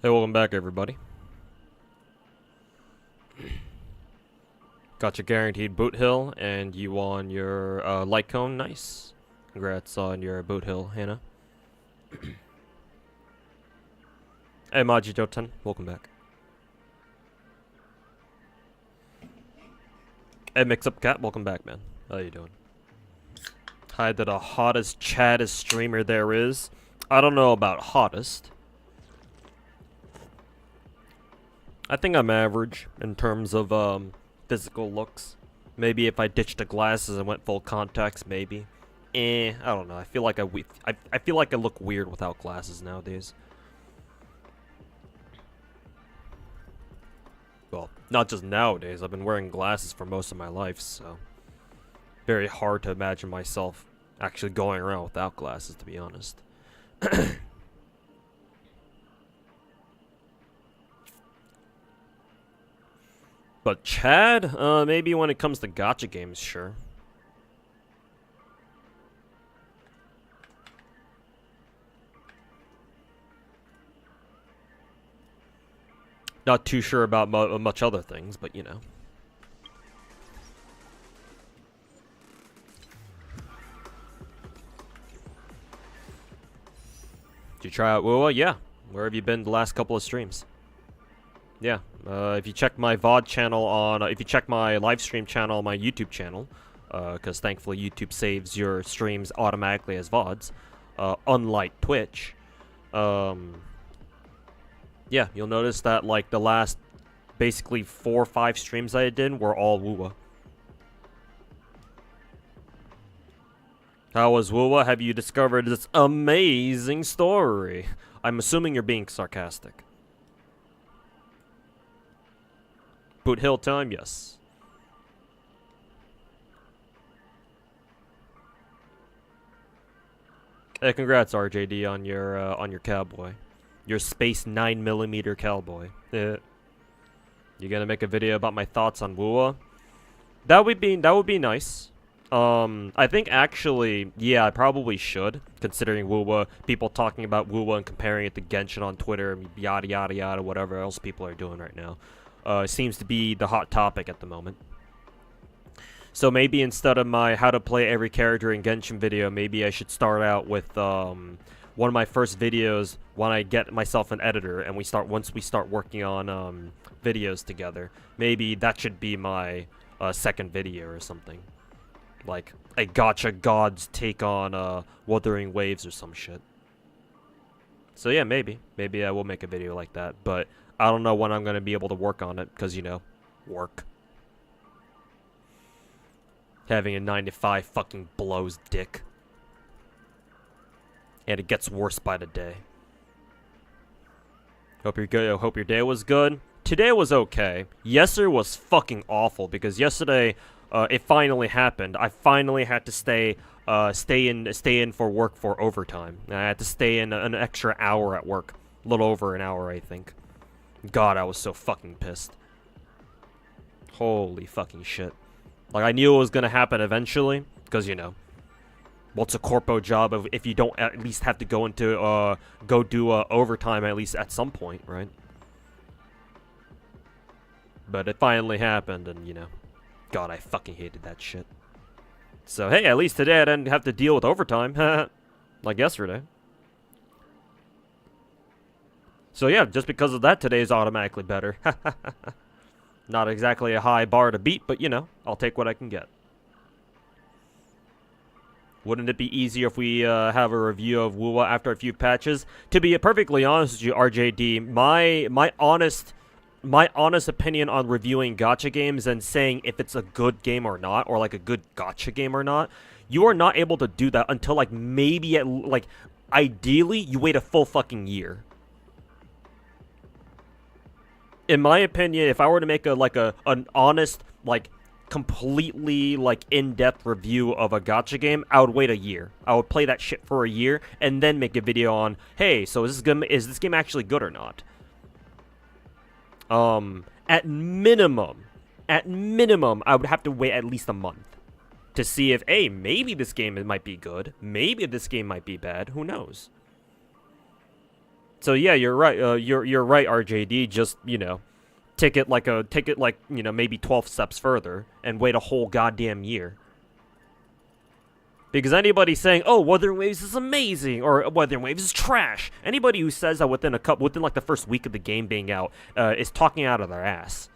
Hey, welcome back, everybody. Got your guaranteed boot hill, and you won your light cone. Nice. Congrats on your boot hill, Hannah. Hey, Majito10, welcome back. Hey, Mix Up Cat, welcome back, man. How you doing? Hi to the hottest, chattest streamer there is. I don't know about hottest. I think I'm average in terms of physical looks. Maybe if I ditched the glasses and went full contacts, maybe. I don't know. I feel like I feel like I look weird without glasses nowadays. Well, not just nowadays. I've been wearing glasses for most of my life, so very hard to imagine myself actually going around without glasses, to be honest. But Chad, maybe when it comes to gacha games, sure. Not too sure about much other things, but you know. Did you try out WoWa? Yeah. Where have you been the last couple of streams? Yeah. If you check my VOD channel on, if you check my live stream channel on my YouTube channel, because thankfully YouTube saves your streams automatically as VODs, unlike Twitch. Yeah, you'll notice that like the last basically 4 or 5 streams I did were all WoWa. How was WoWa? Have you discovered this amazing story? I'm assuming you're being sarcastic. Boot hill time, yes. Hey, congrats RJD on your cowboy. Your space 9mm cowboy. You gonna make a video about my thoughts on WoWa? That would be nice. I think actually, yeah, I probably should, considering WoWa, people talking about WoWa and comparing it to Genshin on Twitter, and yada yada yada, whatever else people are doing right now. Seems to be the hot topic at the moment. So maybe instead of my how to play every character in Genshin video, maybe I should start out with one of my first videos when I get myself an editor and once we start working on videos together. Maybe that should be my second video or something. Like a Gacha God's take on Wuthering Waves or some shit. So yeah, maybe I will make a video like that, but I don't know when I'm going to be able to work on it, because, you know, work. Having a 9 to 5 fucking blows dick. And it gets worse by the day. Hope you're good. Hope your day was good. Today was okay. Yesterday was fucking awful, because yesterday, it finally happened. I finally had to stay in for work for overtime. I had to stay in an extra hour at work. A little over an hour, I think. God, I was so fucking pissed. Holy fucking shit. Like, I knew it was gonna happen eventually, because, you know, what's a corpo job if you don't at least have to go into, go do, overtime at least at some point, right? But it finally happened, and, you know, God, I fucking hated that shit. So, hey, at least today I didn't have to deal with overtime, like yesterday. So yeah, just because of that, today is automatically better. Not exactly a high bar to beat, but you know, I'll take what I can get. Wouldn't it be easier if we have a review of WoWa after a few patches? To be perfectly honest with you, RJD, my honest opinion on reviewing gacha games and saying if it's a good game or not, or like a good gacha game or not, you are not able to do that until like maybe ideally you wait a full fucking year. In my opinion, if I were to make an honest, like, completely, like, in-depth review of a gacha game, I would wait a year. I would play that shit for a year, and then make a video on, hey, so is this game actually good or not? At minimum, I would have to wait at least a month to see if, hey, maybe this game might be good, maybe this game might be bad, who knows? So yeah, you're right. You're right, RJD. Just take it like maybe 12 steps further and wait a whole goddamn year. Because anybody saying, "Oh, Wuthering Waves is amazing" or "Wuthering Waves is trash," anybody who says that within like the first week of the game being out, is talking out of their ass.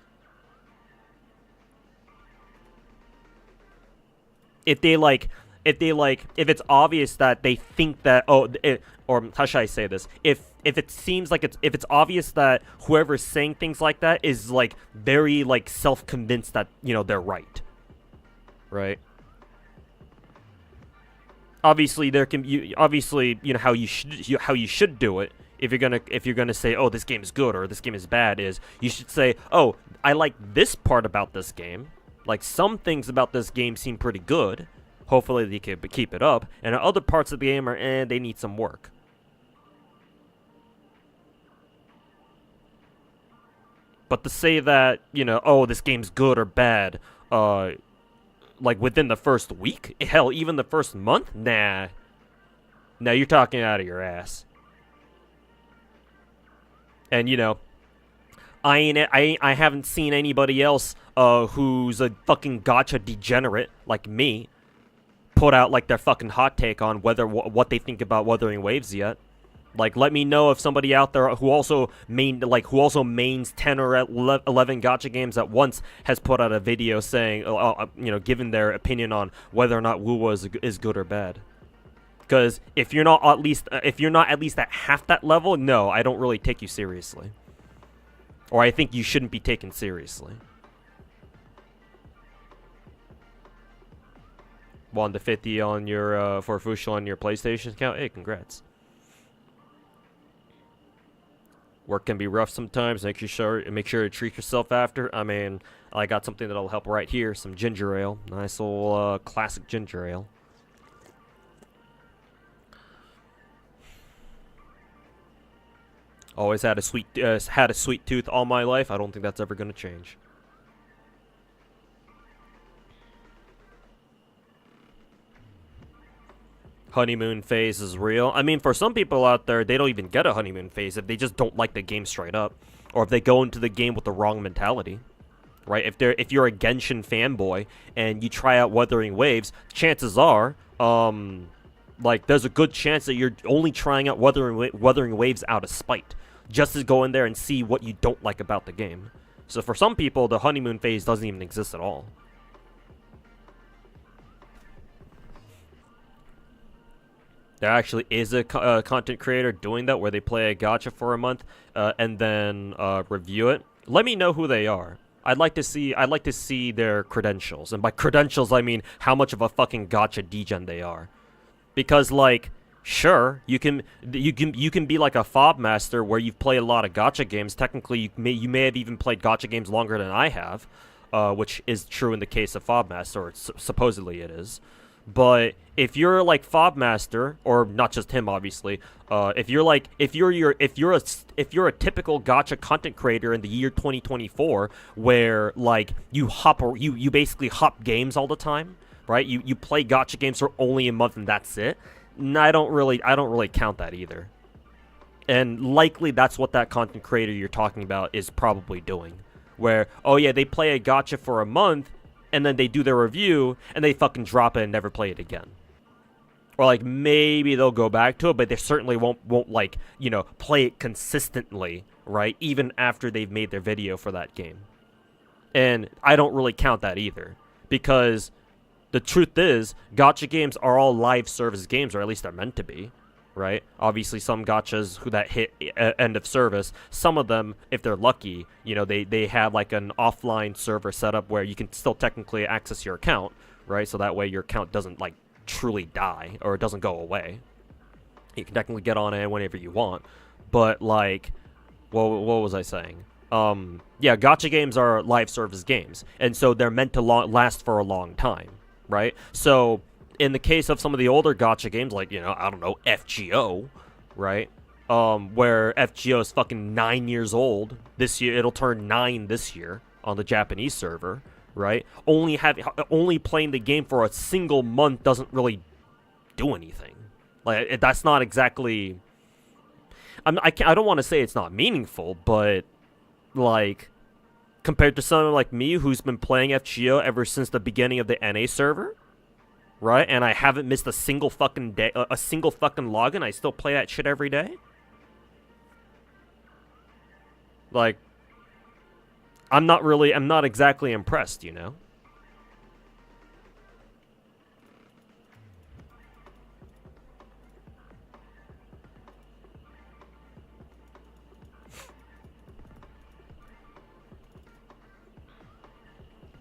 If it's obvious that they think that, or how should I say this? If it seems like if it's obvious that whoever's saying things like that is like very like self-convinced that they're right, right? Obviously there can how you should do it if you're gonna say, oh, this game is good or this game is bad, is you should say, oh, I like this part about this game, like some things about this game seem pretty good, hopefully they can keep it up, and other parts of the game are they need some work. But to say that oh, this game's good or bad like within the first week, hell, even the first month, nah, you're talking out of your ass. And I haven't seen anybody else who's a fucking gacha degenerate like me put out like their fucking hot take on what they think about Wuthering Waves yet. Like, let me know if somebody out there who also mains 10 or 11 gacha games at once has put out a video saying, giving their opinion on whether or not Wuwa is good or bad. Because if you're not at least at half that level, no, I don't really take you seriously. Or I think you shouldn't be taken seriously. 1 to 50 on your for Fushel on your PlayStation account. Hey, congrats. Work can be rough sometimes. Make sure to treat yourself after. I mean, I got something that'll help right here. Some ginger ale. Nice old classic ginger ale. Always had a sweet tooth all my life. I don't think that's ever gonna change. Honeymoon phase is real. I mean, for some people out there, they don't even get a honeymoon phase if they just don't like the game straight up, or if they go into the game with the wrong mentality, right? If you're a Genshin fanboy and you try out Wuthering Waves, chances are, like, there's a good chance that you're only trying out Wuthering Waves out of spite, just to go in there and see what you don't like about the game. So for some people, the honeymoon phase doesn't even exist at all. There actually is a content creator doing that, where they play a gacha for a month and then review it. Let me know who they are. I'd like to see their credentials, and by credentials I mean how much of a fucking gacha degen they are. Because, like, sure, you can be like a fob master where you've played a lot of gacha games. Technically, you may have even played gacha games longer than I have, which is true in the case of fob master, or supposedly it is. But if you're like fob master, or not just him, obviously, if you're a typical gacha content creator in the year 2024, where like you basically hop games all the time, right? You play gacha games for only a month and that's it. I don't really count that either. And likely that's what that content creator you're talking about is probably doing, where, oh yeah, they play a gacha for a month, and then they do their review, and they fucking drop it and never play it again. Or, like, maybe they'll go back to it, but they certainly won't like, play it consistently, right? Even after they've made their video for that game. And I don't really count that either. Because the truth is, gacha games are all live service games, or at least they're meant to be, right? Obviously, some gachas that hit end of service, some of them, if they're lucky, they have like an offline server set up where you can still technically access your account, right? So that way your account doesn't like truly die, or it doesn't go away. You can technically get on it whenever you want. But like, what was I saying? Yeah, gacha games are live service games, and so they're meant to last for a long time, right? So in the case of some of the older gacha games, like, I don't know, FGO, right? Where FGO is fucking 9 years old. This year, it'll turn 9 this year on the Japanese server, right? Only playing the game for a single month doesn't really do anything. Like, that's not exactly... I don't want to say it's not meaningful, but like compared to someone like me who's been playing FGO ever since the beginning of the NA server, right? And I haven't missed a single fucking day, a single fucking login. I still play that shit every day. Like, I'm not exactly impressed, you know?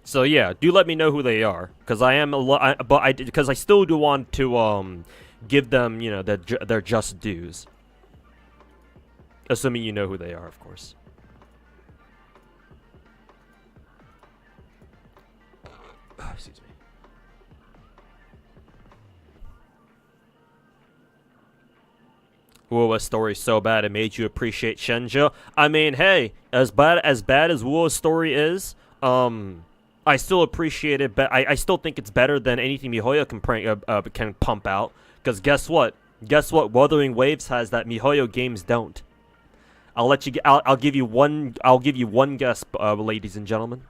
So yeah, do let me know who they are, because I am because I still do want to give them, you know, their just dues. Assuming you know who they are, of course. Excuse me. Wuo's story so bad it made you appreciate Shenja. I mean, hey, as bad as Wuo's story is, I still appreciate it, but I still think it's better than anything MiHoYo can pump out. Because guess what? Guess what? Wuthering Waves has that MiHoYo games don't. I'll give you one guess, ladies and gentlemen.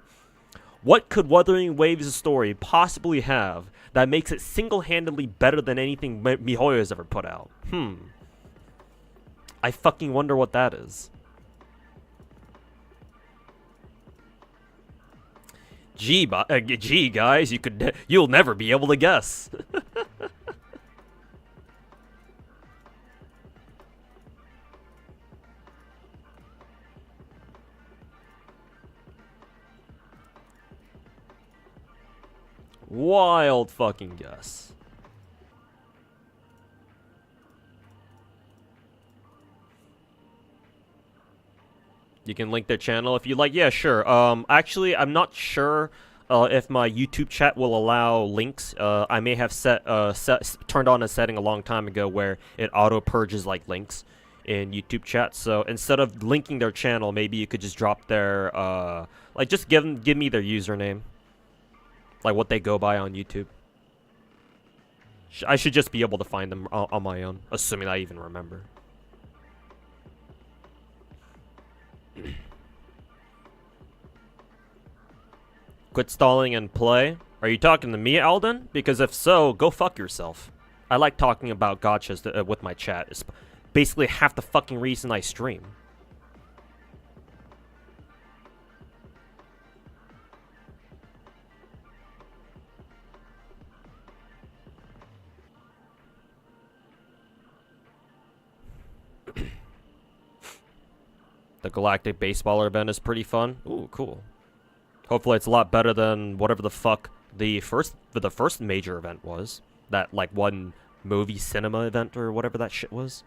What could Wuthering Waves' story possibly have that makes it single-handedly better than anything MiHoYo has ever put out? I fucking wonder what that is. Gee, guys, you'll never be able to guess. Wild fucking guess. You can link their channel if you like. Yeah, sure. Actually, I'm not sure if my YouTube chat will allow links. I may have turned on a setting a long time ago where it auto purges like links in YouTube chat. So instead of linking their channel, maybe you could just drop their like just give me their username, like what they go by on YouTube. I should just be able to find them on my own, assuming I even remember. Quit stalling and play? Are you talking to me, Alden? Because if so, go fuck yourself. I like talking about gachas with my chat. It's basically half the fucking reason I stream. The Galactic Baseballer event is pretty fun. Ooh, cool. Hopefully it's a lot better than whatever the fuck the first major event was. That, like, one movie cinema event or whatever that shit was.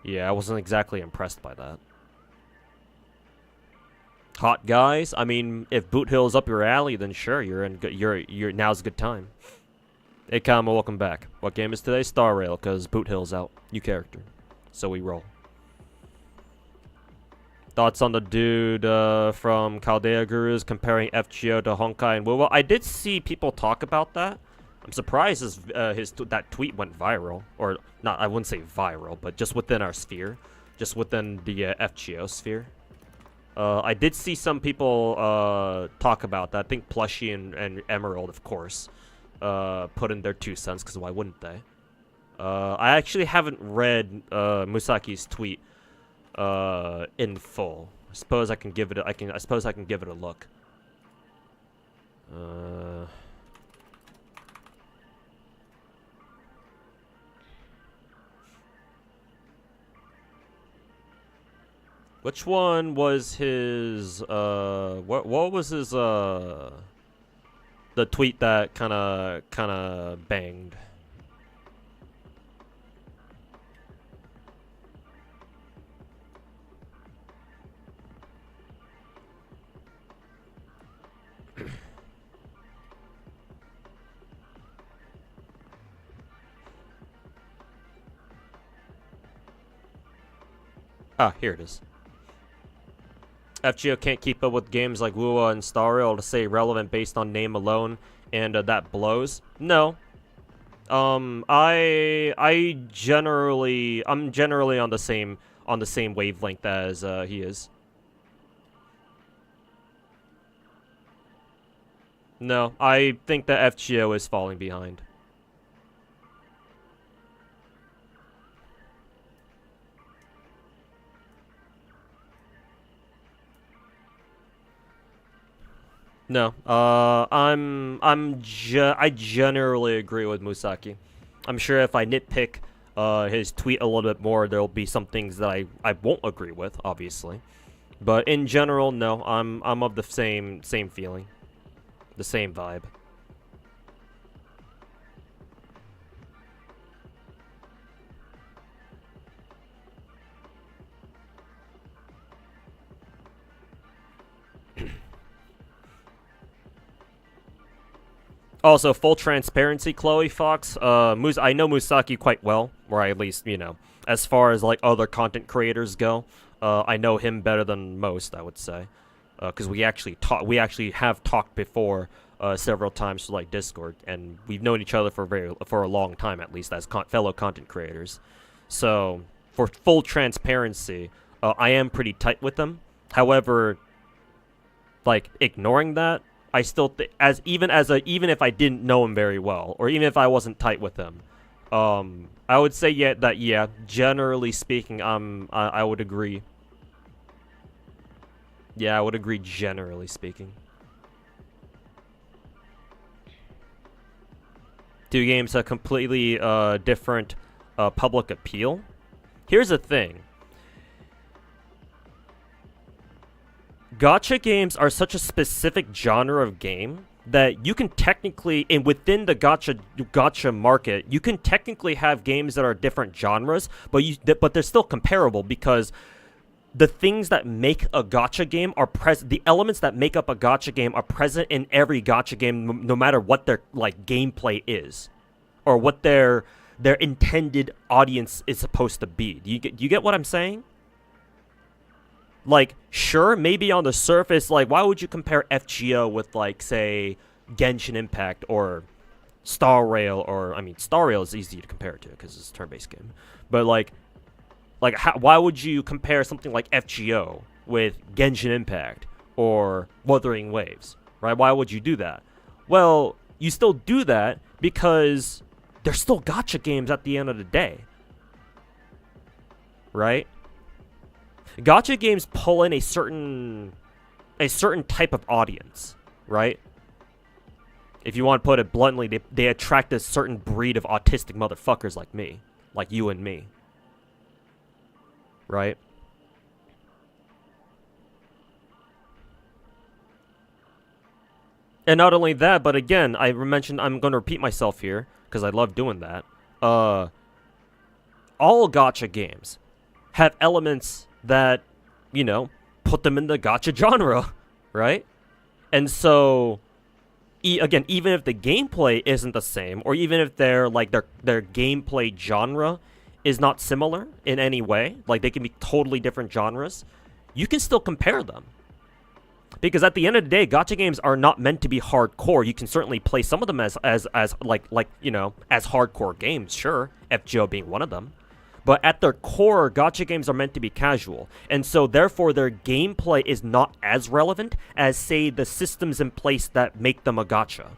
Yeah, I wasn't exactly impressed by that. Hot guys? I mean, if Boothill is up your alley, then sure, now's a good time. Hey, Kama, welcome back. What game is today? Star Rail, because Boothill's out. New character. So we roll. Thoughts on the dude from Chaldea Gurus comparing FGO to Honkai and Wuwa? I did see people talk about that. I'm surprised that tweet went viral. Or, not, I wouldn't say viral, but just within our sphere. Just within the FGO sphere. I did see some people talk about that. I think Plushie and Emerald, of course, put in their 2 cents, because why wouldn't they? I actually haven't read Musaki's tweet in full. I suppose I can give it I suppose I can give it a look. Which one was his what was his the tweet that kind of banged? Ah, here it is. FGO can't keep up with games like Wuwa and Star Rail to say relevant based on name alone, and that blows. No. I'm generally on the same on the same wavelength as he is. No, I think that FGO is falling behind. No, I generally agree with Musaki. I'm sure if I nitpick his tweet a little bit more, there'll be some things that I won't agree with, obviously. But in general, no, I'm of the same feeling, the same vibe. Also, full transparency, Chloe Fox. I know Musaki quite well, or at least, you know, as far as like other content creators go, I know him better than most, I would say, because we actually have talked before, several times through like Discord, and we've known each other for a long time, at least as fellow content creators. So, for full transparency, I am pretty tight with them. However, like ignoring that, I still even if I didn't know him very well, or even if I wasn't tight with him, I would say yeah, generally speaking, I would agree. Yeah, I would agree generally speaking. Two games have completely different public appeal. Here's the thing. Gacha games are such a specific genre of game that you can technically, and within the gacha market, you can technically have games that are different genres, but they're still comparable because the things that make a gacha game are present. The elements that make up a gacha game are present in every gacha game, no matter what their like gameplay is, or what their intended audience is supposed to be. Do you get what I'm saying? Like, sure, maybe on the surface, like, why would you compare FGO with, like, say, Genshin Impact or Star Rail, or, I mean, Star Rail is easy to compare it to because it's a turn-based game. But, why would you compare something like FGO with Genshin Impact or Wuthering Waves, right? Why would you do that? Well, you still do that because they're still gacha games at the end of the day, right? Gacha games pull in a certain type of audience, right? If you want to put it bluntly, they attract a certain breed of autistic motherfuckers like me, like you and me, right? And not only that, but again, I mentioned, I'm going to repeat myself here because I love doing that. All gacha games have elements that, you know, put them in the gacha genre, right? And so, again, even if the gameplay isn't the same, or even if their gameplay genre is not similar in any way, like they can be totally different genres, you can still compare them. Because at the end of the day, gacha games are not meant to be hardcore. You can certainly play some of them as you know, as hardcore games, sure, FGO being one of them. But at their core, gacha games are meant to be casual. And so, therefore, their gameplay is not as relevant as, say, the systems in place that make them a gacha.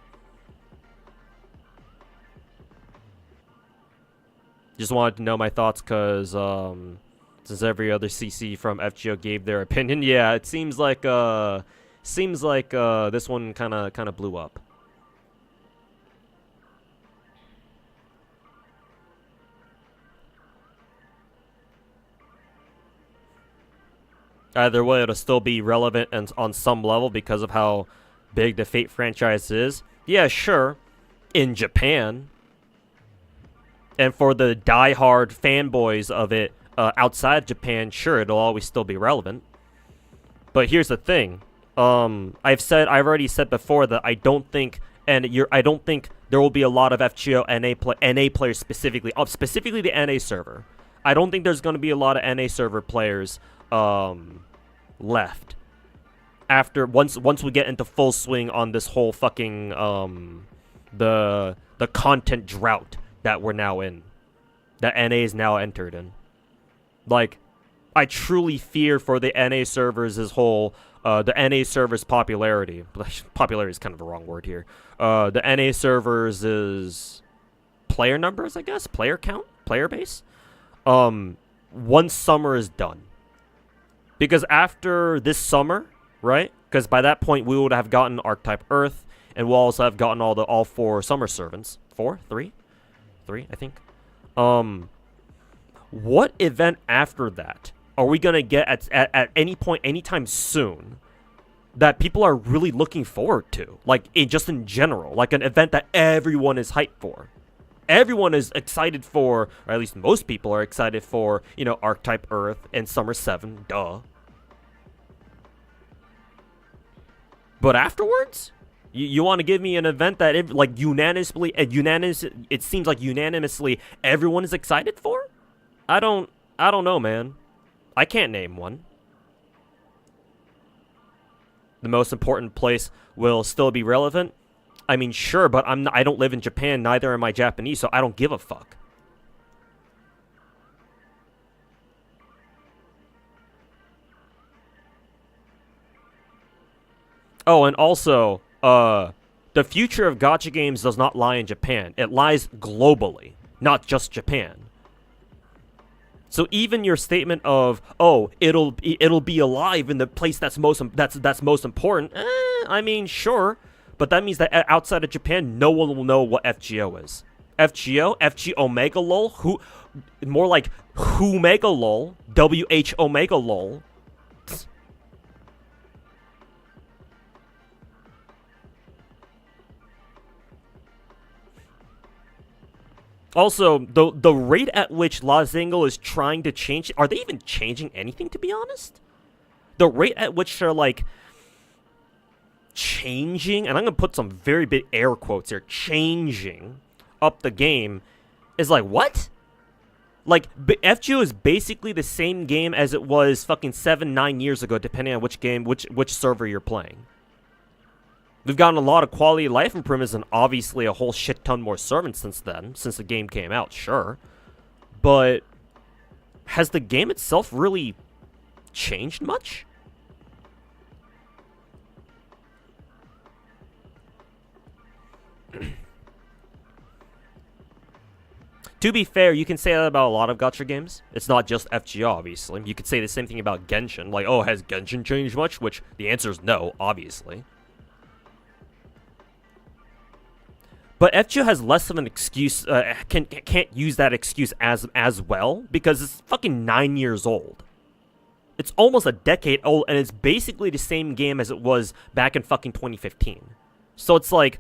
Just wanted to know my thoughts because, since every other CC from FGO gave their opinion, yeah, it seems like this one kind of blew up. Either way, it'll still be relevant and on some level because of how big the Fate franchise is. Yeah, sure, in Japan. And for the die-hard fanboys of it outside Japan, sure, it'll always still be relevant. But here's the thing. I've already said before that I don't think there will be a lot of FGO NA players specifically the NA server. I don't think there's going to be a lot of NA server players left after once we get into full swing on this whole fucking the content drought that we're now in, that NA is now entered in. Like, I truly fear for the NA servers' whole, the NA servers' popularity. Popularity is kind of a wrong word here. The NA servers is player numbers, I guess, player count, player base. Once summer is done, because after this summer, right? Because by that point we would have gotten Archetype Earth, and we'll also have gotten all 4 summer servants. 4, 3, I think. What event after that are we gonna get at any point, anytime soon, that people are really looking forward to? Like, just in general, like an event that everyone is hyped for. Everyone is excited for, or at least most people are excited for, you know, Archetype Earth and Summer 7, duh. But afterwards? You want to give me an event that, it seems like unanimously everyone is excited for? I don't know, man. I can't name one. The most important place will still be relevant? I mean, sure, but I don't live in Japan, neither am I Japanese, so I don't give a fuck. Oh, and also, the future of gacha games does not lie in Japan. It lies globally, not just Japan. So even your statement of, oh, it'll be alive in the place that's most important. I mean, sure, but that means that outside of Japan, no one will know what FGO is. FG Omega lol, who, more like who mega lol, WH Omega lol. Also, the rate at which Losangle is trying to change, are they even changing anything, to be honest? The rate at which they're, like, changing, and I'm going to put some very big air quotes here, changing up the game, is like, what? Like, FGO is basically the same game as it was fucking 7-9 years ago, depending on which game, which server you're playing. We've gotten a lot of quality of life improvements and obviously a whole shit ton more servants since then, since the game came out, sure. But has the game itself really changed much? To be fair, you can say that about a lot of gacha games. It's not just FGO, obviously. You could say the same thing about Genshin. Like, oh, has Genshin changed much? Which, the answer is no, obviously. But FGO has less of an excuse, can't use that excuse as well, because it's fucking 9 years old. It's almost a decade old, and it's basically the same game as it was back in fucking 2015. So it's like,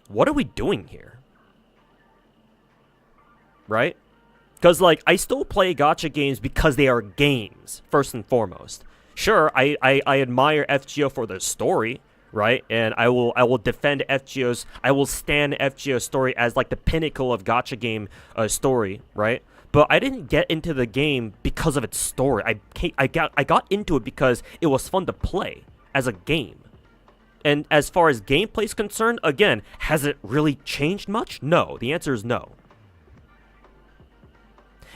what are we doing here? Right? Because, like, I still play gacha games because they are games, first and foremost. Sure, I admire FGO for their story, right? And I will defend FGO's, I will stand FGO's story as like the pinnacle of gacha game story, right? But I didn't get into the game because of its story. I got into it because it was fun to play as a game. And as far as gameplay is concerned, again, has it really changed much? No. The answer is no.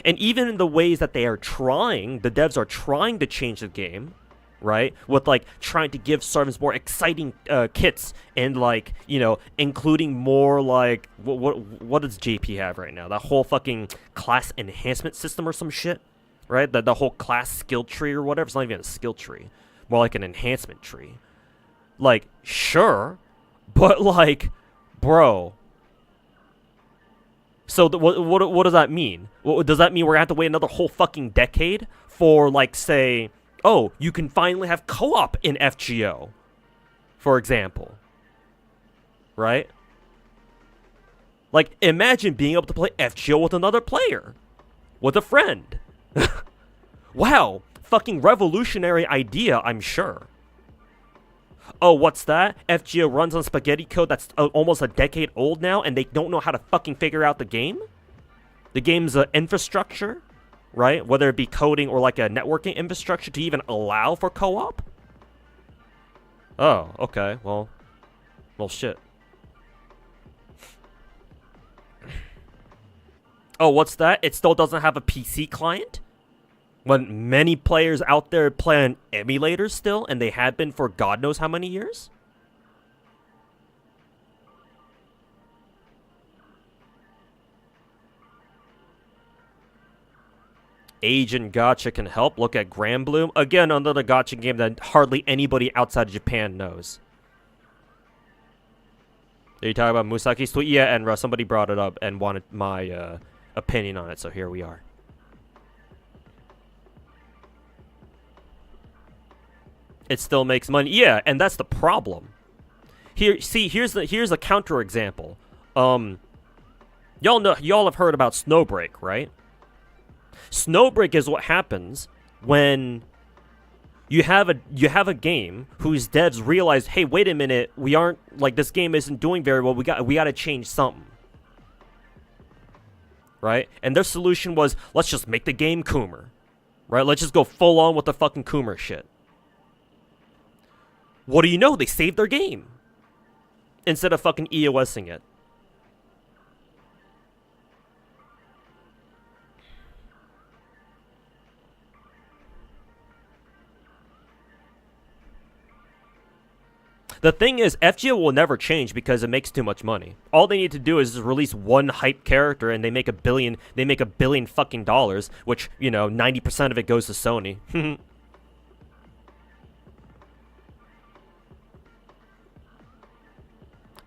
And even in the ways that they are trying, the devs are trying to change the game, right? With, like, trying to give servants more exciting kits and, like, you know, including more, like, what does JP have right now? That whole fucking class enhancement system or some shit, right? The whole class skill tree or whatever. It's not even a skill tree. More like an enhancement tree. Like, sure, but, like, bro. So what does that mean? Does that mean we're going to have to wait another whole fucking decade for, like, say, oh, you can finally have co-op in FGO, for example, right? Like, imagine being able to play FGO with another player, with a friend. Wow, fucking revolutionary idea, I'm sure. Oh, what's that? FGO runs on spaghetti code that's almost a decade old now, and they don't know how to fucking figure out the game? The game's infrastructure? Right? Whether it be coding or like a networking infrastructure to even allow for co-op? Oh, okay. Well, shit. Oh, what's that? It still doesn't have a PC client? When many players out there play on emulators still, and they have been for God knows how many years? Age and Gacha can help. Look at Granblue. Again, another Gacha game that hardly anybody outside of Japan knows. Are you talking about Musaki's tweet? Yeah, and somebody brought it up and wanted my opinion on it, so here we are. It still makes money. Yeah, and that's the problem. Here's a counterexample. Y'all have heard about Snowbreak, right? Snowbreak is what happens when you have a game whose devs realize, hey, wait a minute, we aren't like this game isn't doing very well. We got to change something, right? And their solution was, let's just make the game Coomer, right? Let's just go full on with the fucking Coomer shit. What do you know? They saved their game instead of fucking EOSing it. The thing is, FGO will never change because it makes too much money. All they need to do is just release one hype character, and they make $1 billion. They make $1 billion fucking dollars, which 90% of it goes to Sony.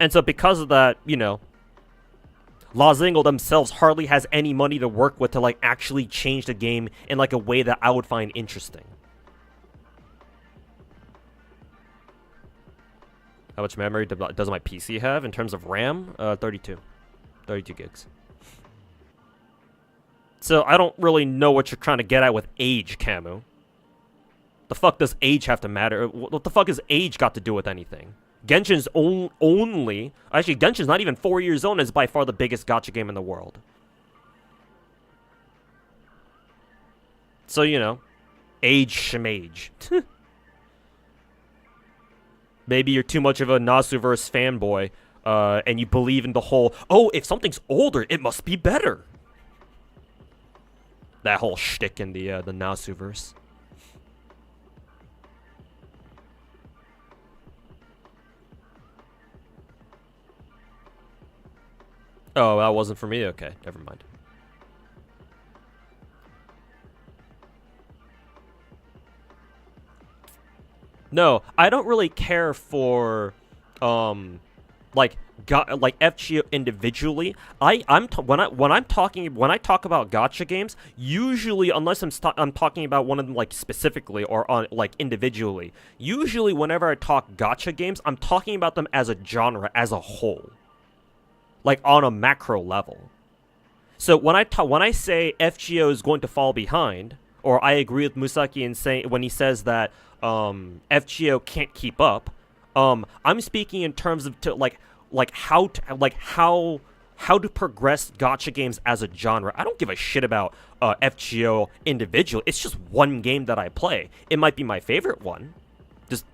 And so because of that, Lozingle themselves hardly has any money to work with to like actually change the game in like a way that I would find interesting. How much memory does my PC have in terms of RAM? 32 gigs. So I don't really know what you're trying to get at with age, Camu. The fuck does age have to matter? What the fuck has age got to do with anything? Genshin's only... Actually, Genshin's not even 4 years old and is by far the biggest gacha game in the world. So, age shmage. Maybe you're too much of a Nasuverse fanboy, and you believe in the whole, oh, if something's older, it must be better. That whole shtick in the Nasuverse. Oh, that wasn't for me? Okay, never mind. No, I don't really care for, like FGO individually. When I talk about gacha games, usually unless I'm talking about one of them like specifically or on like individually. Usually, whenever I talk gacha games, I'm talking about them as a genre as a whole, like on a macro level. So when I say FGO is going to fall behind, or I agree with Musaki in saying when he says that FGO can't keep up, I'm speaking in terms of how to progress gacha games as a genre. I don't give a shit about FGO individual. It's just one game that I play. It might be my favorite one, just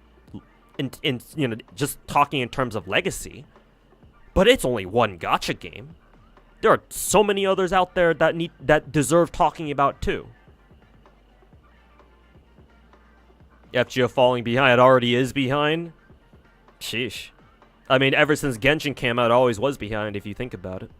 just talking in terms of legacy, but it's only one gacha game. There are so many others out there that deserve talking about too. FGO falling behind. It already is behind. Sheesh. I mean, ever since Genshin came out, it always was behind, if you think about it.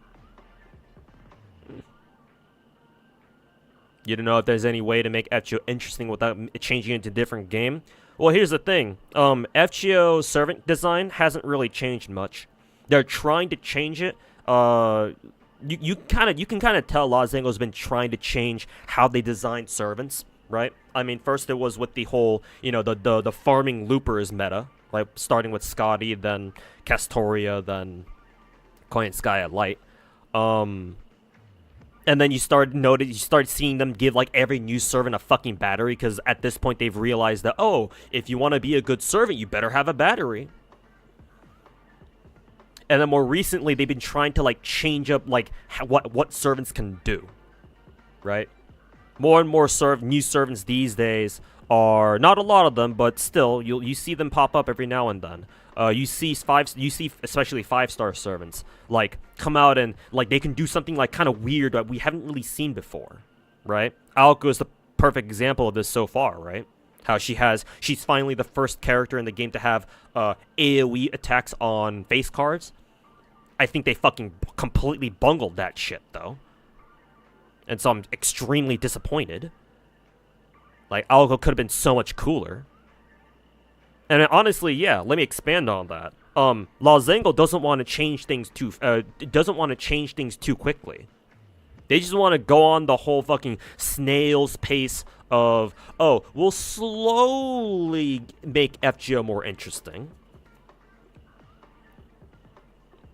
You don't know if there's any way to make FGO interesting without changing it to a different game? Well, here's the thing. FGO servant design hasn't really changed much. They're trying to change it. You can kind of tell Lozango's been trying to change how they design servants, right? I mean, first it was with the whole, the farming loopers meta, like starting with Scotty, then Castoria, then Koyanskaya Light. And then you start seeing them give like every new servant a fucking battery, because at this point they've realized that, oh, if you want to be a good servant, you better have a battery. And then more recently, they've been trying to like change up like what servants can do, right? More and more new servants these days are not a lot of them, but still you see them pop up every now and then. You see especially 5-star servants like come out and like they can do something like kind of weird that we haven't really seen before, right? Aoko is the perfect example of this so far, right? How she's finally the first character in the game to have AoE attacks on face cards. I think they fucking completely bungled that shit, though. And so I'm extremely disappointed. Like, Algo could have been so much cooler. And honestly, yeah, let me expand on that. Lazango doesn't want to change things too quickly. They just want to go on the whole fucking snail's pace of, oh, we'll slowly make FGO more interesting.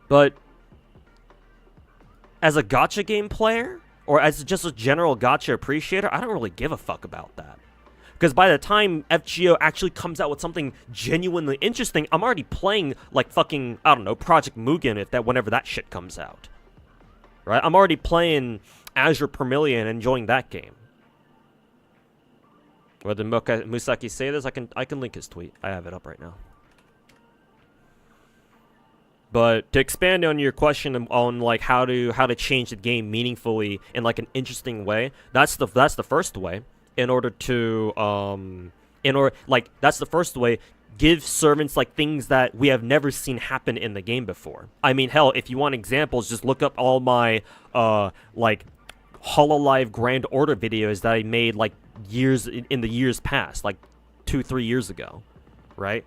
But as a gacha game player, or as just a general gacha appreciator, I don't really give a fuck about that. Because by the time FGO actually comes out with something genuinely interesting, I'm already playing, like, fucking, I don't know, Project Mugen whenever that shit comes out. Right? I'm already playing Azure per Million and enjoying that game. Where did Musaki say this? I can link his tweet. I have it up right now. But to expand on your question on like how to change the game meaningfully in like an interesting way, that's the first way. That's the first way. Give servants like things that we have never seen happen in the game before. I mean, hell, if you want examples, just look up all my like Hololive Grand Order videos that I made like in the years past, like 2-3 years ago, right?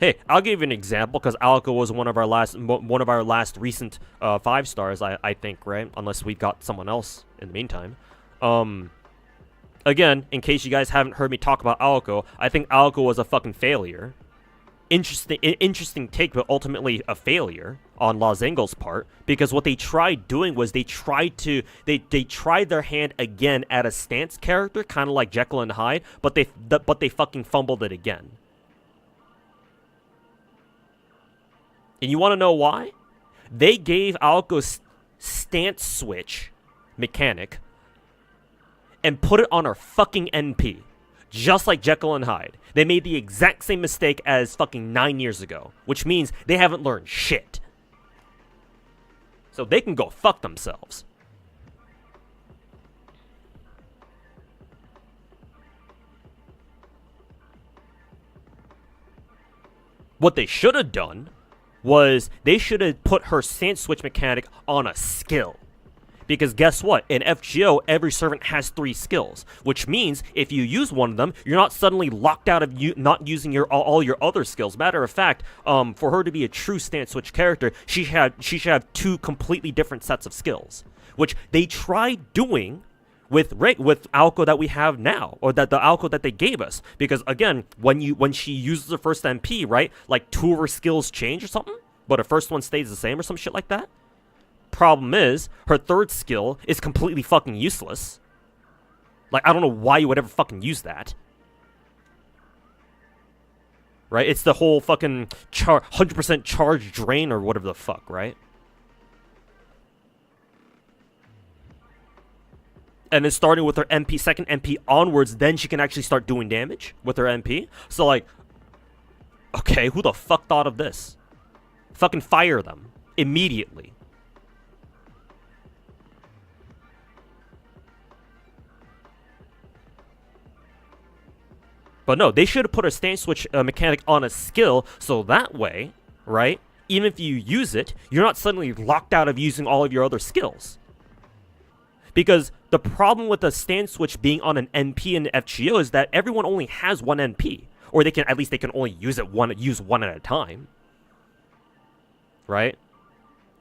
Hey, I'll give you an example because Alka was one of our last recent 5 stars, I think, right? Unless we got someone else in the meantime. Again, in case you guys haven't heard me talk about Alco, I think Alco was a fucking failure. Interesting take, but ultimately a failure on Lazango's part, because what they tried doing was they tried their hand again at a stance character, kind of like Jekyll and Hyde, but they fucking fumbled it again. And you want to know why? They gave Alco's stance switch mechanic and put it on our fucking NP. Just like Jekyll and Hyde. They made the exact same mistake as fucking 9 years ago. Which means they haven't learned shit. So they can go fuck themselves. What they should have done was they should have put her stance switch mechanic on a skill. Because guess what? In FGO, every servant has 3 skills, which means if you use one of them, you're not suddenly locked out of not using all your other skills. Matter of fact, for her to be a true stance switch character, she should have 2 completely different sets of skills, which they tried doing with Alco that we have now, or that the Alco that they gave us. Because again, when she uses her first MP, right, like 2 of her skills change or something, but her first one stays the same or some shit like that. Problem is, her 3rd skill is completely fucking useless. Like, I don't know why you would ever fucking use that. Right? It's the whole fucking 100% charge drain or whatever the fuck, right? And then starting with her MP, second MP onwards, then she can actually start doing damage with her MP. So, like, okay, who the fuck thought of this? Fucking fire them immediately. But no, they should have put a stance switch mechanic on a skill, so that way, right, even if you use it, you're not suddenly locked out of using all of your other skills. Because the problem with the stance switch being on an NP in FGO is that everyone only has 1 NP. Or at least they can only use one at a time. Right?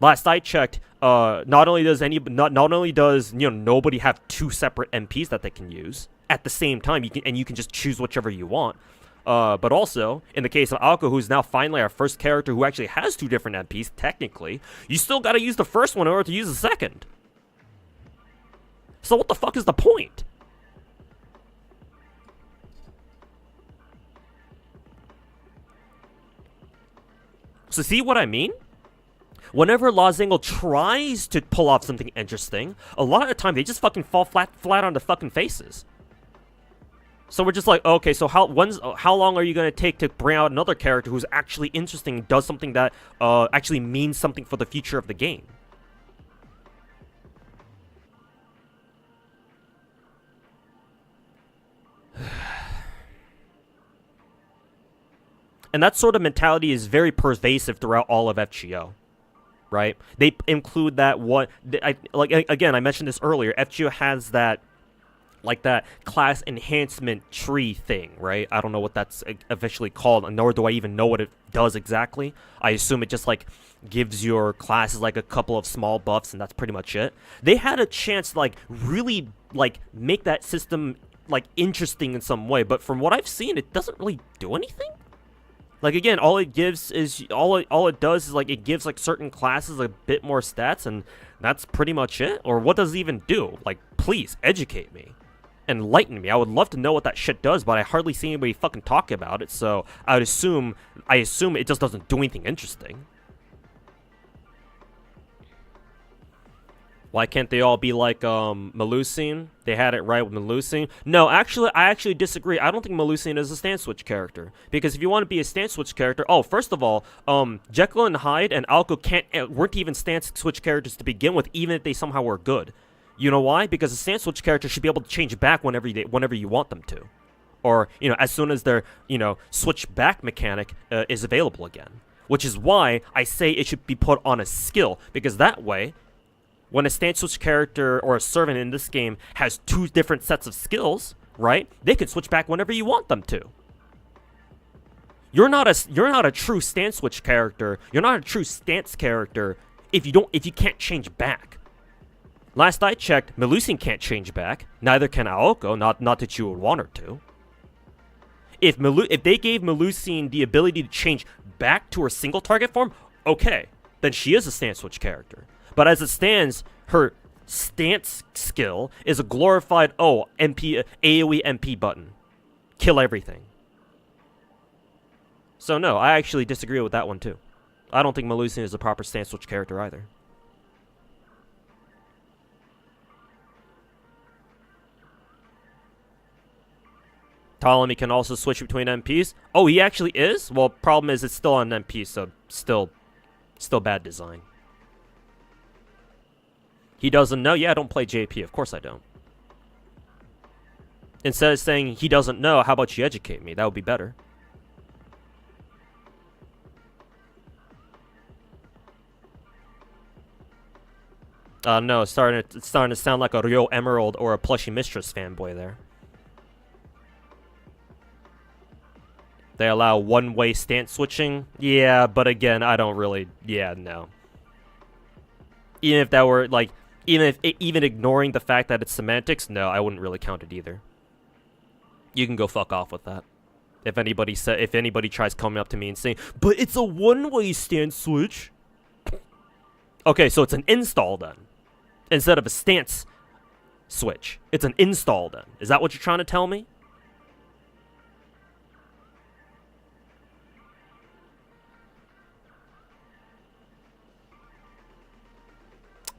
Last I checked, not only does nobody have 2 separate MPs that they can use at the same time, you can just choose whichever you want. But also, in the case of Alco, who's now finally our first character who actually has 2 different MPs, technically, you still gotta use the first one in order to use the second. So what the fuck is the point? So see what I mean? Whenever Lazango tries to pull off something interesting, a lot of the time they just fucking fall flat on the fucking faces. So we're just like, okay, so how long are you going to take to bring out another character who's actually interesting and does something that actually means something for the future of the game? And that sort of mentality is very pervasive throughout all of FGO, right? They include that again, I mentioned this earlier. FGO has that, like, that class enhancement tree thing, right? I don't know what that's officially called, nor do I even know what it does exactly. I assume it just, like, gives your classes, like, a couple of small buffs, and that's pretty much it. They had a chance to, like, really, like, make that system, like, interesting in some way, but from what I've seen, it doesn't really do anything. Like, again, all it gives is, all it does is, like, it gives, like, certain classes a bit more stats, and that's pretty much it. Or what does it even do? Like, please, educate me. Enlighten me. I would love to know what that shit does, but I hardly see anybody fucking talk about it, so I assume it just doesn't do anything interesting. Why can't they all be like Melusine? They had it right with Melusine. No, actually, I actually disagree. I don't think Melusine is a stance switch character. Because if you want to be a stance switch character, first of all, Jekyll and Hyde and Alco weren't even stance switch characters to begin with, even if they somehow were good. You know why? Because a stance switch character should be able to change back whenever you want them to. Or, as soon as their, switch back mechanic is available again. Which is why I say it should be put on a skill. Because that way, when a stance switch character or a servant in this game has two different sets of skills, right? They can switch back whenever you want them to. You're not a true stance switch character. You're not a true stance character if you can't change back. Last I checked, Melusine can't change back. Neither can Aoko, not that you would want her to. If they gave Melusine the ability to change back to her single target form, okay, then she is a stance switch character. But as it stands, her stance skill is a glorified AoE MP button. Kill everything. So no, I actually disagree with that one too. I don't think Melusine is a proper stance switch character either. Ptolemy can also switch between MPs. Oh, he actually is? Well, problem is it's still on MP, so still bad design. He doesn't know? Yeah, I don't play JP. Of course I don't. Instead of saying he doesn't know, how about you educate me? That would be better. No, it's starting to sound like a Rio Emerald or a Plushy Mistress fanboy there. They allow one-way stance switching? Yeah, but again, I don't really... Yeah, no. Even if that were, like... Even ignoring the fact that it's semantics, no, I wouldn't really count it either. You can go fuck off with that. If anybody tries coming up to me and saying, but it's a one-way stance switch. Okay, so it's an install then. Instead of a stance switch. It's an install then. Is that what you're trying to tell me?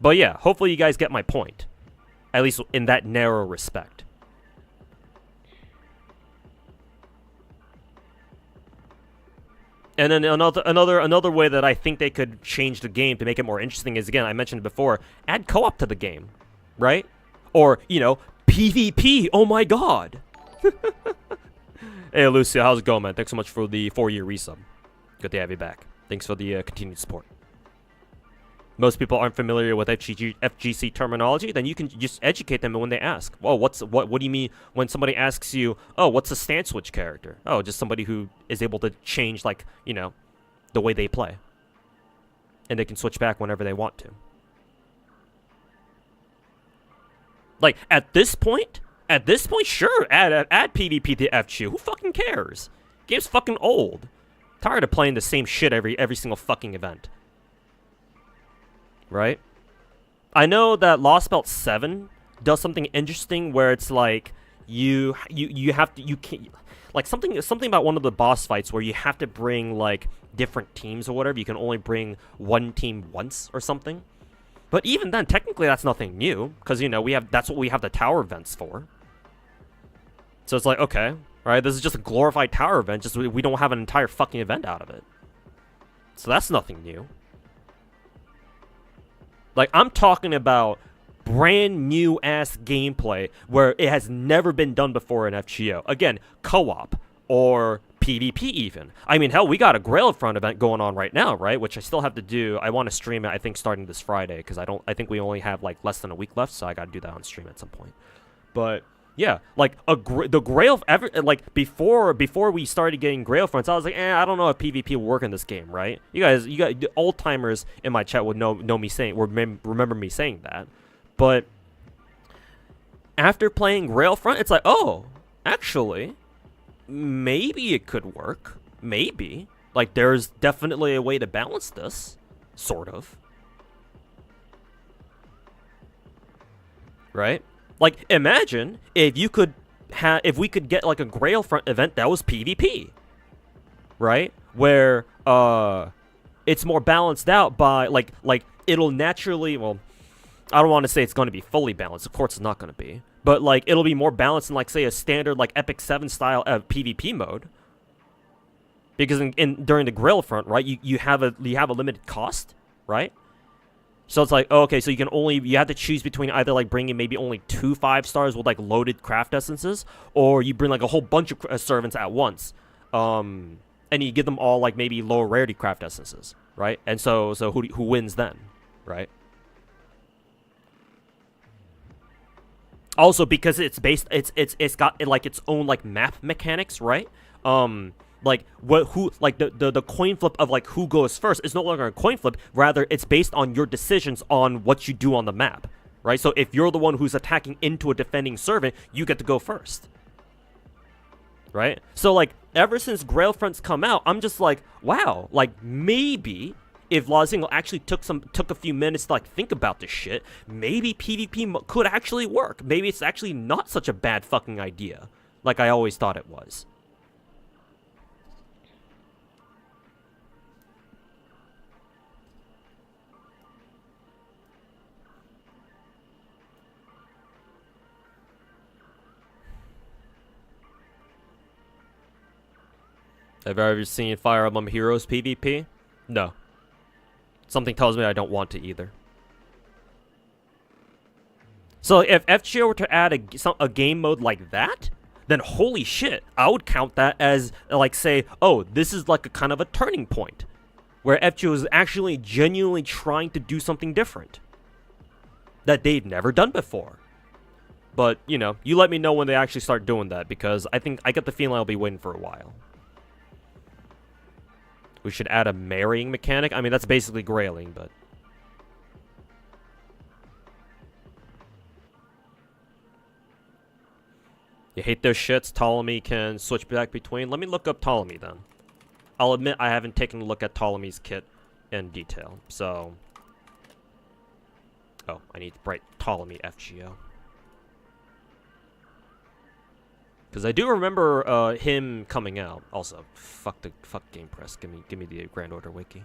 But yeah, hopefully you guys get my point. At least in that narrow respect. And then another way that I think they could change the game to make it more interesting is, again, I mentioned before, add co-op to the game, right? Or, PvP, oh my god! Hey, Lucia, how's it going, man? Thanks so much for the 4-year resub. Good to have you back. Thanks for the continued support. Most people aren't familiar with FGC terminology, then you can just educate them when they ask. Oh, what do you mean when somebody asks you, oh, what's a stance switch character? Oh, just somebody who is able to change, like, the way they play. And they can switch back whenever they want to. Like, at this point, sure, add PvP to FGO. Who fucking cares? Game's fucking old. Tired of playing the same shit every single fucking event. Right? I know that Lost Belt 7 does something interesting where it's like you can't, like, something about one of the boss fights where you have to bring, like, different teams or whatever. You can only bring one team once or something. But even then, technically that's nothing new, because that's what we have the tower events for. So it's like, okay, right, this is just a glorified tower event, just we don't have an entire fucking event out of it. So that's nothing new. Like, I'm talking about brand new ass gameplay where it has never been done before in FGO. Again, co-op or PvP even. I mean, hell, we got a Grailfront event going on right now, right? Which I still have to do. I want to stream it, I think, starting this Friday, because I think we only have, like, less than a week left, so I got to do that on stream at some point. But yeah, like, the Grail, like, before we started getting Grailfronts, I was like, I don't know if PvP will work in this game, right? You guys, old-timers in my chat would know me saying, remember me saying that. But after playing Grailfront, it's like, oh, actually, maybe it could work. Maybe. Like, there's definitely a way to balance this. Sort of. Right? Like, imagine if you could if we could get, like, a Grailfront event that was PvP. Right? Where, it's more balanced out by, like, it'll naturally, well, I don't want to say it's going to be fully balanced. Of course it's not going to be. But, like, it'll be more balanced in, like, say, a standard, like, Epic 7 style PvP mode. Because during the Grailfront, right, you have a limited cost, right? So it's like, okay, so you have to choose between either, like, bringing maybe only 2 5-stars with, like, loaded craft essences, or you bring, like, a whole bunch of servants at once. And you give them all, like, maybe lower rarity craft essences, right? And so who wins then, right? Also, because it's got, like, its own, like, map mechanics, right? Like, the coin flip of, like, who goes first is no longer a coin flip. Rather, it's based on your decisions on what you do on the map, right? So if you're the one who's attacking into a defending servant, you get to go first, right? So, like, ever since Grailfront's come out, I'm just like, wow, like, maybe if Lazingo actually took a few minutes to, like, think about this shit, maybe PvP could actually work. Maybe it's actually not such a bad fucking idea, like I always thought it was. Have I ever seen Fire Emblem Heroes PvP? No. Something tells me I don't want to either. So if FGO were to add a game mode like that, then holy shit, I would count that as, like, say, oh, this is like a kind of a turning point, where FGO is actually genuinely trying to do something different that they've never done before. But, you know, you let me know when they actually start doing that, because I get the feeling I'll be waiting for a while. We should add a marrying mechanic. I mean, that's basically grailing, but... You hate those shits? Ptolemy can switch back between? Let me look up Ptolemy, then. I'll admit I haven't taken a look at Ptolemy's kit in detail, so... Oh, I need to write Ptolemy FGO. Because I do remember him coming out. Also, fuck Game Press. Give me the Grand Order wiki.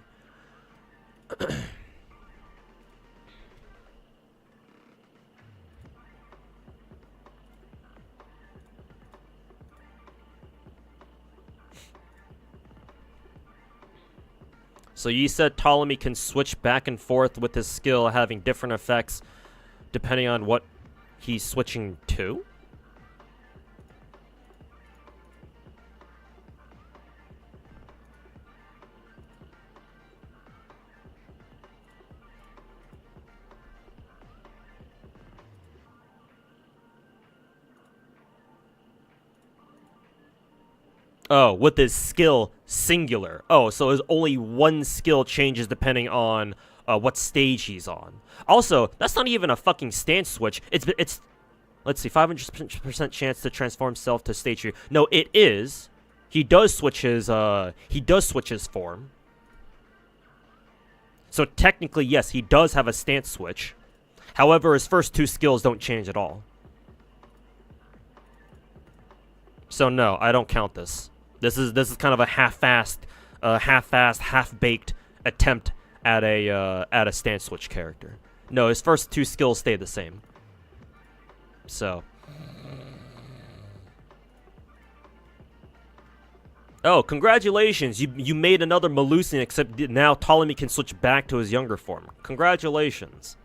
So you said Ptolemy can switch back and forth with his skill, having different effects depending on what he's switching to? Oh, with his skill singular. Oh, so his only one skill changes depending on what stage he's on. Also, that's not even a fucking stance switch. It's let's see, 500% chance to transform himself to stage 3. No, it is. He does switch his form. So technically, yes, he does have a stance switch. However, his first 2 skills don't change at all. So no, I don't count this. This is kind of a half-assed, half-baked attempt at a stance switch character. No, his first 2 skills stay the same. So. Oh, congratulations! You made another Melusian, except now Ptolemy can switch back to his younger form. Congratulations.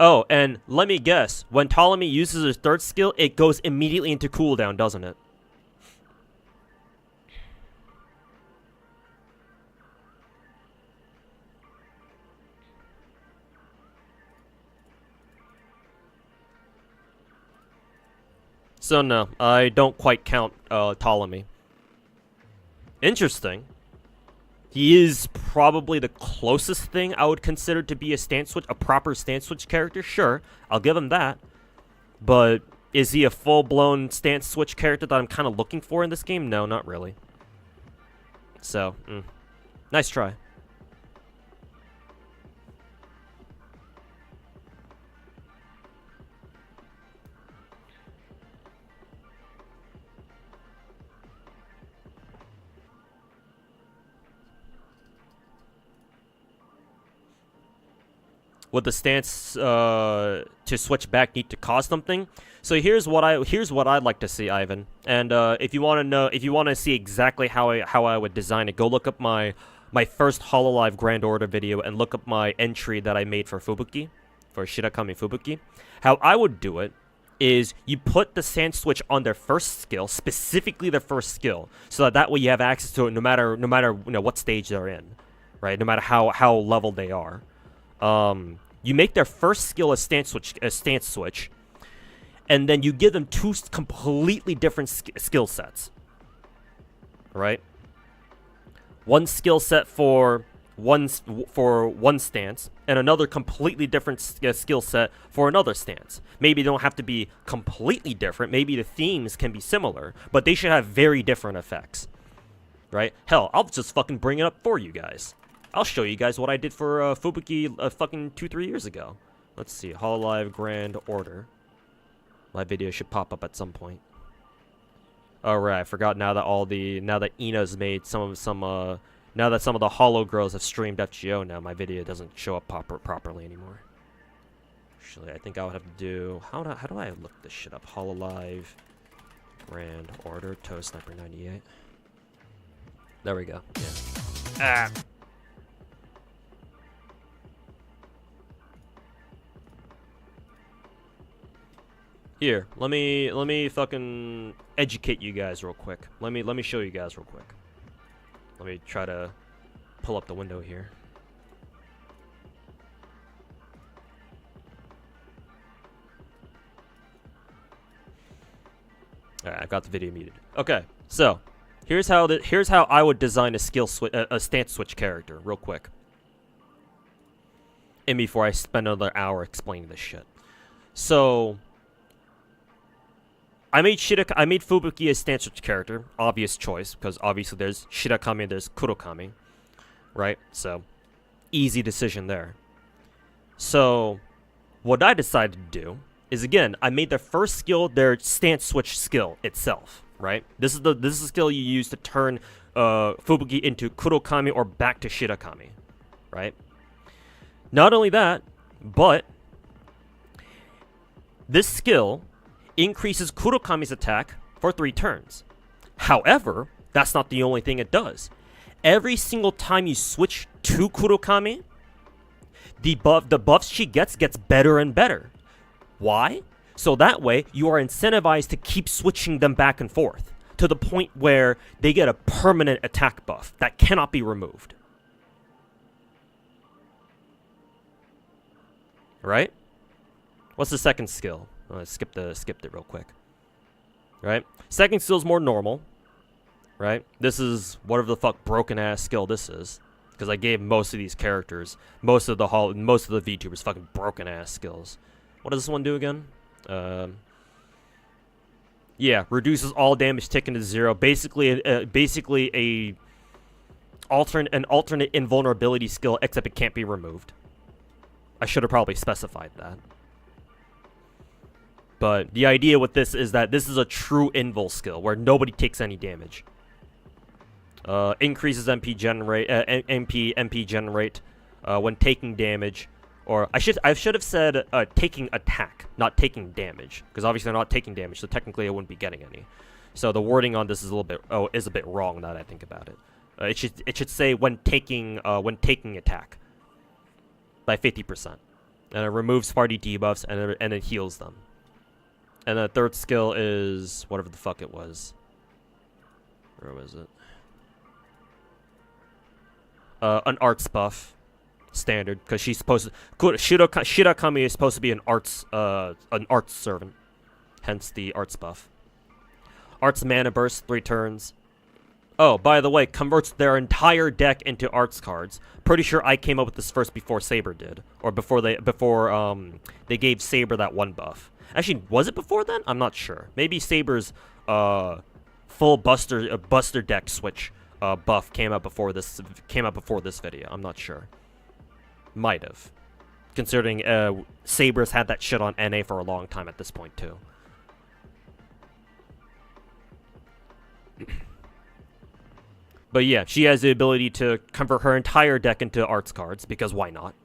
Oh, and let me guess. When Ptolemy uses his third skill, it goes immediately into cooldown, doesn't it? So no, I don't quite count Ptolemy. Interesting. He is probably the closest thing I would consider to be a stance switch, a proper stance switch character. Sure, I'll give him that. But is he a full-blown stance switch character that I'm kind of looking for in this game? No, not really. So, nice try. Would the stance to switch back need to cost something? So here's what I'd like to see, Ivan. And if you want to know, if you want to see exactly how I would design it, go look up my first Hololive Grand Order video and look up my entry that I made for Fubuki, for Shirakami Fubuki. How I would do it is you put the stance switch on their first skill, specifically their first skill, so that way you have access to it no matter what stage they're in, right? No matter how leveled they are. You make their first skill a stance switch, and then you give them two completely different skill sets. Right? One skill set for one stance, and another completely different skill set for another stance. Maybe they don't have to be completely different. Maybe the themes can be similar, but they should have very different effects. Right? Hell, I'll just fucking bring it up for you guys. I'll show you guys what I did for Fubuki fucking 2-3 years ago. Let's see, Hololive Grand Order. My video should pop up at some point. Oh right, I forgot now that Ina's made now that some of the Hollow girls have streamed FGO now, my video doesn't show up properly anymore. Actually, I think I would have to do how do I look this shit up? Hololive Grand Order Toe Sniper 98. There we go. Yeah. Ah. Here, let me fucking educate you guys real quick. Let me show you guys real quick. Let me try to pull up the window here. Alright, I've got the video muted. Okay, so here's how I would design a stance switch character, real quick. And before I spend another hour explaining this shit. So I made Fubuki a stance switch character, obvious choice, because obviously there's Shirakami and there's Kurokami, right? So, easy decision there. So, what I decided to do is, again, I made their first skill their stance switch skill itself, right? This is the skill you use to turn Fubuki into Kurokami or back to Shirakami, right? Not only that, but this skill increases Kurokami's attack for 3 turns. However, that's not the only thing it does. Every single time you switch to Kurokami, the buffs she gets better and better. Why? So that way, you are incentivized to keep switching them back and forth, to the point where they get a permanent attack buff that cannot be removed. Right? What's the second skill? Skipped it real quick. Right? Second skill is more normal. Right? This is whatever the fuck broken ass skill this is, because I gave most of these characters, most of the VTubers fucking broken ass skills. What does this one do again? Yeah, reduces all damage taken to 0. Basically an alternate invulnerability skill, except it can't be removed. I should have probably specified that. But the idea with this is that this is a true invul skill where nobody takes any damage. Increases MP generate when taking damage, or I should have said taking attack, not taking damage, because obviously they're not taking damage, so technically I wouldn't be getting any. So the wording on this is a bit wrong now that I think about it. It should say when taking attack by 50%. And it removes party debuffs and it heals them. And the third skill is whatever the fuck it was. Where was it? An arts buff. Standard, because she's supposed to... Shirakami is supposed to be an arts servant. Hence the arts buff. Arts mana burst, 3 turns. Oh, by the way, converts their entire deck into arts cards. Pretty sure I came up with this first before Saber did. Or before they gave Saber that 1 buff. Actually, was it before then? I'm not sure. Maybe Saber's full buster deck switch buff came out before this video. I'm not sure. Might have. Considering Saber's had that shit on NA for a long time at this point, too. But yeah, she has the ability to convert her entire deck into arts cards, because why not?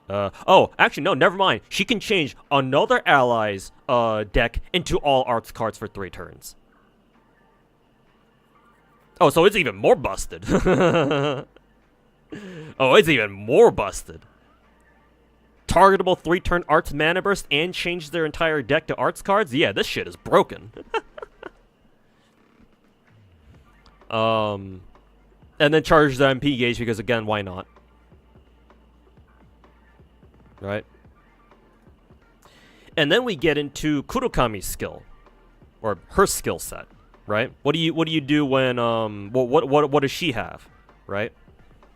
Oh, actually, no, never mind. She can change another ally's deck into all arts cards for 3 turns. Oh, so it's even more busted. Oh, it's even more busted. Targetable 3-turn arts mana burst and change their entire deck to arts cards? Yeah, this shit is broken. And then charge the MP gauge because, again, why not? Right? And then we get into Kurokami's skill. Or her skill set, right? What do you do when, what does she have? Right?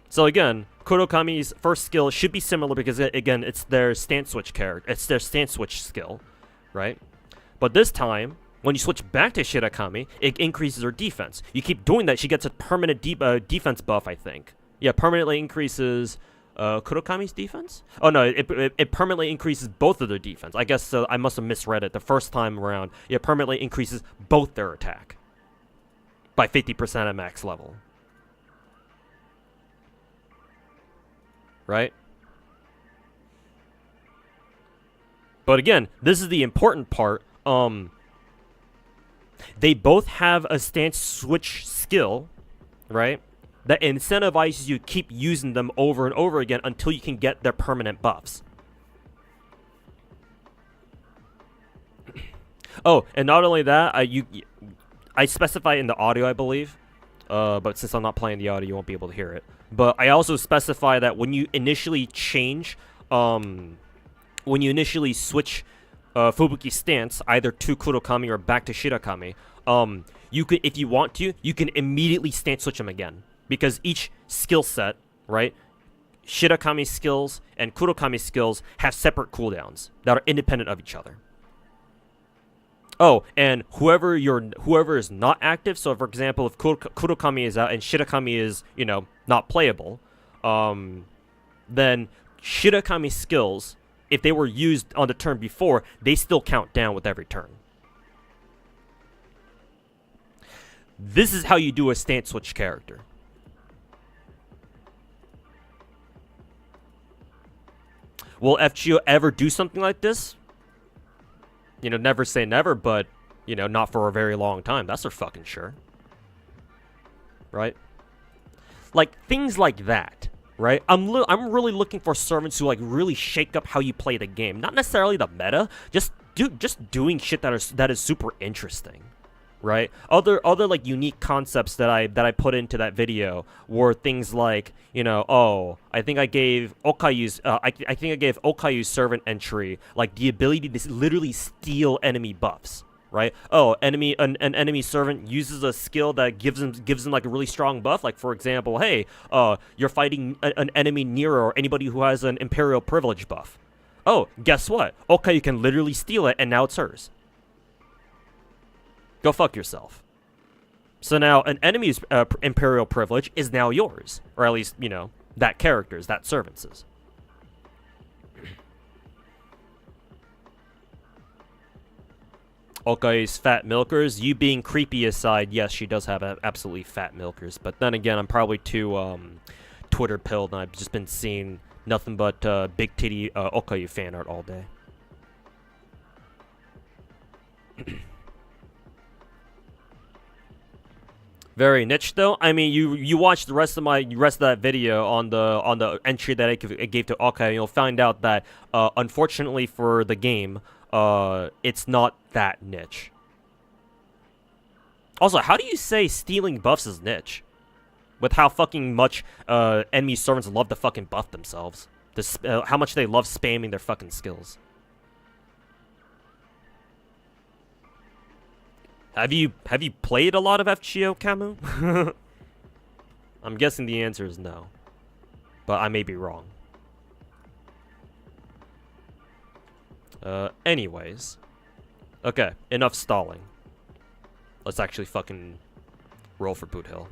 So again, Kurokami's first skill should be similar because, again, it's their stance switch character. It's their stance switch skill, right? But this time, when you switch back to Shirakami, it increases her defense. You keep doing that, she gets a permanent defense buff, I think. Yeah, permanently increases Kurokami's defense? Oh no, it permanently increases both of their defense. I guess I must have misread it the first time around. It permanently increases both their attack by 50% at max level. Right? But again, this is the important part. They both have a stance switch skill, right? That incentivizes you to keep using them over and over again until you can get their permanent buffs. Oh, and not only that, I specify in the audio, I believe. But since I'm not playing the audio, you won't be able to hear it. But I also specify that when you initially change, when you initially switch Fubuki's stance, either to Kurokami or back to Shirakami, you could, if you want to, you can immediately stance switch them again. Because each skill set, right, Shirakami's skills and Kurokami's skills have separate cooldowns that are independent of each other. Oh, and whoever is not active, so for example, if Kurokami is out and Shirakami is, you know, not playable, then Shirakami's skills, if they were used on the turn before, they still count down with every turn. This is how you do a stance switch character. Will FGO ever do something like this? You know, never say never, but, you know, not for a very long time. That's for fucking sure. Right? Like, things like that, right? I'm really looking for servants who, like, really shake up how you play the game. Not necessarily the meta, just doing shit that is super interesting. Right? Other like unique concepts that I put into that video were things like, you know, oh, I think I gave Okayu's Okayu's servant entry like the ability to literally steal enemy buffs, right? Oh, an enemy servant uses a skill that gives them like a really strong buff, like for example, hey, you're fighting an enemy Nero or anybody who has an Imperial privilege buff. Oh, guess what? Okayu can literally steal it and now it's hers. Go fuck yourself. So now an enemy's Imperial privilege is now yours. Or at least, you know, that character's, that servant's. Okayu's fat milkers. You being creepy aside, yes, she does have absolutely fat milkers. But then again, I'm probably too Twitter pilled and I've just been seeing nothing but big titty Okayu fan art all day. Very niche though. I mean, you watch the rest of that video on the entry that I gave to Honkai, and you'll find out that unfortunately for the game, it's not that niche. Also, how do you say stealing buffs is niche? With how fucking much enemy servants love to fucking buff themselves. How much they love spamming their fucking skills. Have you played a lot of FGO, Camu? I'm guessing the answer is no. But I may be wrong. Anyways. Okay, enough stalling. Let's actually fucking roll for boothill.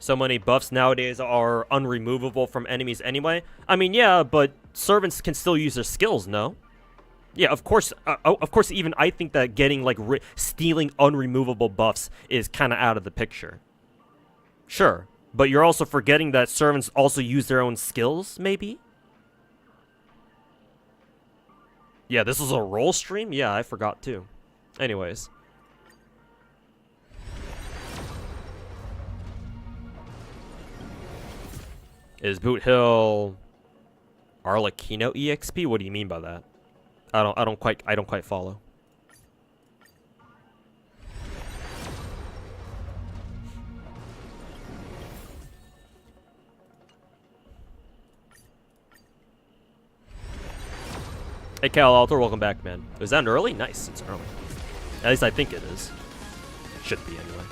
So many buffs nowadays are unremovable from enemies anyway. I mean, yeah, but servants can still use their skills, no? Yeah, of course, even I think that getting, like, stealing unremovable buffs is kind of out of the picture. Sure, but you're also forgetting that servants also use their own skills, maybe? Yeah, this is a roll stream? Yeah, I forgot too. Anyways. Is boothill Arlecchino EXP? What do you mean by that? I don't quite follow. Hey Cal Alter, welcome back, man. Is that early? Nice, it's early. At least I think it is. Should be anyway.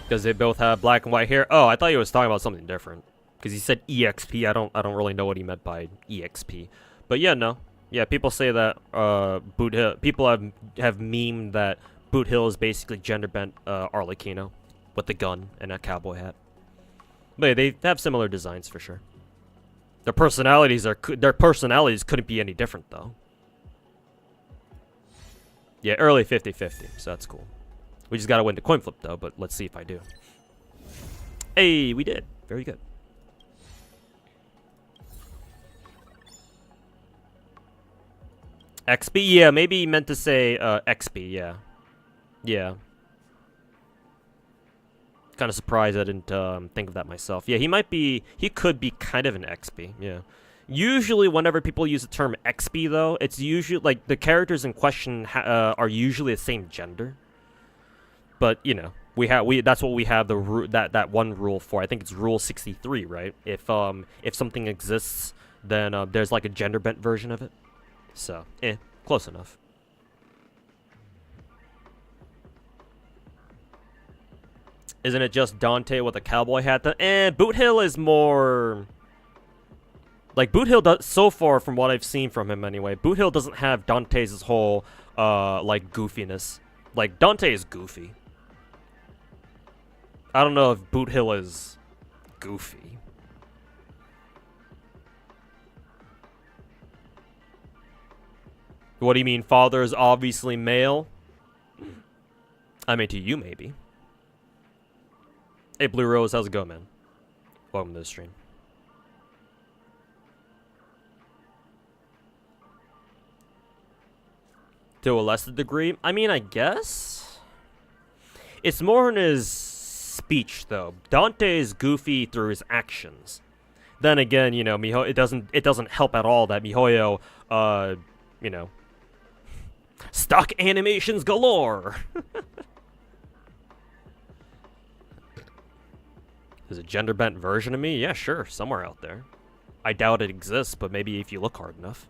Because they both have black and white hair. Oh, I thought he was talking about something different. Because he said EXP. I don't really know what he meant by EXP. But yeah, no. Yeah, people say that boothill. People have memed that boothill is basically gender bent Arlecchino with the gun and a cowboy hat. But yeah, they have similar designs for sure. Their personalities couldn't be any different though. Yeah, early 50-50, so that's cool. We just gotta win the coin flip though, but let's see if I do. Hey, we did. Very good. XP? Yeah, maybe he meant to say XP, yeah. Yeah. Kind of surprised I didn't think of that myself. Yeah, he could be kind of an XP, yeah. Usually, whenever people use the term XP, though, it's usually, like, the characters in question are usually the same gender. But, you know, that's what we have that one rule for. I think it's Rule 63, right? If something exists, then there's, like, a gender-bent version of it. So, close enough. Isn't it just Dante with a cowboy hat? Boothill is more... Like, Boothill does, so far from what I've seen from him anyway, Boothill doesn't have Dante's whole, like, goofiness. Like, Dante is goofy. I don't know if Boothill is goofy. What do you mean, father is obviously male? I mean, to you, maybe. Hey, Blue Rose, how's it going, man? Welcome to the stream. To a lesser degree? I mean, I guess? It's more in his speech, though. Dante is goofy through his actions. Then again, you know, it doesn't help at all that MiHoYo, you know, stock animations galore! There's a gender-bent version of me? Yeah, sure, somewhere out there. I doubt it exists, but maybe if you look hard enough.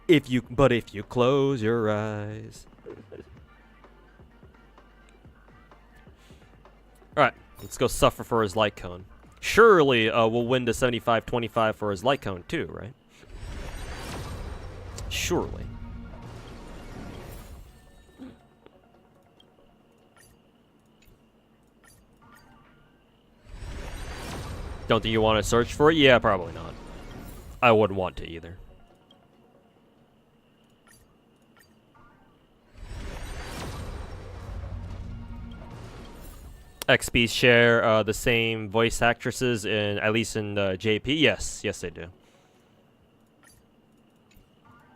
If you close your eyes. Alright, let's go suffer for his light cone. Surely we'll win the 75-25 for his light cone too, right? Surely. Don't think you want to search for it? Yeah, probably not. I wouldn't want to either. XP share the same voice actresses in at least in JP. Yes, yes they do.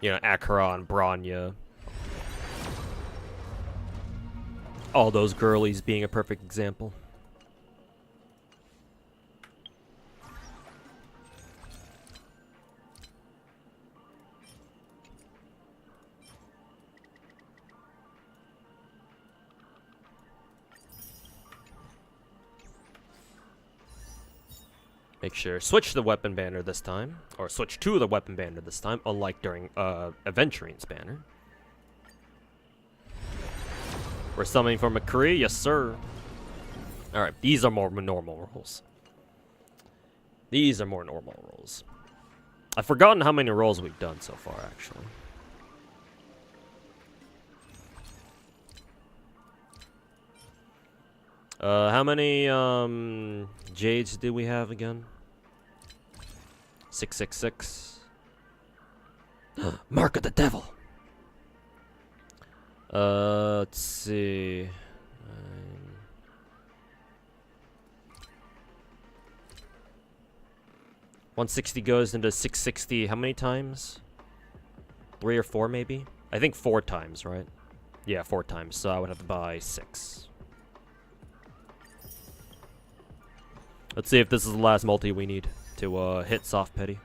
You know, Acheron, Bronya. All those girlies being a perfect example. Make sure switch the weapon banner this time, or switch to the weapon banner this time, unlike during Aventurine's banner. We're summoning for McCree, yes sir. Alright, these are more normal rolls. These are more normal rolls. I've forgotten how many rolls we've done so far, actually. How many Jades do we have again? 666. Mark of the Devil. Let's see. 160 goes into 660. How many times? 3 or 4 maybe? I think 4 times, right? Yeah, 4 times. So I would have to buy 6. Let's see if this is the last multi we need to hit soft petty.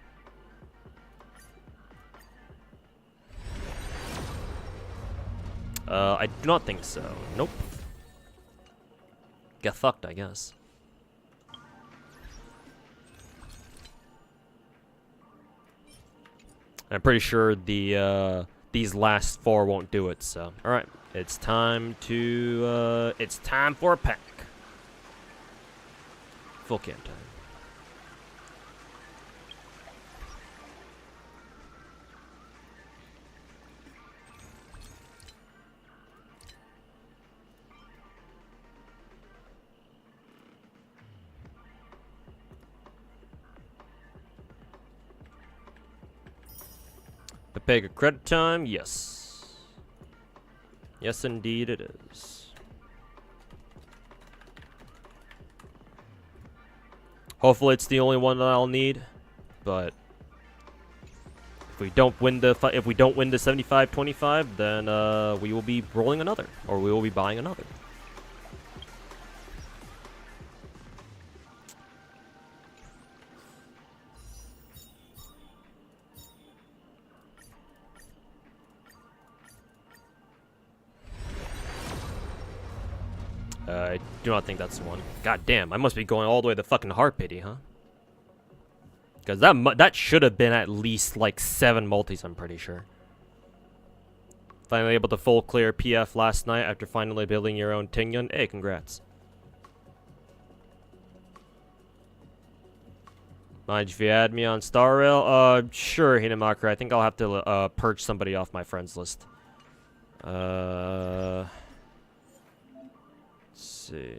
I do not think so. Nope. Get fucked, I guess. I'm pretty sure the these last 4 won't do it. So, all right, it's time for a pack. Full camp time. Pepega credit time, yes. Yes, indeed it is. Hopefully it's the only one that I'll need, but if we don't win the 75-25, then we will be rolling another, or we will be buying another. I do not think that's the one. God damn, I must be going all the way to fucking Heart Pity, huh? Because that should have been at least like 7 multis, I'm pretty sure. Finally able to full clear PF last night after finally building your own Tingyun. Hey, congrats. Mind if you add me on Star Rail? Sure, Hinamaker. I think I'll have to purge somebody off my friends list. Let's see.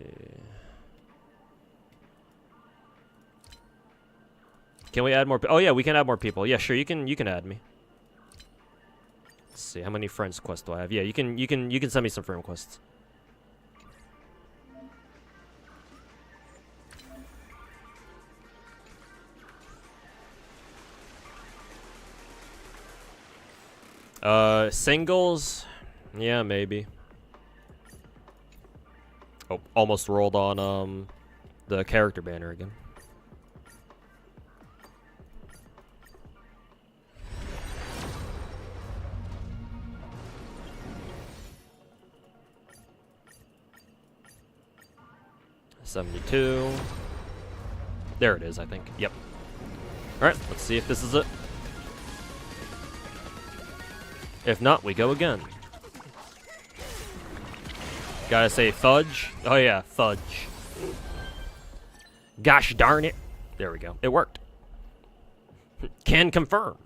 Can we add more? Oh yeah, we can add more people. Yeah, sure. You can add me. Let's see. How many friends quests do I have? Yeah, you can send me some friend requests. Singles? Yeah, maybe. Oh, almost rolled on the character banner again. $72. There it is, I think. Yep. Alright, let's see if this is it. If not, we go again. Gotta say fudge. Oh yeah, fudge. Gosh darn it. There we go. It worked. Can confirm.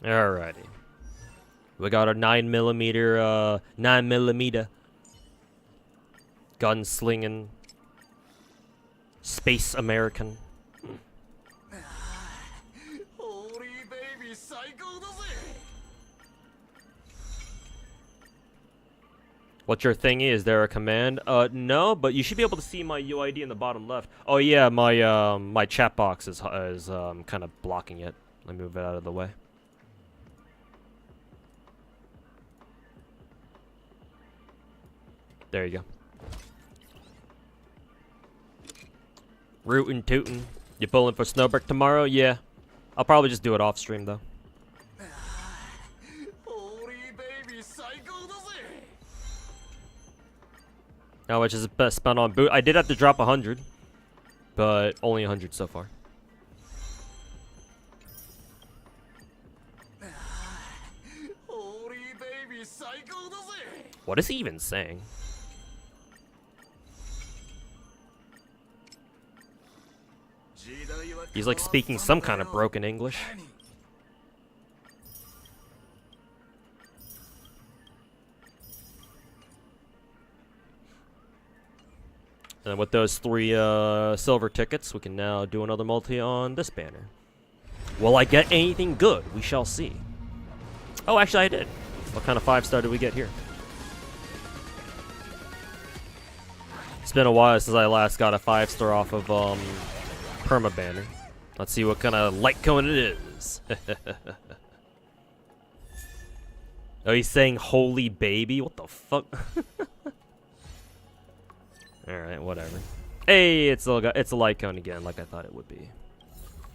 Alrighty. We got our 9mm, 9mm gunslinging space American. What's your thingy? Is there a command? No, but you should be able to see my UID in the bottom left. Oh yeah, my chat box is kind of blocking it. Let me move it out of the way. There you go. Rootin' tootin'. You pulling for Snowbrick tomorrow? Yeah. I'll probably just do it off stream though. How much is it best spent on boot? I did have to drop 100, but only 100 so far. What is he even saying? He's like speaking some kind of broken English. And with those 3 silver tickets, we can now do another multi on this banner. Will I get anything good? We shall see. Oh, actually I did. What kind of 5-star did we get here? It's been a while since I last got a 5-star off of Perma banner. Let's see what kind of light cone it is. Oh, he's saying holy baby? What the fuck? Alright, whatever. Hey, it's a light cone again, like I thought it would be.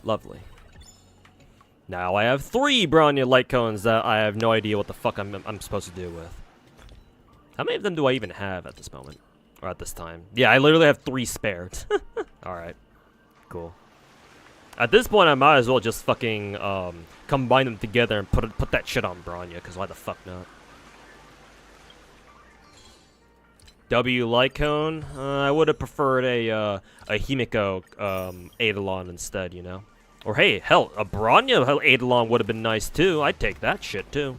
Lovely. Now I have 3 Bronya light cones that I have no idea what the fuck I'm supposed to do with. How many of them do I even have at this moment? Or at this time? Yeah, I literally have 3 spared. Alright. Cool. At this point, I might as well just fucking combine them together and put that shit on Bronya, because why the fuck not? W light cone. I would have preferred a Himiko Eidolon instead, you know. Or hey, hell, a Bronya Eidolon would have been nice too. I'd take that shit too.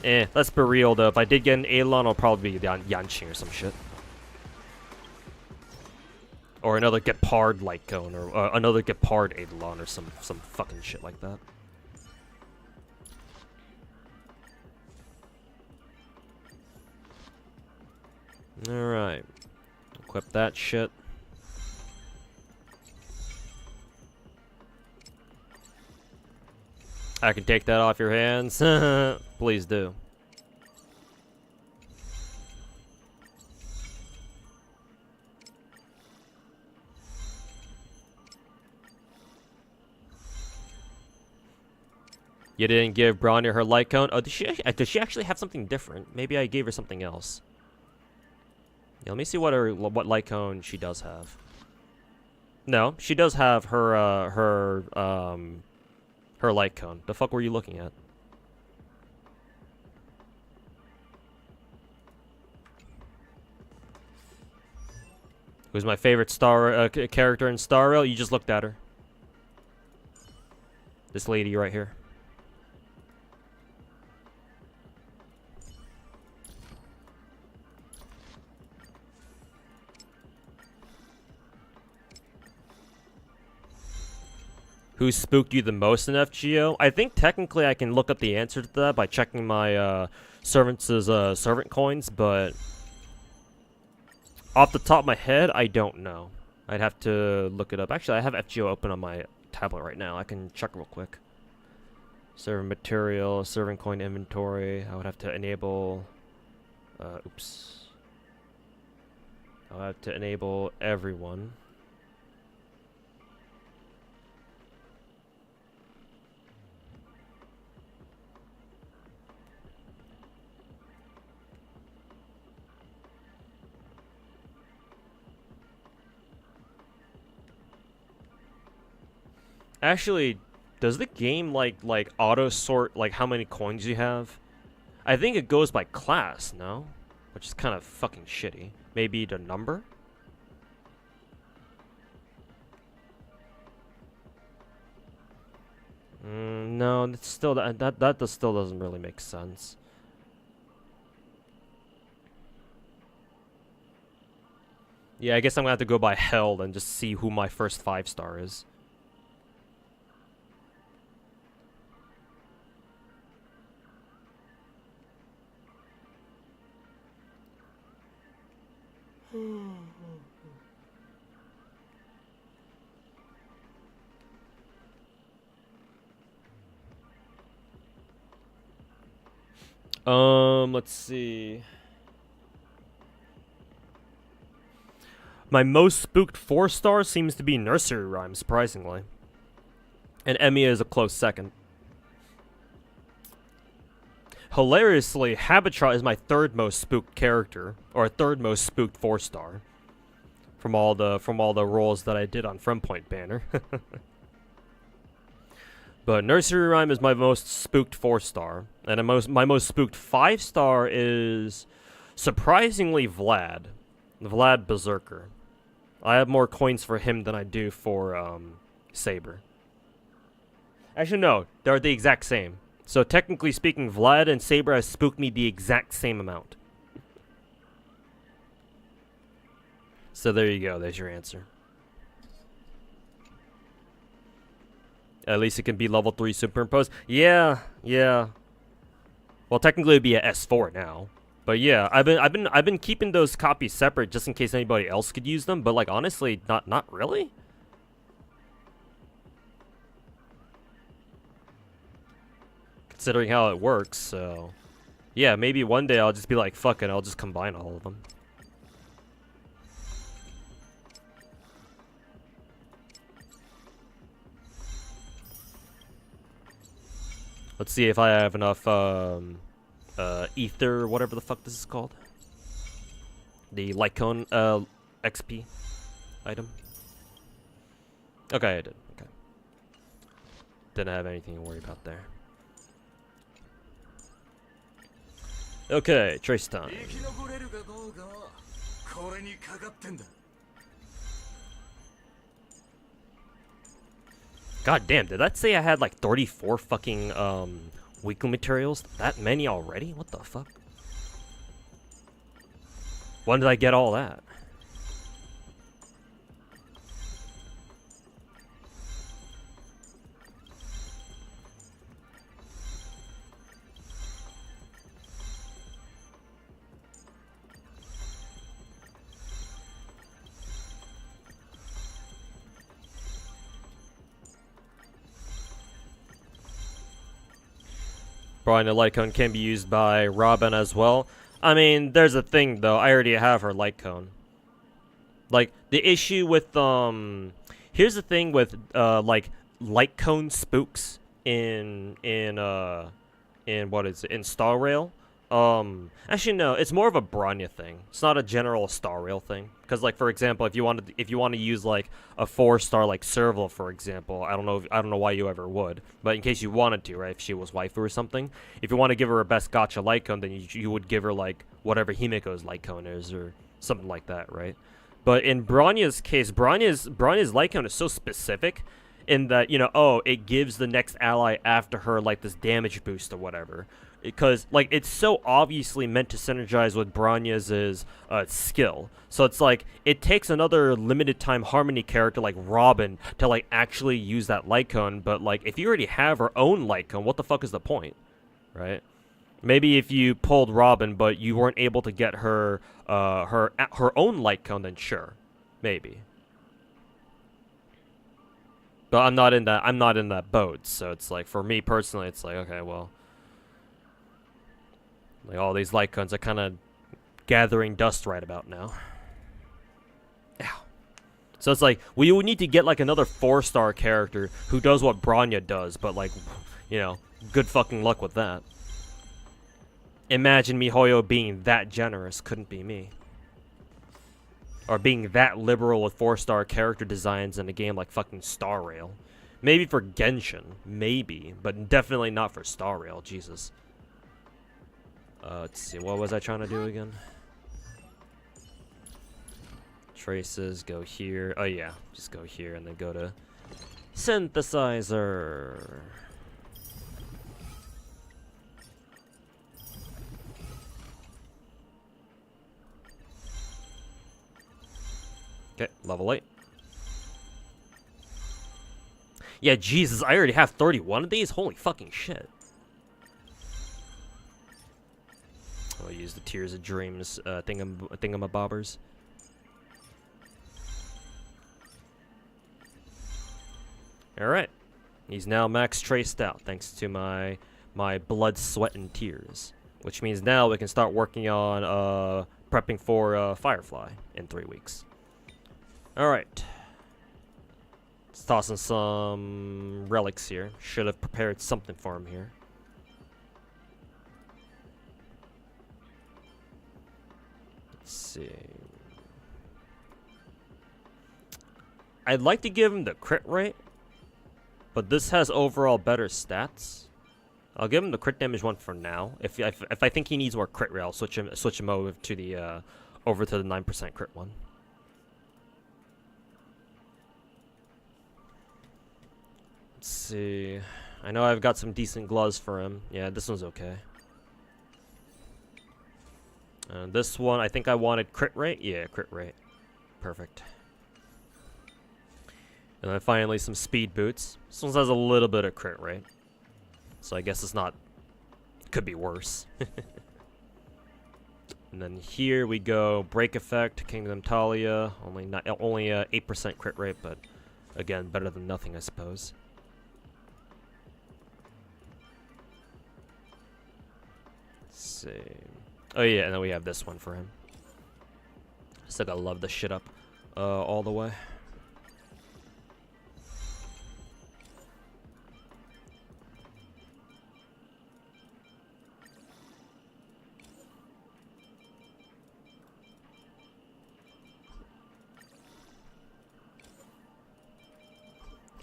Let's be real though. If I did get an Eidolon, I'll probably be Yanqing or some shit. Or another Gepard light cone, or another Gepard Eidolon, or some fucking shit like that. Alright. Equip that shit. I can take that off your hands. Please do. You didn't give Bronya her light cone? Oh, does she actually have something different? Maybe I gave her something else. Yeah, let me see what light cone she does have. No, she does have her light cone. The fuck were you looking at? Who's my favorite character in Star Rail? You just looked at her. This lady right here. Who spooked you the most in FGO? I think technically I can look up the answer to that by checking my servant coins, but off the top of my head, I don't know. I'd have to look it up. Actually, I have FGO open on my tablet right now. I can check real quick. Servant material, servant coin inventory. I would have to enable... oops. I'll have to enable everyone. Actually, does the game like auto sort like how many coins you have? I think it goes by class, no? Which is kind of fucking shitty. Maybe the number? No, it's still that still doesn't really make sense. Yeah, I guess I'm gonna have to go by hell and just see who my first 5-star is. Let's see. My most spooked 4-star seems to be Nursery Rhyme, surprisingly. And Emiya is a close second. Hilariously, Habitat is my third most spooked character, or third most spooked 4-star. From all the roles that I did on Friendpoint Banner. But Nursery Rhyme is my most spooked 4-star. And my most spooked 5-star is surprisingly Vlad. Vlad Berserker. I have more coins for him than I do for Saber. Actually, no, they're the exact same. So technically speaking, Vlad and Saber has spooked me the exact same amount. So there you go, there's your answer. At least it can be level 3 superimposed. Yeah. Well, technically it'd be a S4 now. But yeah, I've been keeping those copies separate just in case anybody else could use them, but like honestly, not really. Considering how it works, so yeah, maybe one day I'll just be like, fuck it, I'll just combine all of them. Let's see if I have enough ether, whatever the fuck this is called. The light cone XP item. Okay, I did. Okay. Didn't have anything to worry about there. Okay, trace time. God damn, did that say I had like 34 fucking weekly materials? That many already? What the fuck? When did I get all that? Brian, the light cone can be used by Robin as well. I mean, there's a thing though. I already have her light cone. Like the issue with here's the thing with like light cone spooks in what is it, in Star Rail. Actually no, it's more of a Bronya thing. It's not a general Star Rail thing. Because like for example, if you want to use like a 4-star like Serval, for example, I don't know why you ever would, but in case you wanted to, right? If she was waifu or something, if you want to give her a best gacha light cone, then you would give her like whatever Himiko's light cone is or something like that, right? But in Bronya's case, Bronya's light cone is so specific in that, you know, oh, it gives the next ally after her like this damage boost or whatever. Because like it's so obviously meant to synergize with Bronya's skill, so it's like it takes another limited time harmony character like Robin to like actually use that light cone. But like if you already have her own light cone, what the fuck is the point, right? Maybe if you pulled Robin but you weren't able to get her her own light cone, then sure, maybe. But I'm not in that boat, so it's like for me personally, it's like okay, well. Like all these light cones are kind of gathering dust right about now. Ow. So it's like we would need to get like another 4-star character who does what Bronya does, but like, you know, good fucking luck with that. Imagine MiHoYo being that generous, couldn't be me. Or being that liberal with 4-star character designs in a game like fucking Star Rail. Maybe for Genshin, maybe, but definitely not for Star Rail, Jesus. Let's see, what was I trying to do again? Traces, go here. Oh yeah, just go here and then go to Synthesizer. Okay, level 8. Yeah, Jesus, I already have 31 of these? Holy fucking shit. I'll use the Tears of Dreams thingamabobbers. Alright. He's now max traced out, thanks to my blood, sweat, and tears. Which means now we can start working on prepping for Firefly in 3 weeks. Alright. Let's toss in some relics here. Should have prepared something for him here. Let's see. I'd like to give him the crit rate, but this has overall better stats. I'll give him the crit damage one for now. If I think he needs more crit rate, I'll switch him over to the 9% crit one. Let's see. I know I've got some decent gloves for him. Yeah, this one's okay. This one, I think I wanted crit rate. Yeah, crit rate. Perfect. And then finally some speed boots. This one has a little bit of crit rate. So I guess it's not... Could be worse. And then here we go. Break effect, Kingdom Talia. Only 8% crit rate, but again, better than nothing, I suppose. Let's see. Oh yeah, and then we have this one for him. Still gotta love this shit up all the way.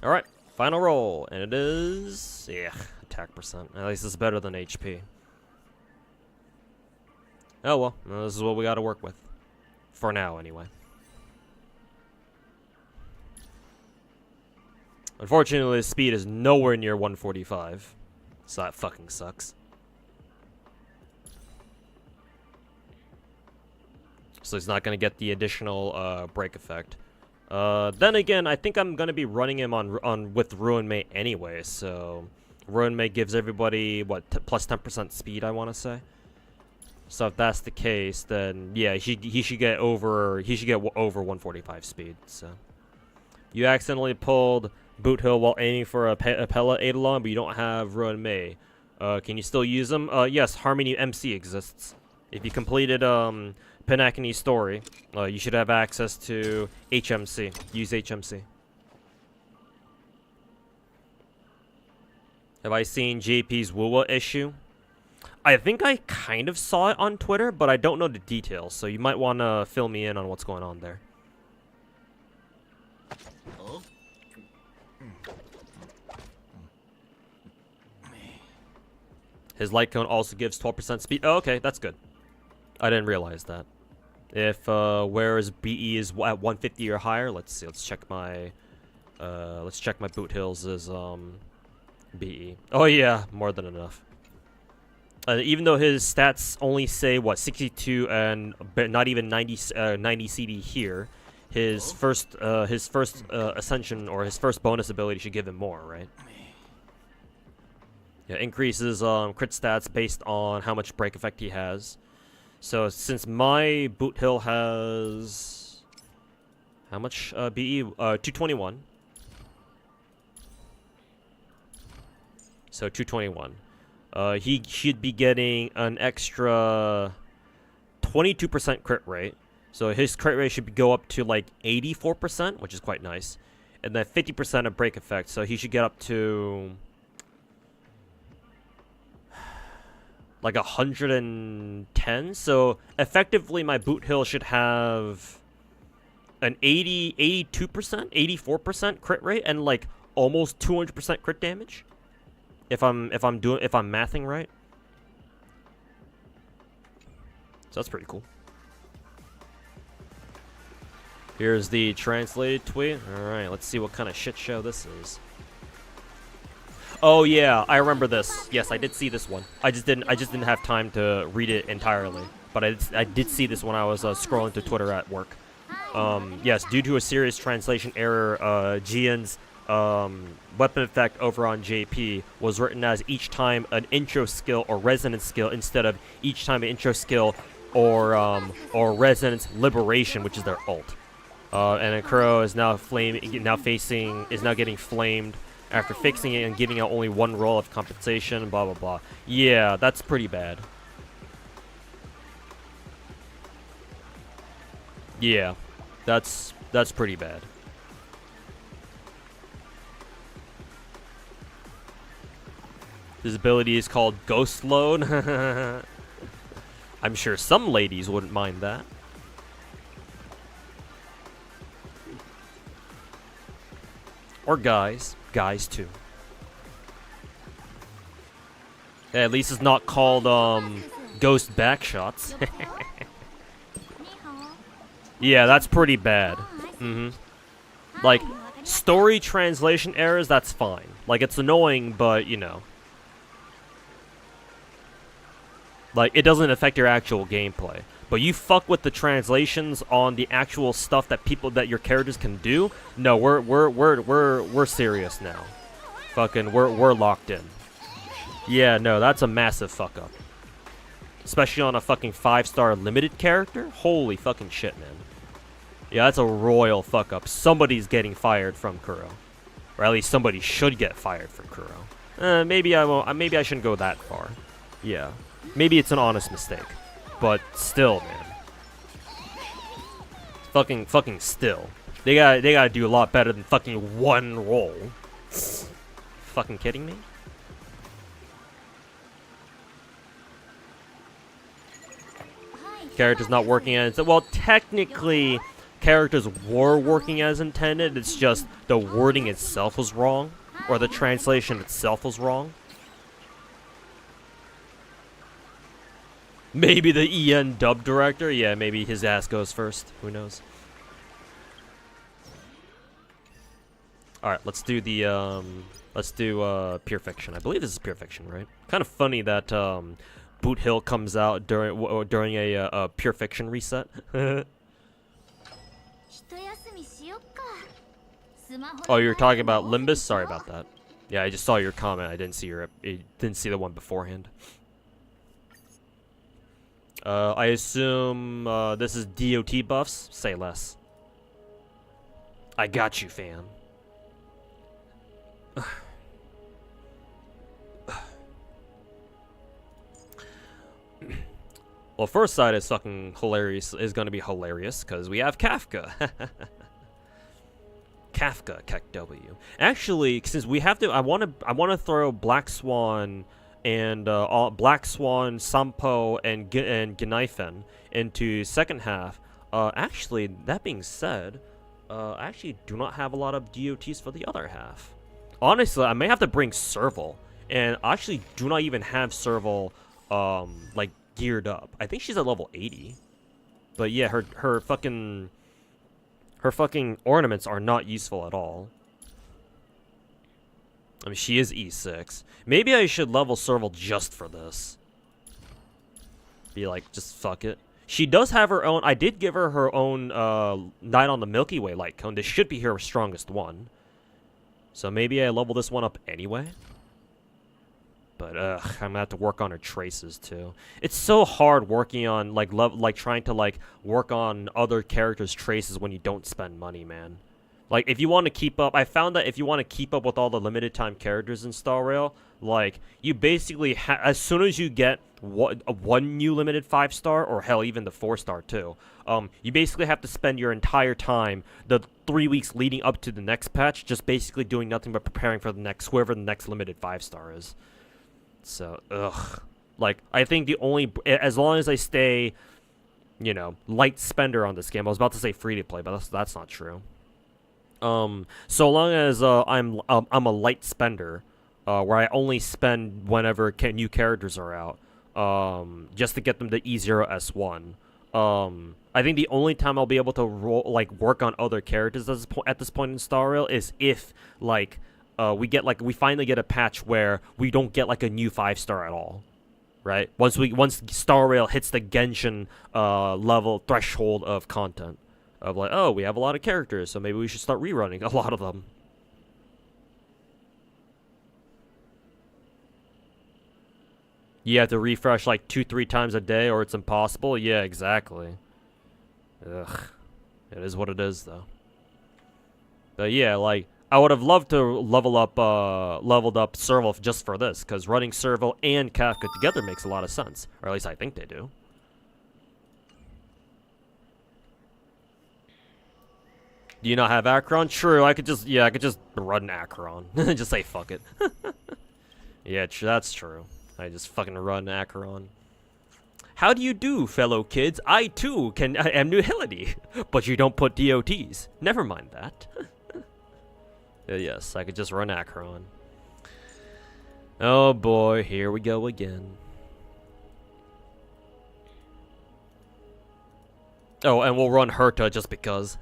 Alright, final roll, and it is... yeah, attack percent. At least it's better than HP. Oh well, this is what we gotta work with. For now, anyway. Unfortunately, his speed is nowhere near 145. So that fucking sucks. So he's not gonna get the additional break effect. Then again, I think I'm gonna be running him on with Ruin Mate anyway. So Ruin Mate gives everybody what plus 10% speed, I want to say. So if that's the case, then yeah, he should get over 145 speed. So you accidentally pulled Boothill while aiming for a Pella Eidolon, but you don't have Ruin Mate. Can you still use them? Yes, Harmony MC exists. If you completed Pinakini's story, you should have access to HMC. Use HMC. Have I seen JP's Wuwa issue? I think I kind of saw it on Twitter, but I don't know the details, so you might want to fill me in on what's going on there. His light cone also gives 12% speed. Oh, okay, that's good. I didn't realize that. If whereas BE is at 150 or higher, let's see. Let's check my Boot Hills' BE. Oh yeah, more than enough. Even though his stats only say what 62 and not even 90 CD here, his first ascension or his first bonus ability should give him more, right? Yeah, increases crit stats based on how much break effect he has. So since my Boot Hill has how much BE? 221. So 221. He should be getting an extra 22% crit rate. So his crit rate should go up to like 84%, which is quite nice. And then 50% of break effect. So he should get up to like 110. So effectively my Boot Hill should have an 82%, 84% crit rate and like almost 200% crit damage. If I'm mathing right. So that's pretty cool. Here's the translated tweet. Alright, let's see what kind of shit show this is. Oh yeah, I remember this. Yes, I did see this one. I just didn't have time to read it entirely. But I did see this when I was scrolling through Twitter at work. Yes, due to a serious translation error, Jian's weapon effect over on JP was written as each time an intro skill or resonance skill instead of each time an intro skill or resonance liberation, which is their ult. And then Kuro is now getting flamed after fixing it and giving out only one roll of compensation. Blah blah blah. Yeah, that's pretty bad. Yeah, that's pretty bad. His ability is called Ghost Load. I'm sure some ladies wouldn't mind that. Or guys. Guys too. Yeah, at least it's not called Ghost Backshots. Yeah, that's pretty bad. Like, story translation errors, that's fine. Like, it's annoying, but, you know. Like, it doesn't affect your actual gameplay. But you fuck with the translations on the actual stuff that your characters can do. No, we're serious now. Fucking, we're locked in. Yeah, no, that's a massive fuck up. Especially on a fucking 5-star limited character. Holy fucking shit, man. Yeah, that's a royal fuck up. Somebody's getting fired from Kuro, or at least somebody should get fired from Kuro. Maybe I won't. Maybe I shouldn't go that far. Yeah, maybe it's an honest mistake, but still, man. Fucking still. They gotta do a lot better than fucking one roll. Fucking kidding me? Character's not working as well. Technically, characters were working as intended. It's just the wording itself was wrong, or the translation itself was wrong. Maybe the EN dub director. Yeah, maybe his ass goes first. Who knows? All right, let's do the Pure Fiction. I believe this is Pure Fiction, right? Kind of funny that boothill comes out during a Pure Fiction reset. Oh, you're talking about Limbus? Sorry about that. Yeah, I just saw your comment. I didn't see the one beforehand. I assume this is DOT buffs. Say less. I got you, fam. Well, first side is fucking hilarious. Is gonna be hilarious because we have Kafka. Kafka, KW. Actually, since we have to, I want to throw Black Swan and Black Swan, Sampo, and Gneifen into second half. Actually, that being said, I actually do not have a lot of DOTs for the other half. Honestly, I may have to bring Serval, and I actually do not even have Serval, like, geared up. I think she's at level 80. But yeah, her fucking ornaments are not useful at all. I mean, she is E6. Maybe I should level Serval just for this. Be like, just fuck it. She does have her own. I did give her her own Night on the Milky Way light cone. This should be her strongest one. So maybe I level this one up anyway. But I'm gonna have to work on her traces too. It's so hard working on like trying to work on other characters' traces when you don't spend money, man. Like if you want to keep up, I found that if you want to keep up with all the limited time characters in Star Rail, like you basically as soon as you get one new limited 5-star, or hell even the 4-star too, you basically have to spend your entire time, the 3 weeks leading up to the next patch, just basically doing nothing but preparing for the next whoever the next limited 5-star is. So, ugh. Like, I think the only... As long as I stay, you know, light spender on this game. I was about to say free-to-play, but that's not true. So long as I'm a light spender, where I only spend whenever new characters are out, just to get them to E0S1. I think the only time I'll be able to work on other characters at this point in Star Rail is if, like... we finally get a patch where we don't get like a new 5-star at all, right? Once Star Rail hits the Genshin level threshold of content, of like, oh, we have a lot of characters, so maybe we should start rerunning a lot of them. You have to refresh like 2-3 times a day, or it's impossible. Yeah, exactly. Ugh. It is what it is, though. But yeah, like, I would have loved to leveled up Serval just for this, because running Serval and Kafka together makes a lot of sense. Or at least I think they do. Do you not have Acheron? True, I could just run Acheron. Just say fuck it. Yeah, that's true. I just fucking run Acheron. How do you do, fellow kids? I too am Nihility, but you don't put DOTs. Never mind that. Yes, I could just run Acheron. Oh boy, here we go again. Oh, and we'll run Herta just because.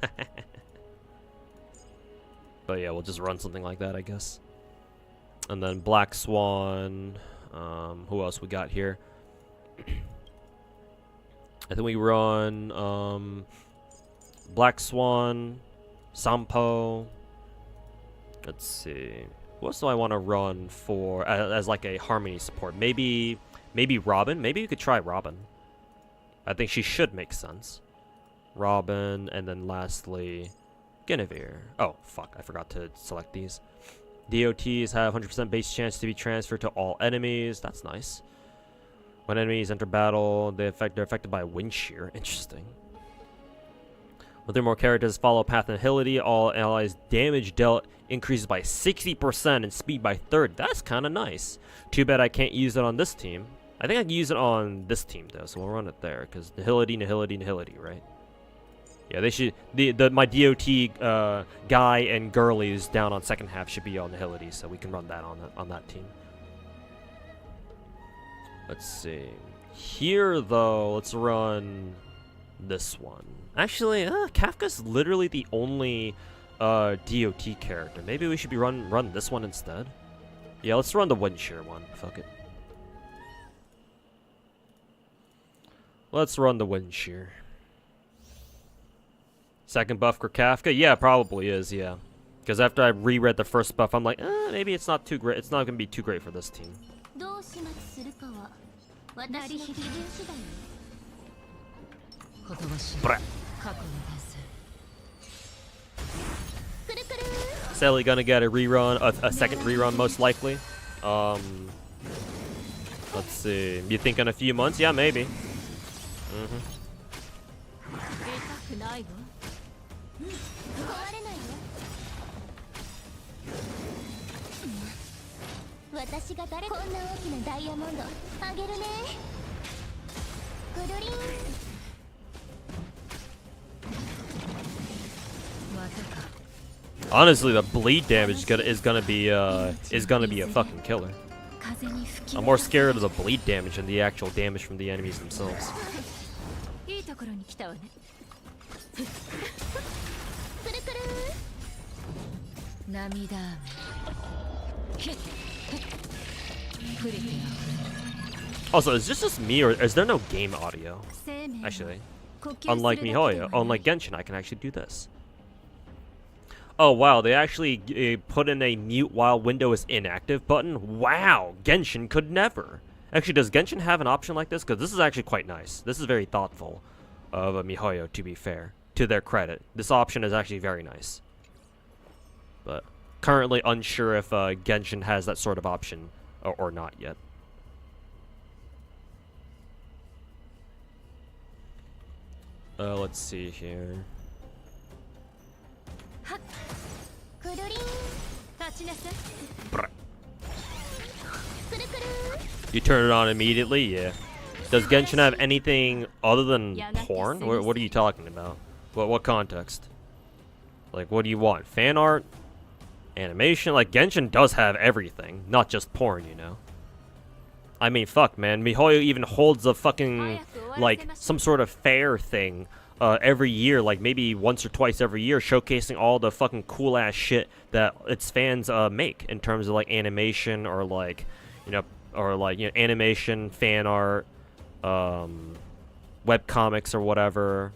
But yeah, we'll just run something like that, I guess. And then Black Swan. Who else we got here? I think we run Black Swan, Sampo. Let's see. What else do I want to run for as like a harmony support? Maybe Robin. Maybe you could try Robin. I think she should make sense. Robin, and then lastly, Guinevere. Oh, fuck. I forgot to select these. DOTs have 100% base chance to be transferred to all enemies. That's nice. When enemies enter battle, they're affected by wind shear. Interesting. When 3 more characters follow path and agility, all allies' damage dealt increases by 60% and speed by 30. That's kind of nice. Too bad I can't use it on this team. I think I can use it on this team though, so we'll run it there because nihility, right? Yeah, they should. My DOT guy and girlies down on second half should be on nihility, so we can run that on that team. Let's see. Here though, let's run this one. Actually, Kafka's literally the only DOT character. Maybe we should be run this one instead. Yeah, let's run the wind shear one. Fuck it. Let's run the wind shear. Second buff for Kafka? Yeah, probably is, yeah. Because after I reread the first buff, I'm like, maybe it's not too great. It's not going to be too great for this team. Sadly gonna get a rerun, a second rerun most likely. Let's see. You think in a few months? Yeah, maybe. Honestly, the bleed damage is gonna be a fucking killer. I'm more scared of the bleed damage than the actual damage from the enemies themselves. Also, is this just me, or is there no game audio? Actually, unlike MiHoYo, unlike Genshin, I can actually do this. Oh wow, they actually put in a mute while window is inactive button. Wow, Genshin could never. Actually, does Genshin have an option like this? Because this is actually quite nice. This is very thoughtful of MiHoYo, to be fair. To their credit. This option is actually very nice. But currently unsure if Genshin has that sort of option or not yet. Let's see here. You turn it on immediately? Yeah. Does Genshin have anything other than porn? What are you talking about? What context? Like, what do you want? Fan art? Animation? Like, Genshin does have everything, not just porn, you know? I mean, fuck, man. MiHoYo even holds a fucking, like, some sort of fair thing every year, like maybe once or twice every year, showcasing all the fucking cool-ass shit that its fans make in terms of, like, animation or, like, animation, fan art, webcomics or whatever.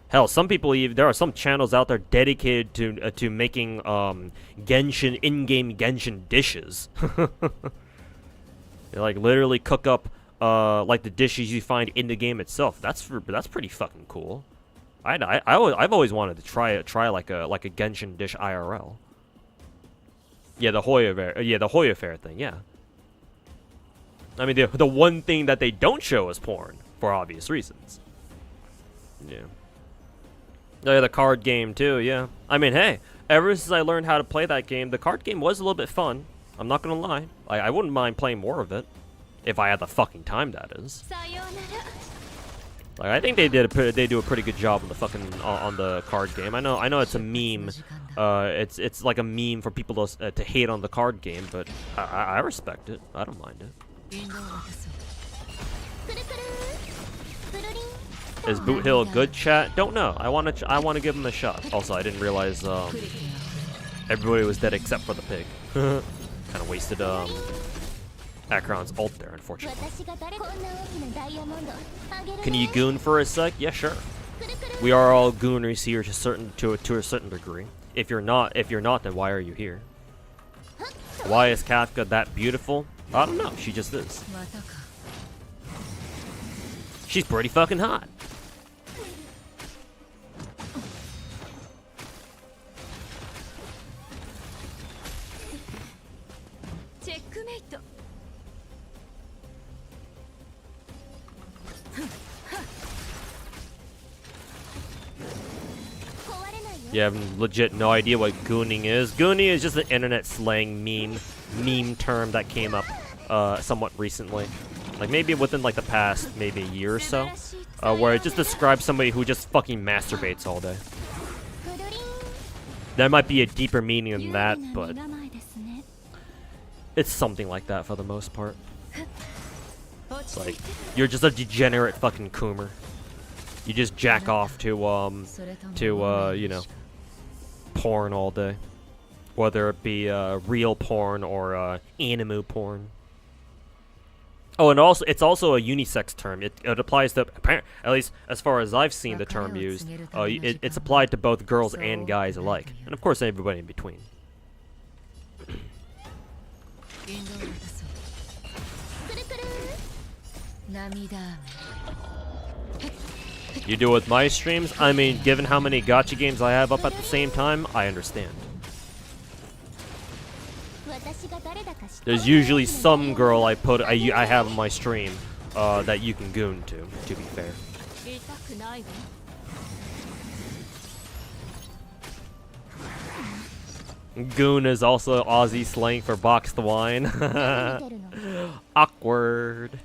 Hell, some people even, there are some channels out there dedicated to making Genshin in-game Genshin dishes. They, like, literally cook up like the dishes you find in the game itself. That's pretty fucking cool. I've always wanted to try like a Genshin dish IRL. Yeah, the Hoya Fair thing. Yeah. I mean, the one thing that they don't show is porn for obvious reasons. Yeah. Oh, yeah, the card game too. Yeah. I mean, hey, ever since I learned how to play that game, the card game was a little bit fun. I'm not gonna lie. I wouldn't mind playing more of it, if I had the fucking time. That is. Like, I think they do a pretty good job on the fucking on the card game. I know it's a meme. It's like a meme for people to hate on the card game, but I respect it. I don't mind it. Is Boothill a good chat? Don't know. I want to give him a shot. Also, I didn't realize everybody was dead except for the pig. Kind of wasted Akron's ult there, unfortunately. Can you goon for a sec? Yeah, sure. We are all gooners here to a certain degree. If you're not, then why are you here? Why is Kafka that beautiful? I don't know. She just is. She's pretty fucking hot. Yeah, I have legit no idea what gooning is. Gooning is just an internet slang meme term that came up somewhat recently. Like maybe within like the past maybe a year or so. Where it just describes somebody who just fucking masturbates all day. There might be a deeper meaning than that, but it's something like that for the most part. It's like, you're just a degenerate fucking coomer. You just jack off to you know, porn all day. Whether it be real porn or anime porn. Oh, and also it's also a unisex term. It applies to, at least as far as I've seen the term used, it's applied to both girls and guys alike, and of course everybody in between. You do it with my streams? I mean, given how many gacha games I have up at the same time, I understand. There's usually some girl I have on my stream that you can goon to be fair. Goon is also Aussie slang for boxed wine. Awkward.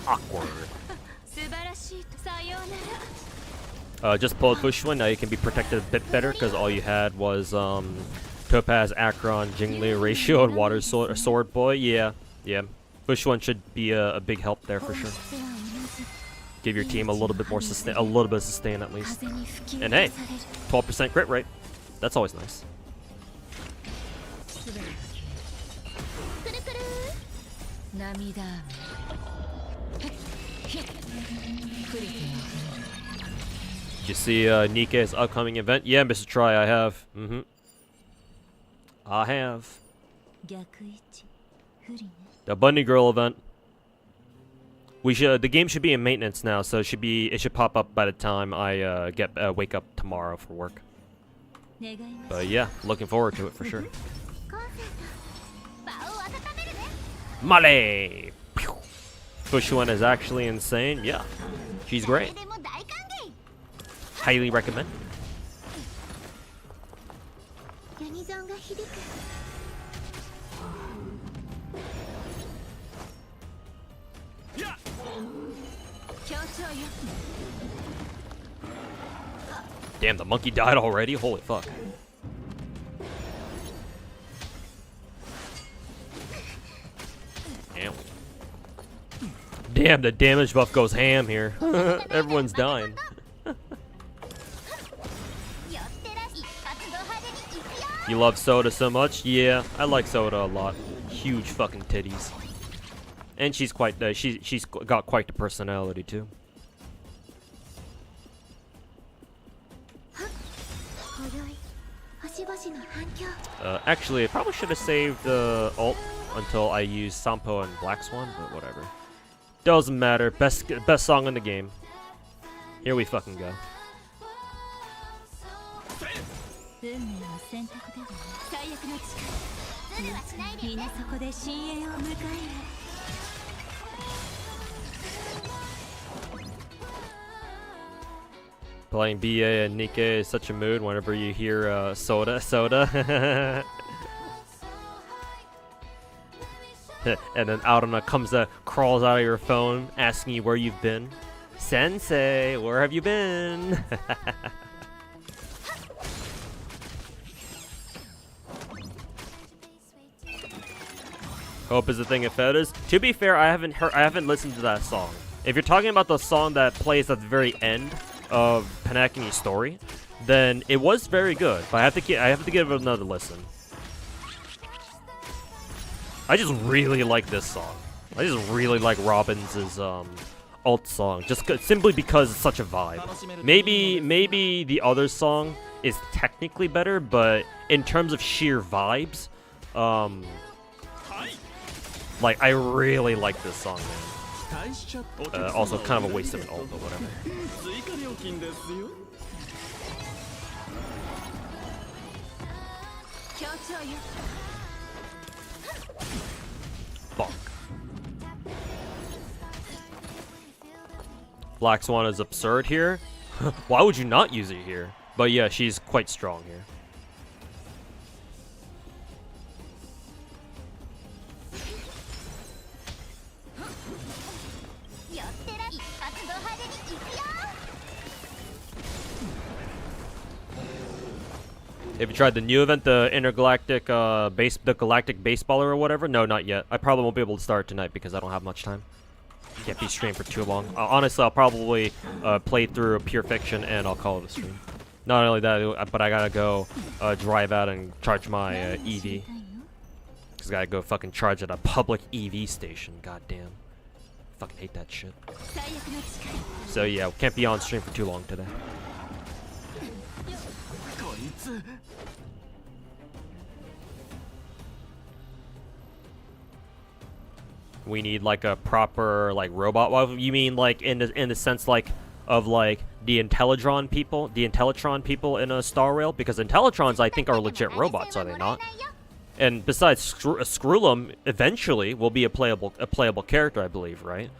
Awkward. Just pulled Bushwind. Now you can be protected a bit better because all you had was Topaz, Akron, Jingli ratio, and Water Sword Boy. Yeah. Bushwind should be a big help there for sure. Give your team a little bit more sustain, of sustain at least. And hey, 12% crit rate. That's always nice. Did you see Nike's upcoming event? Yeah, Mr. Try, I have. I have. The Bunny Girl event. The game should be in maintenance now, so it should pop up by the time I wake up tomorrow for work. But yeah, looking forward to it for sure. Male! Bushwan is actually insane. Yeah, she's great. Highly recommend. Damn, the monkey died already? Holy fuck. Damn, the damage buff goes ham here. Everyone's dying. You love Soda so much? Yeah, I like Soda a lot. Huge fucking titties. And she's quite she's got quite the personality too. Actually, I probably should have saved the ult until I use Sampo and Black Swan, but whatever. Doesn't matter. Best song in the game. Here we fucking go. Playing BA and Nikke is such a mood whenever you hear soda. And then Aruna crawls out of your phone asking you where you've been. Sensei, where have you been? Hope is a thing of feathers. To be fair, I haven't listened to that song. If you're talking about the song that plays at the very end of Panakini's story, then it was very good. But I have to give it another listen. I just really like this song. I just really like Robin's ult song, just simply because it's such a vibe. Maybe the other song is technically better, but in terms of sheer vibes, like, I really like this song, man. Also, kind of a waste of an ult, but whatever. Fuck. Black Swan is absurd here. Why would you not use it here? But yeah, she's quite strong here. Have you tried the new event, the intergalactic the galactic baseballer or whatever? No, not yet. I probably won't be able to start tonight because I don't have much time. Can't be streamed for too long. Honestly, I'll probably play through a Pure Fiction and I'll call it a stream. Not only that, but I gotta go drive out and charge my EV. Cause I gotta go fucking charge at a public EV station. Goddamn. Fucking hate that shit. So yeah, we can't be on stream for too long today. We need like a proper like robot. Well, you mean like in the sense like of like the Intellitron people in a Star Rail? Because Intellitrons I think are legit robots, are they not? And besides, Skrullum eventually will be a playable character, I believe, right?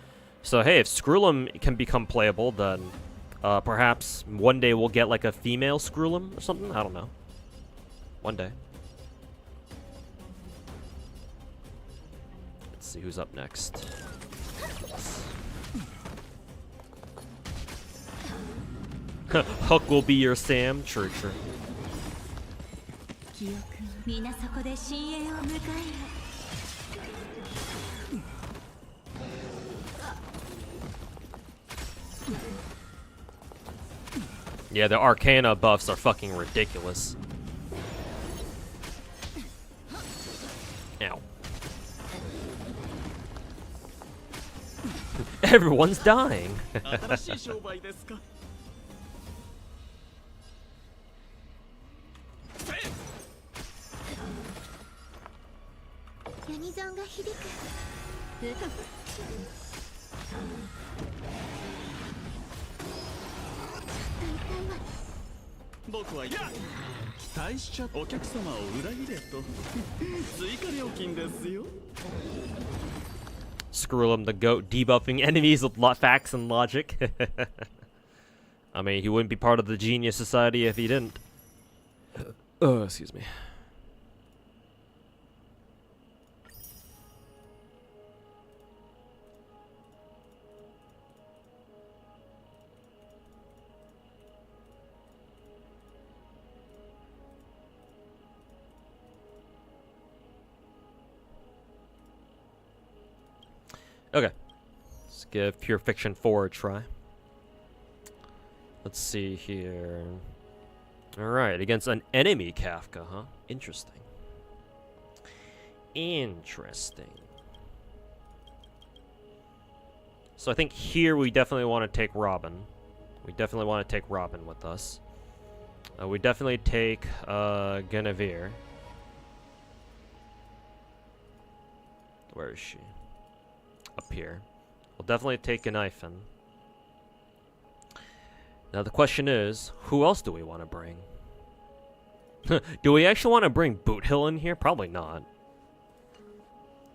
So hey, if Skrullum can become playable, then perhaps one day we'll get like a female Skrullum or something. I don't know. One day. Let's see who's up next. Hook will be your Sam. True. Yeah, the Arcana buffs are fucking ridiculous. Ow. Everyone's dying. Skrullum the goat debuffing enemies with facts and logic. I mean, he wouldn't be part of the Genius Society if he didn't. Oh, excuse me. Okay, let's give Pure Fiction 4 a try. Let's see here. Alright, against an enemy Kafka, huh? Interesting. So I think here we definitely want to take Robin. We definitely want to take Robin with us. We definitely take Guinevere. Where is she? Up here. We'll definitely take an Iphon. Now the question is, who else do we want to bring? Do we actually want to bring Boothill in here? Probably not.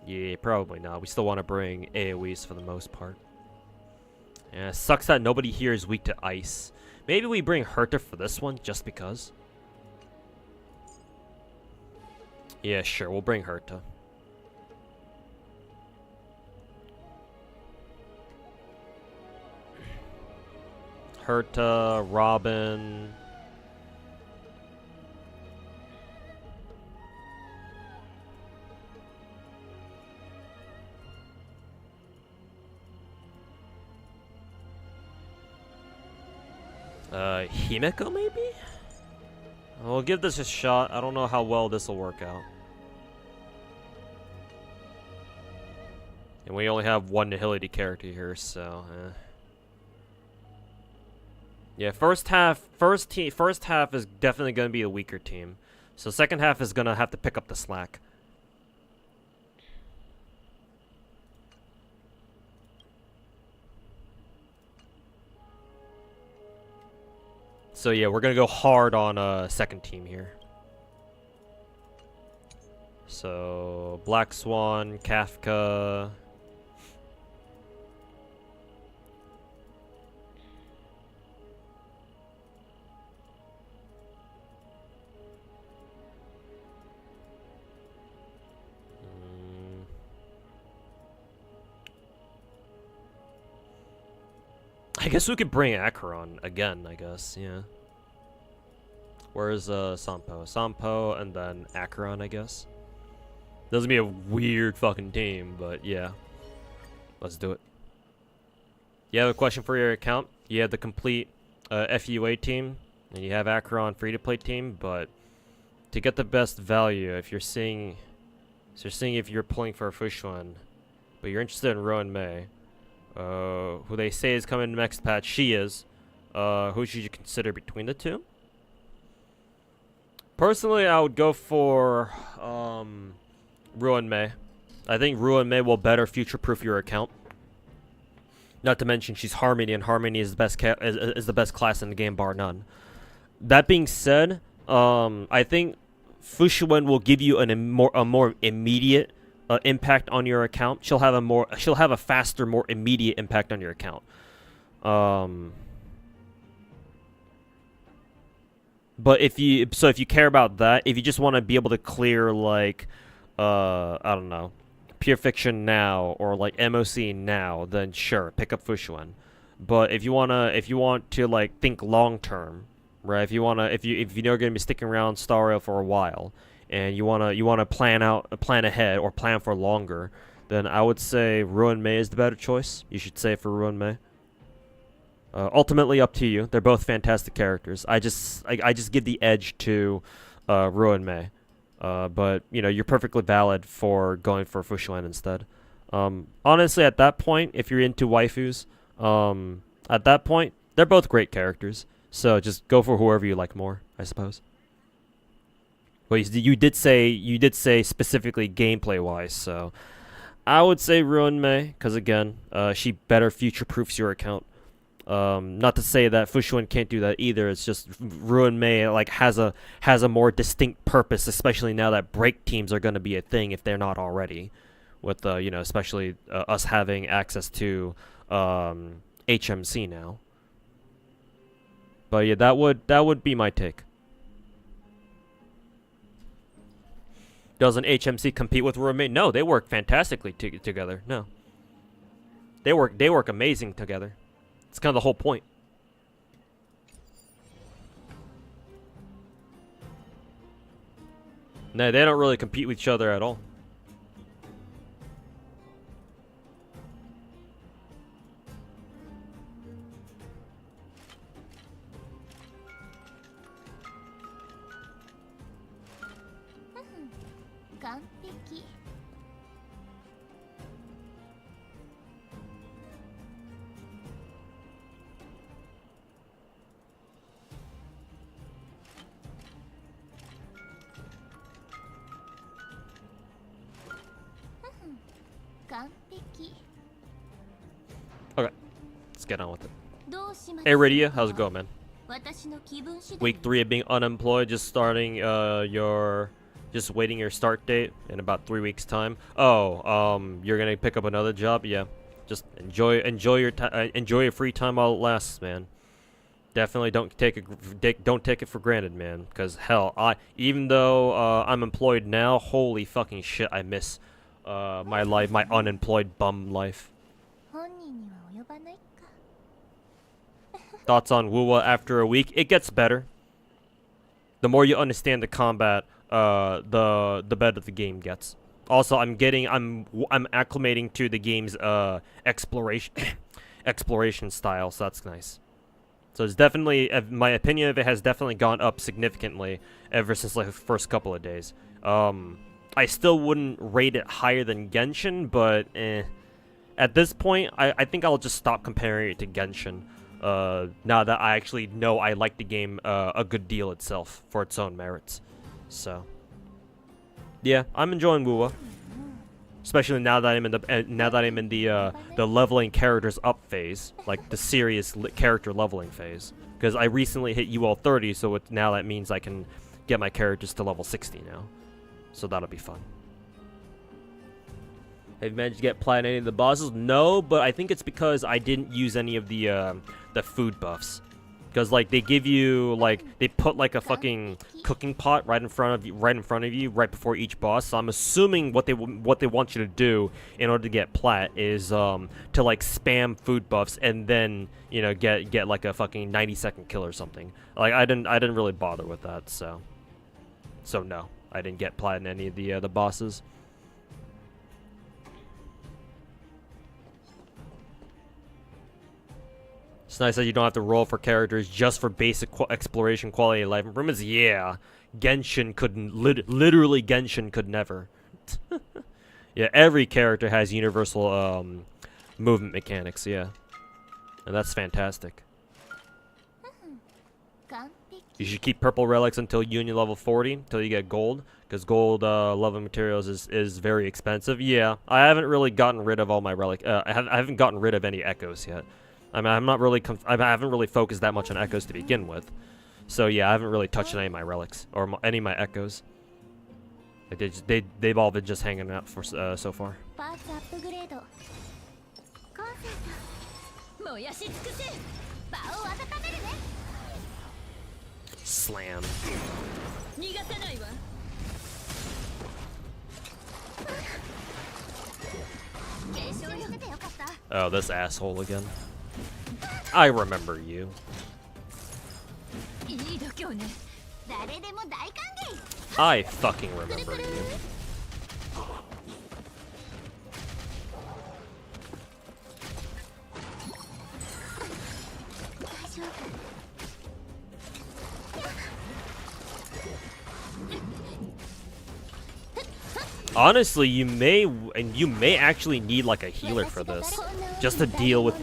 Yeah, probably not. We still want to bring AoEs for the most part. Yeah, it sucks that nobody here is weak to ice. Maybe we bring Herta for this one, just because. Yeah, sure, we'll bring Herta. Herta, Robin. Himeko maybe? We'll give this a shot. I don't know how well this will work out. And we only have one Nihility character here, so yeah, first half is definitely going to be a weaker team. So second half is going to have to pick up the slack. So yeah, we're going to go hard on second team here. So Black Swan, Kafka. I guess we could bring Acheron again, I guess, yeah. Where's Sampo? Sampo and then Acheron, I guess. Doesn't be a weird fucking team, but yeah. Let's do it. You have a question for your account? You have the complete FUA team, and you have Acheron free-to-play team, but to get the best value, if you're seeing... So you're seeing if you're pulling for a Fushuan, but you're interested in Rowan May, who they say is coming in the next patch. She is. Who should you consider between the two? Personally, I would go for Ruin May. I think Ruin May will better future-proof your account. Not to mention she's Harmony, and Harmony is the best is the best class in the game, bar none. That being said, I think Fushuan will give you a more immediate impact on your account. She'll have a faster, more immediate impact on your account. But if you care about that, if you just want to be able to clear like I don't know, Pure Fiction now or like MOC now, then sure, pick up Fushuan. But if you want to like think long term, right? If you know you're gonna be sticking around Star Rail for a while, and you wanna plan ahead or plan for longer, then I would say Ruin May is the better choice. You should say for Ruin May. Ultimately up to you. They're both fantastic characters. I just give the edge to Ruin May. But you know, you're perfectly valid for going for Fushuan instead. Honestly, at that point, if you're into waifus, at that point, they're both great characters. So just go for whoever you like more, I suppose. But you did say specifically gameplay wise, so I would say Ruin May, because again, she better future proofs your account. Not to say that Fushuan can't do that either. It's just Ruin May like has a more distinct purpose, especially now that break teams are going to be a thing if they're not already. With you know, especially us having access to HMC now. But yeah, that would be my take. Doesn't HMC compete with Ruin May? No, they work fantastically together. No, they work amazing together. It's kind of the whole point. No, they don't really compete with each other at all. Okay, let's get on with it. Hey Rydia, how's it going, man? Week 3 of being unemployed, just starting just waiting your start date in about 3 weeks time. Oh, you're gonna pick up another job? Yeah, just enjoy your free time while it lasts, man. Definitely don't take it for granted, man. Cause hell, even though I'm employed now, holy fucking shit, I miss my life, my unemployed bum life. Thoughts on Wuwa after a week? It gets better. The more you understand the combat, the better the game gets. Also, I'm acclimating to the game's exploration style, so that's nice. So it's definitely, my opinion of it has definitely gone up significantly ever since like the first couple of days. I still wouldn't rate it higher than Genshin, but at this point, I think I'll just stop comparing it to Genshin. Now that I actually know I like the game a good deal itself for its own merits. So yeah, I'm enjoying Wuwa. Especially now that I'm in the leveling characters up phase, like the serious character leveling phase. Because I recently hit UL 30, so now that means I can get my characters to level 60 now. So that'll be fun. Have you managed to get platinum any of the bosses? No, but I think it's because I didn't use any of the food buffs. Because like they give you they put like a fucking cooking pot right in front of you right before each boss. So I'm assuming what they want you to do in order to get plat is to like spam food buffs and then get like a fucking 90-second kill or something. Like I didn't really bother with that, so no, I didn't get plat in any of the bosses. It's nice that you don't have to roll for characters just for basic exploration quality of life improvements. Yeah, Genshin couldn't, literally Genshin could never. Yeah, every character has universal movement mechanics, yeah. And that's fantastic. You should keep purple relics until Union level 40, until you get gold. Because gold level materials is very expensive. Yeah, I haven't really gotten rid of all my relic. I haven't gotten rid of any echoes yet. I mean, I haven't really focused that much on echoes to begin with, so yeah, I haven't really touched any of my relics or any of my echoes. They've all been just hanging out for so far. Slam. Oh, this asshole again. I remember you. I fucking remember you. Honestly, you may actually need like a healer for this, just to deal with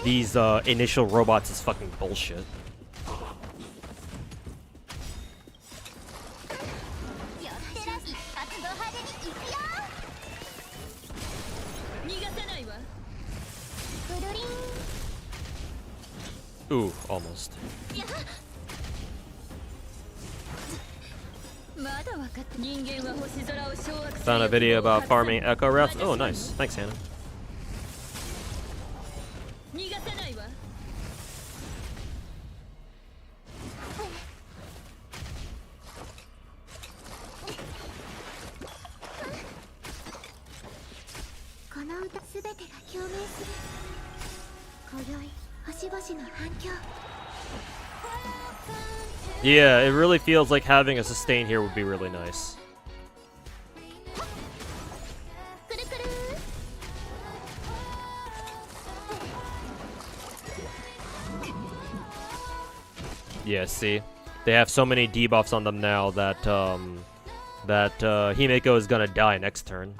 these initial robots is fucking bullshit. Ooh, almost. Found a video about farming echo rafts. Oh, nice. Thanks, Hannah. Yeah, it really feels like having a sustain here would be really nice. Yeah, see? They have so many debuffs on them now that Himeko is gonna die next turn.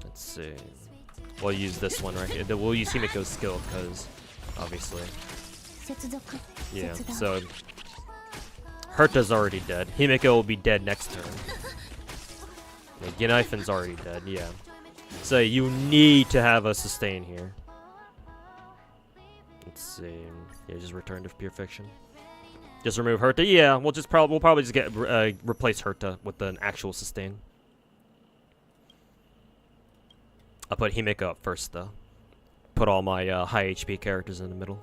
Let's see. We'll use this one right here. We'll use Himeko's skill, because, obviously. Yeah, so... Herta's already dead. Himeko will be dead next turn. Yeah, Ginaifin's already dead, yeah. So you need to have a sustain here. Let's see. Yeah, just return to pure fiction. Just remove Herta. Yeah, we'll probably just get replace Herta with an actual sustain. I'll put Himeka up first though. Put all my high HP characters in the middle.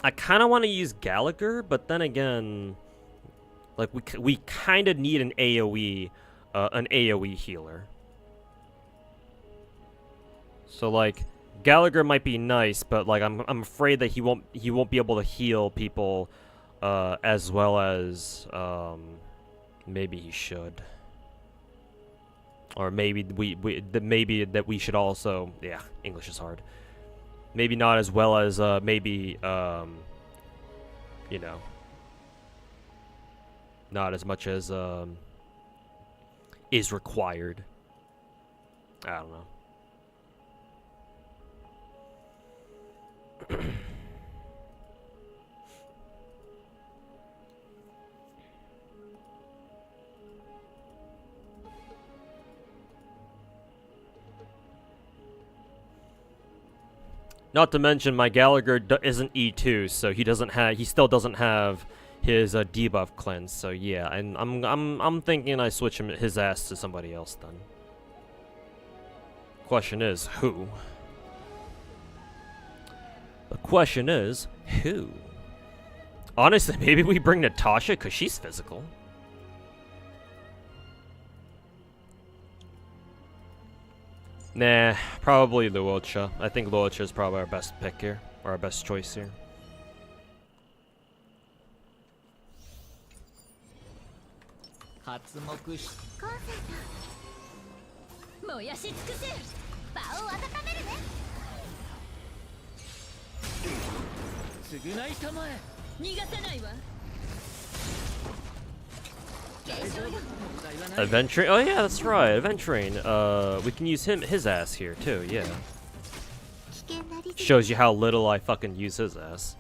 I kind of want to use Gallagher, but then again, like we kind of need an AOE healer. So like Gallagher might be nice, but like I'm afraid that he won't be able to heal people as well as maybe he should. Or maybe maybe that we should also, yeah, English is hard. Maybe not as well as maybe you know, not as much as is required. I don't know. Not to mention my Gallagher isn't E2, so he still doesn't have his debuff cleanse. So yeah, and I'm thinking I switch his ass to somebody else then. Question is who? The question is who? Honestly, maybe we bring Natasha because she's physical. Nah, probably Luocha. I think Luocha is probably our best pick here, or our best choice here. Adventuring? Oh yeah, that's right. Adventuring. We can use his ass here too. Yeah. Shows you how little I fucking use his ass.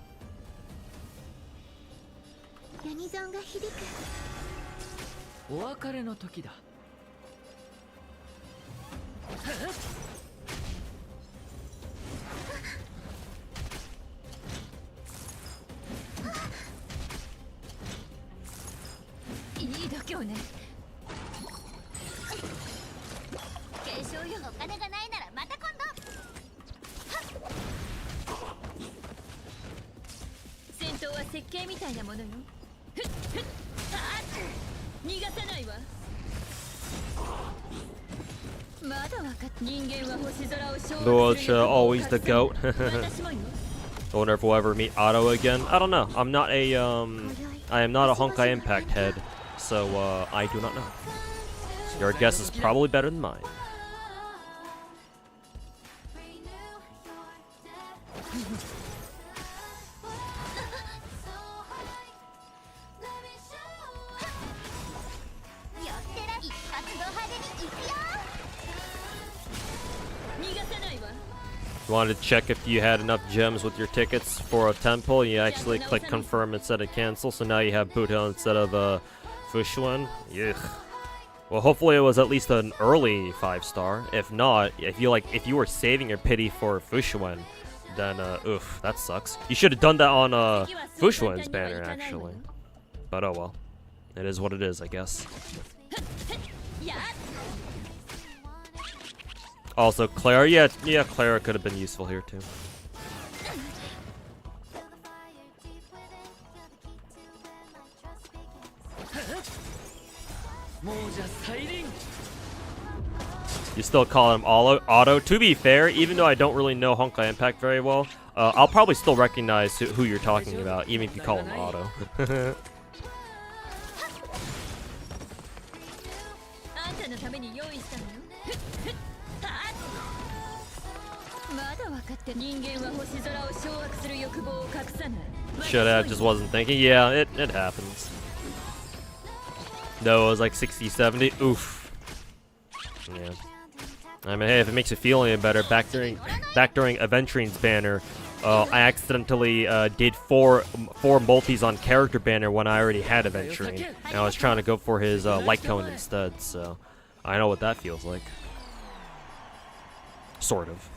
Luocha, always the GOAT. I wonder if we'll ever meet Otto again. I don't know. I'm not a I am not a Honkai Impact head, so I do not know. Your guess is probably better than mine. You wanted to check if you had enough gems with your tickets for a temple. You actually click confirm instead of cancel, so now you have boothill instead of Fushuan. Yuck. Well, hopefully it was at least an early 5-star. If not, if you were saving your pity for Fushuan, then oof, that sucks. You should have done that on Fushuan's banner actually. But oh well, it is what it is, I guess. Also, Clara, yeah, Clara could have been useful here too. You still call him Auto. To be fair, even though I don't really know Honkai Impact very well, I'll probably still recognize who you're talking about, even if you call him Auto. Should have, just wasn't thinking. Yeah, it happens. No, it was like 60, 70. Oof. Yeah. I mean, hey, if it makes you feel any better, back during Aventuring's banner, I accidentally did four multis on character banner when I already had Aventurine, and I was trying to go for his light cone instead. So I know what that feels like. Sort of.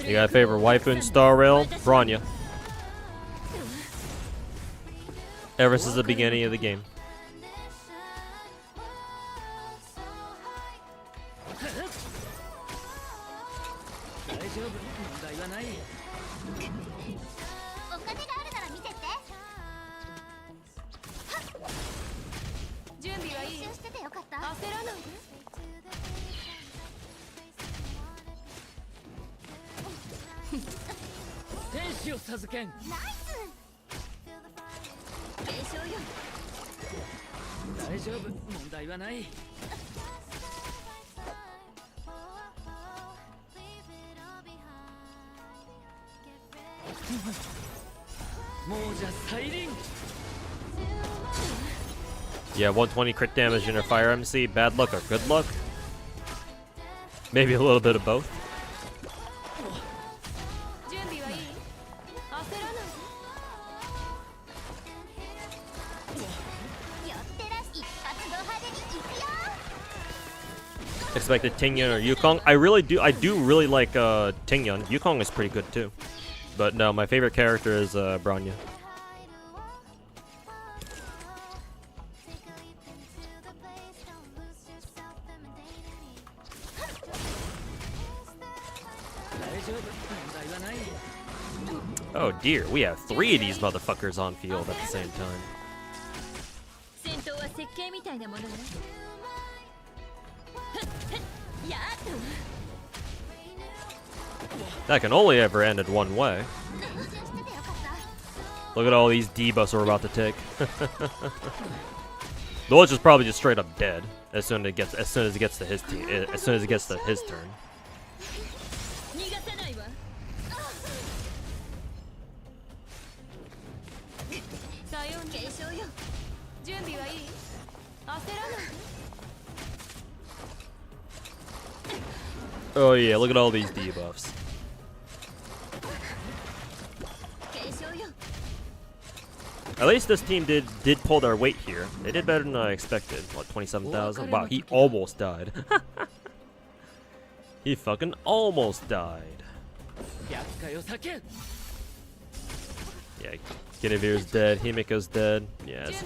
You got a favorite waifu in Star Rail? Bronya. Ever since the beginning of the game. Yeah, 120 crit damage in her fire MC. Bad luck or good luck? Maybe a little bit of both. Expected Tingyan or Yukong. I do really like Tingyan. Yukong is pretty good too. But no, my favorite character is Bronya. Oh dear, we have 3 of these motherfuckers on field at the same time. That can only ever end in one way. Look at all these debuffs we're about to take. The Lich is probably just straight up dead as soon as it gets to his turn. Oh yeah, look at all these debuffs. At least this team did pull their weight here. They did better than I expected. What, 27,000? Wow, he almost died. He fucking almost died. Yeah, Guinevere's dead. Himiko's dead. Yeah, it's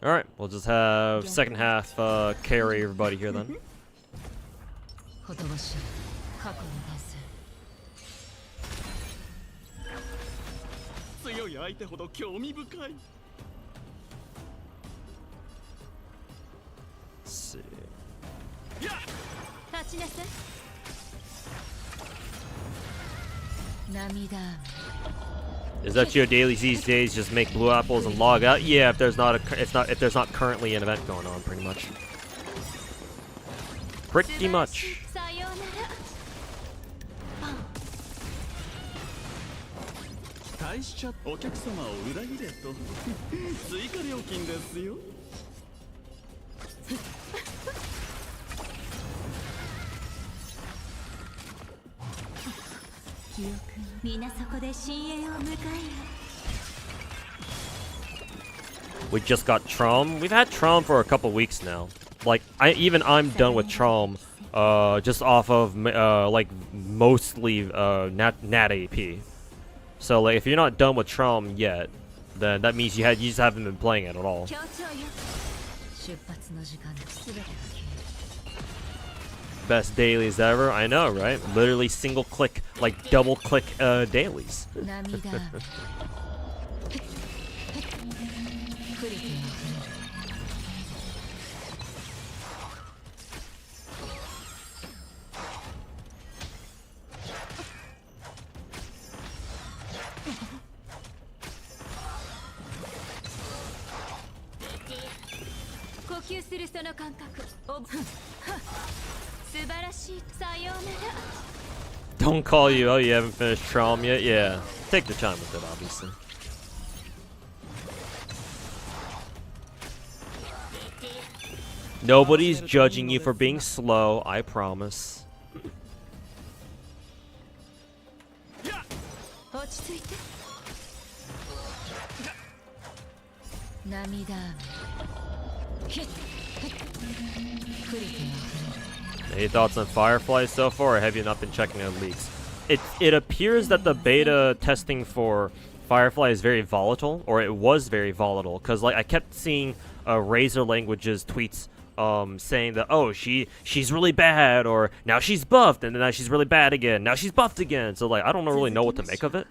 Alright, we'll just have second half carry everybody here then. Let's see. Is that your dailies these days? Just make blue apples and log out? Yeah, if there's not currently an event going on, pretty much. Pretty much. 大使ちゃお客様を裏切れと追加料金ですよ。記憶 We just got Trom. We've had Trom for a couple weeks now. Like, I'm done with Trom, just off of like mostly nat AP. So like, if you're not done with Trom yet, then that means you just haven't been playing it at all. Best dailies ever. I know, right? Literally single click, like double click dailies. Don't call you. Oh, you haven't finished Trom yet? Yeah. Take your time with it, obviously. Nobody's judging you for being slow, I promise. Any thoughts on Firefly so far, or have you not been checking out leaks? It appears that the beta testing for Firefly is very volatile, or it was very volatile, because like I kept seeing Razor Languages tweets saying that, oh, she's really bad, or now she's buffed, and then now she's really bad again, now she's buffed again. So like I don't really know what to make of it.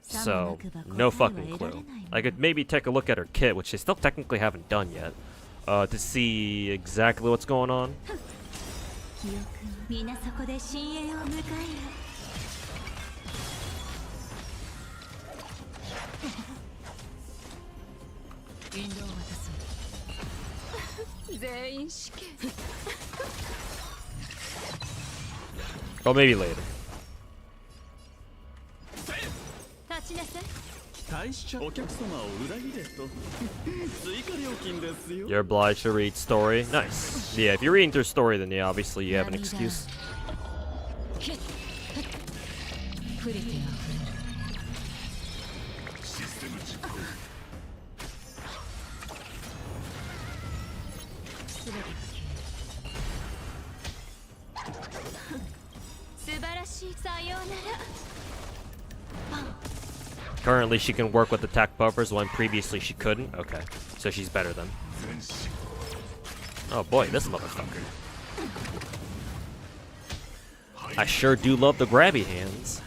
So no fucking clue. I could maybe take a look at her kit, which they still technically haven't done yet, to see exactly what's going on. Or maybe later. You're obliged to read story. Nice. Yeah, if you're reading through story, then yeah, obviously you have an excuse. Currently, she can work with attack buffers when previously she couldn't. Okay, so she's better then. Oh boy, this motherfucker. I sure do love the grabby hands.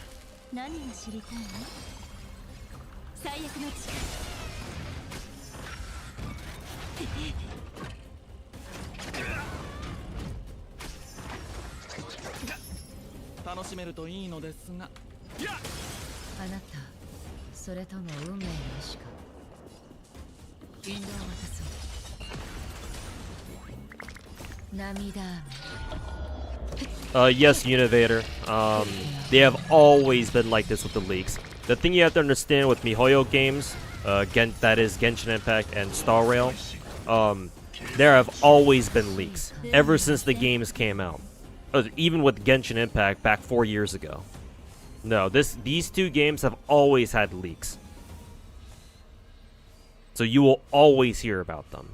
Yes, Univator. They have always been like this with the leaks. The thing you have to understand with MiHoYo games, that is Genshin Impact and Star Rail, there have always been leaks ever since the games came out. Even with Genshin Impact back 4 years ago. No, these two games have always had leaks. So you will always hear about them.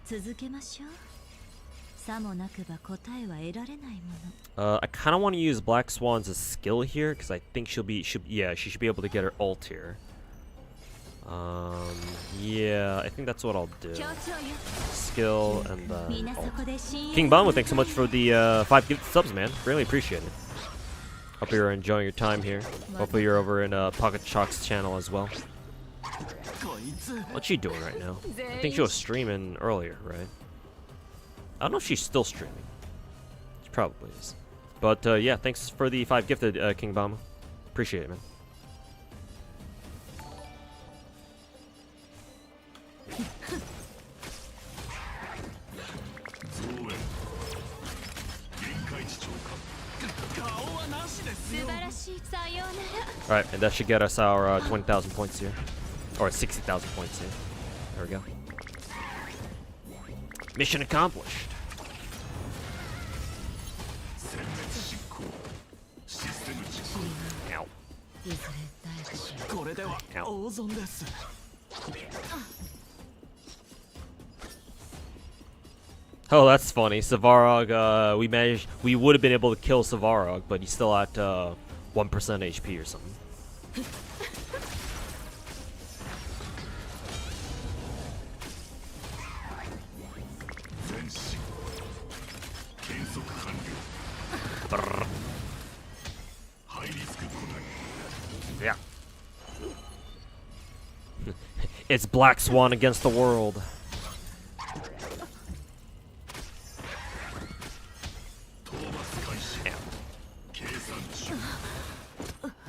I kind of want to use Black Swan's skill here because I think she should be able to get her ult here. Yeah, I think that's what I'll do. Skill and ult. King Bamba, thanks so much for the 5 gifted subs, man. Really appreciate it. Hope you're enjoying your time here. Hopefully you're over in Pocket Shock's channel as well. What's she doing right now? I think she was streaming earlier, right? I don't know if she's still streaming. She probably is. But yeah, thanks for the 5 gifted, King Bamba. Appreciate it, man. Alright, and that should get us our 20,000 points here. Or 60,000 points here. There we go. Mission accomplished. これでは大損です。 Oh, that's funny. Savarog, we would have been able to kill Savarog, but he's still at 1% HP or something. Brrr. Yeah. It's Black Swan against the world.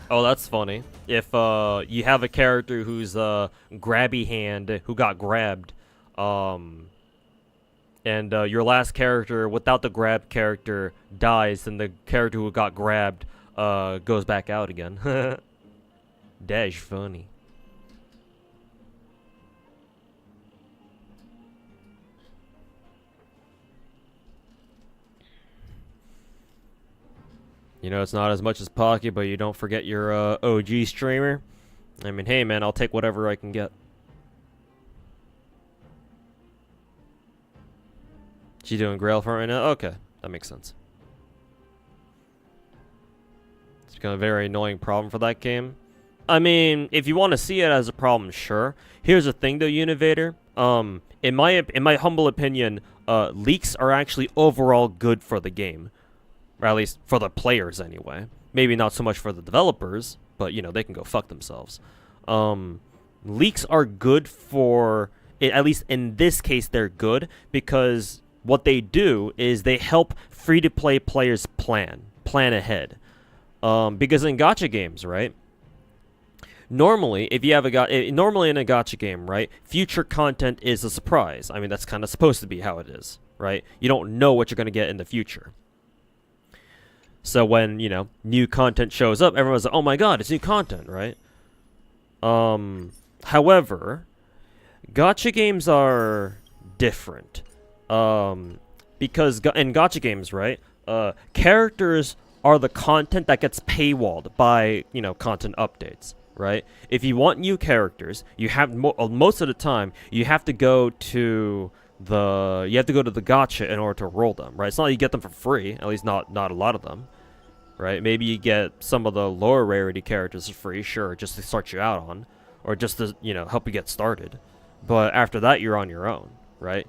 Oh, that's funny. If you have a character who's grabby hand who got grabbed, and your last character without the grab character dies, then the character who got grabbed goes back out again. That's funny. You know, it's not as much as Pocky, but you don't forget your OG streamer. I mean, hey man, I'll take whatever I can get. She doing Grail for it right now? Okay, that makes sense. It's become a very annoying problem for that game. I mean, if you want to see it as a problem, sure. Here's the thing though, Univator. In my humble opinion, leaks are actually overall good for the game. Or at least for the players anyway. Maybe not so much for the developers, but you know, they can go fuck themselves. Leaks are good for, at least in this case, they're good because what they do is they help free-to-play players plan ahead. Because in gacha games, right? Normally, if you have normally in a gacha game, right, future content is a surprise. I mean, that's kind of supposed to be how it is, right? You don't know what you're going to get in the future. So when, you know, new content shows up, everyone's like, oh my god, it's new content, right? However, gacha games are different. Because in gacha games, right, characters are the content that gets paywalled by, you know, content updates, right? If you want new characters, you have, most of the time, you have to go to the gacha in order to roll them, right? It's not like you get them for free, at least not a lot of them. Right? Maybe you get some of the lower rarity characters for free, sure, just to start you out on. Or just to, you know, help you get started. But after that, you're on your own, right?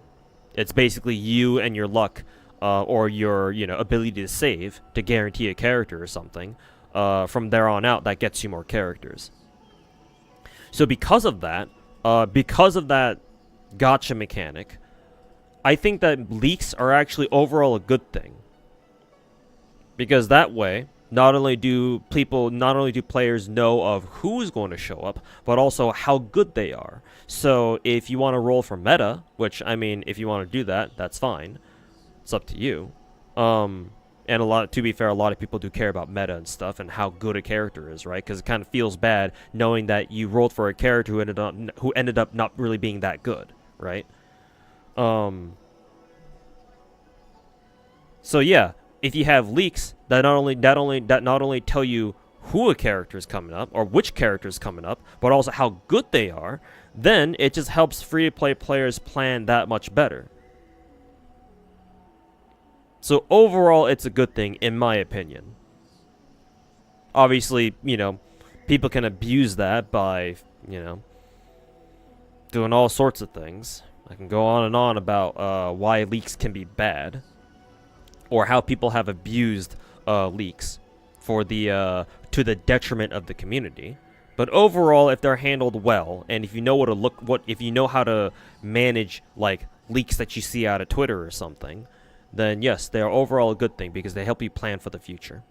It's basically you and your luck, or your, you know, ability to save to guarantee a character or something. From there on out, that gets you more characters. So because of that gacha mechanic, I think that leaks are actually overall a good thing. Because that way, not only do players know of who's going to show up, but also how good they are. So if you want to roll for meta, which, I mean, if you want to do that, that's fine. It's up to you. And to be fair, a lot of people do care about meta and stuff and how good a character is, right? Because it kind of feels bad knowing that you rolled for a character who ended up not really being that good, right? So yeah. If you have leaks that not only tell you who a character is coming up or which character is coming up, but also how good they are, then it just helps free-to-play players plan that much better. So overall, it's a good thing, in my opinion. Obviously, you know, people can abuse that by, you know, doing all sorts of things. I can go on and on about why leaks can be bad. Or how people have abused leaks for the to the detriment of the community. But overall, if they're handled well, and if you know if you know how to manage like leaks that you see out of Twitter or something, then yes, they are overall a good thing because they help you plan for the future,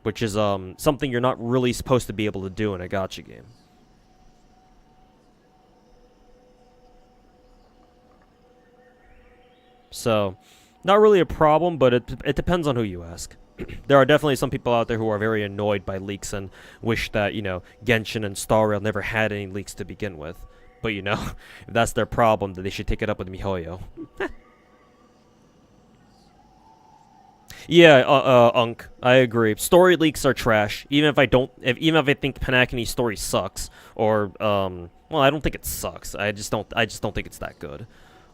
which is something you're not really supposed to be able to do in a gacha game. So. Not really a problem, but it depends on who you ask. There are definitely some people out there who are very annoyed by leaks and wish that, you know, Genshin and Star Rail never had any leaks to begin with. But, you know, if that's their problem, then they should take it up with MiHoYo. Yeah, Unk, I agree. Story leaks are trash. Even if I don't, even if I think Panakini's story sucks, or well, I don't think it sucks. I just don't think it's that good.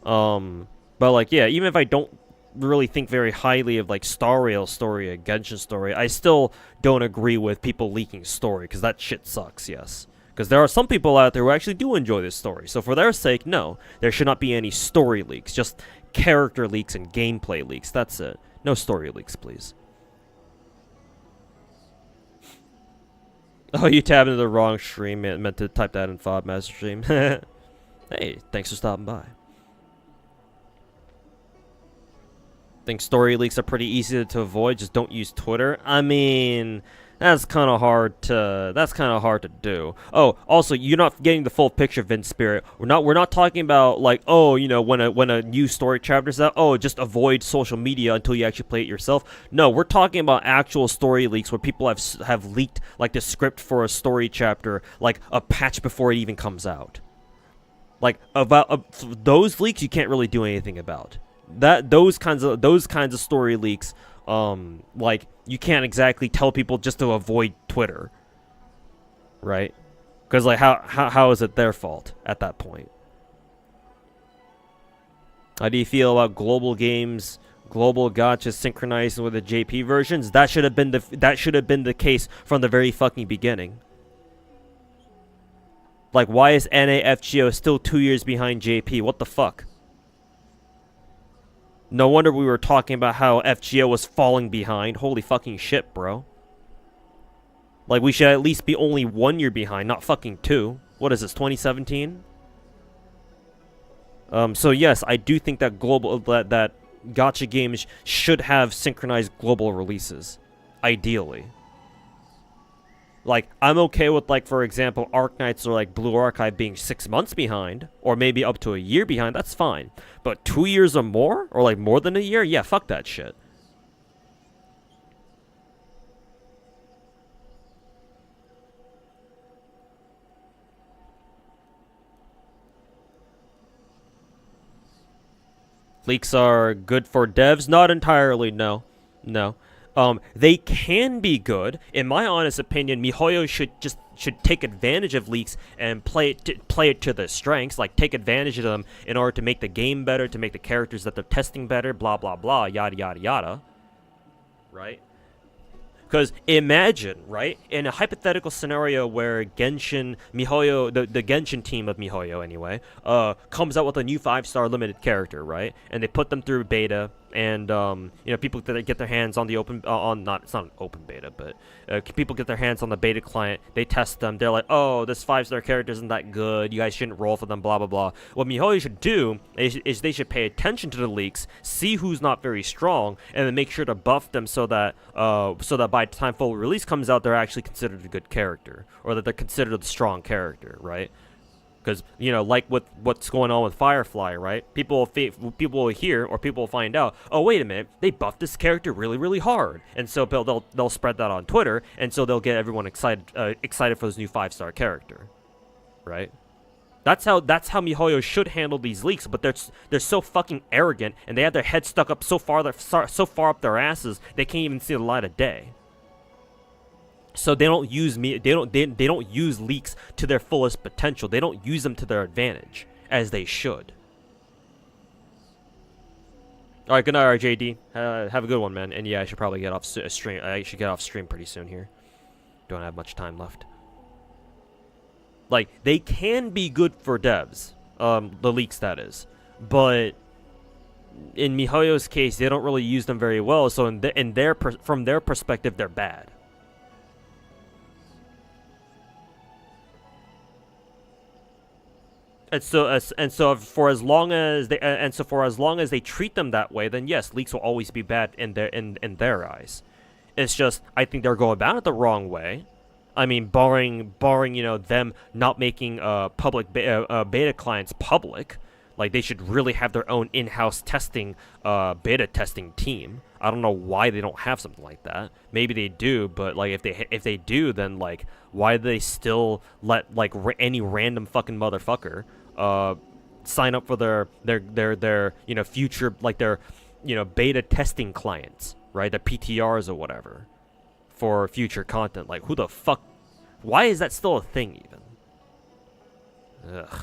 But like, yeah, even if I don't really think very highly of like Star Rail story, a Genshin story, I still don't agree with people leaking story because that shit sucks. Yes. Because there are some people out there who actually do enjoy this story. So for their sake, no, there should not be any story leaks. Just character leaks and gameplay leaks. That's it. No story leaks, please. Oh, you tabbed into the wrong stream. Meant to type that in FODMAS stream. Hey, thanks for stopping by. Think story leaks are pretty easy to avoid. Just don't use Twitter. I mean, that's kind of hard to do. Oh, also, you're not getting the full picture, Vince Spirit. We're not talking about like, oh, you know, when a new story chapter's out, oh, just avoid social media until you actually play it yourself. No, we're talking about actual story leaks where people have leaked like the script for a story chapter, like a patch before it even comes out. Like about those leaks, you can't really do anything about. Those kinds of story leaks, like you can't exactly tell people just to avoid Twitter, right? Because like how is it their fault at that point? How do you feel about global games, global gacha synchronizing with the JP versions? That should have been the case from the very fucking beginning. Like, why is NAFGO still 2 years behind JP? What the fuck? No wonder we were talking about how FGO was falling behind. Holy fucking shit, bro. Like, we should at least be only 1 year behind, not fucking 2. What is this, 2017? So yes, I do think that that gacha games should have synchronized global releases. Ideally. Like, I'm okay with, like, for example, Arknights or, like, Blue Archive being 6 months behind, or maybe up to a year behind, that's fine. But 2 years or more? Or, like, more than a year? Yeah, fuck that shit. Leaks are good for devs? Not entirely, no. No. They can be good. In my honest opinion, MiHoYo should take advantage of leaks and play it to their strengths. Like, take advantage of them in order to make the game better, to make the characters that they're testing better, blah blah blah, yada yada yada. Right? Because imagine, right, in a hypothetical scenario where Genshin, MiHoYo, the Genshin team of MiHoYo anyway, comes out with a new 5-star limited character, right, and they put them through beta, and you know, people that get their hands on the open, it's not an open beta, but people get their hands on the beta client, they test them, they're like, oh, this 5-star character isn't that good, you guys shouldn't roll for them, blah blah blah. What MiHoYo should do is they should pay attention to the leaks, see who's not very strong, and then make sure to buff them so that by the time full release comes out, they're actually considered a good character, or that they're considered a strong character, right? Because, you know, like with what's going on with Firefly, right? People will hear, or people will find out, oh, wait a minute, they buffed this character really, really hard. And so they'll spread that on Twitter, and so they'll get everyone excited for this new 5-star character, right? That's how MiHoYo should handle these leaks, but they're so fucking arrogant, and they have their heads stuck up so far up their asses, they can't even see the light of day. So they don't use they don't use leaks to their fullest potential. They don't use them to their advantage, as they should. All right, good night, RJD. Have a good one, man. And yeah, I should probably get off stream. I should get off stream pretty soon here. Don't have much time left. Like, they can be good for devs, the leaks, that is, but in MiHoYo's case, they don't really use them very well. So from their perspective, they're bad. And so for as long as they treat them that way, then yes, leaks will always be bad in their eyes. It's just, I think they're going about it the wrong way. I mean, barring you know, them not making public beta clients public, like, they should really have their own in-house testing beta testing team. I don't know why they don't have something like that. Maybe they do, but like, if they do, then like, why do they still let like any random fucking motherfucker sign up for their you know, future, like, their, you know, beta testing clients, right? The PTRs or whatever for future content. Like, who the fuck? Why is that still a thing even? Ugh.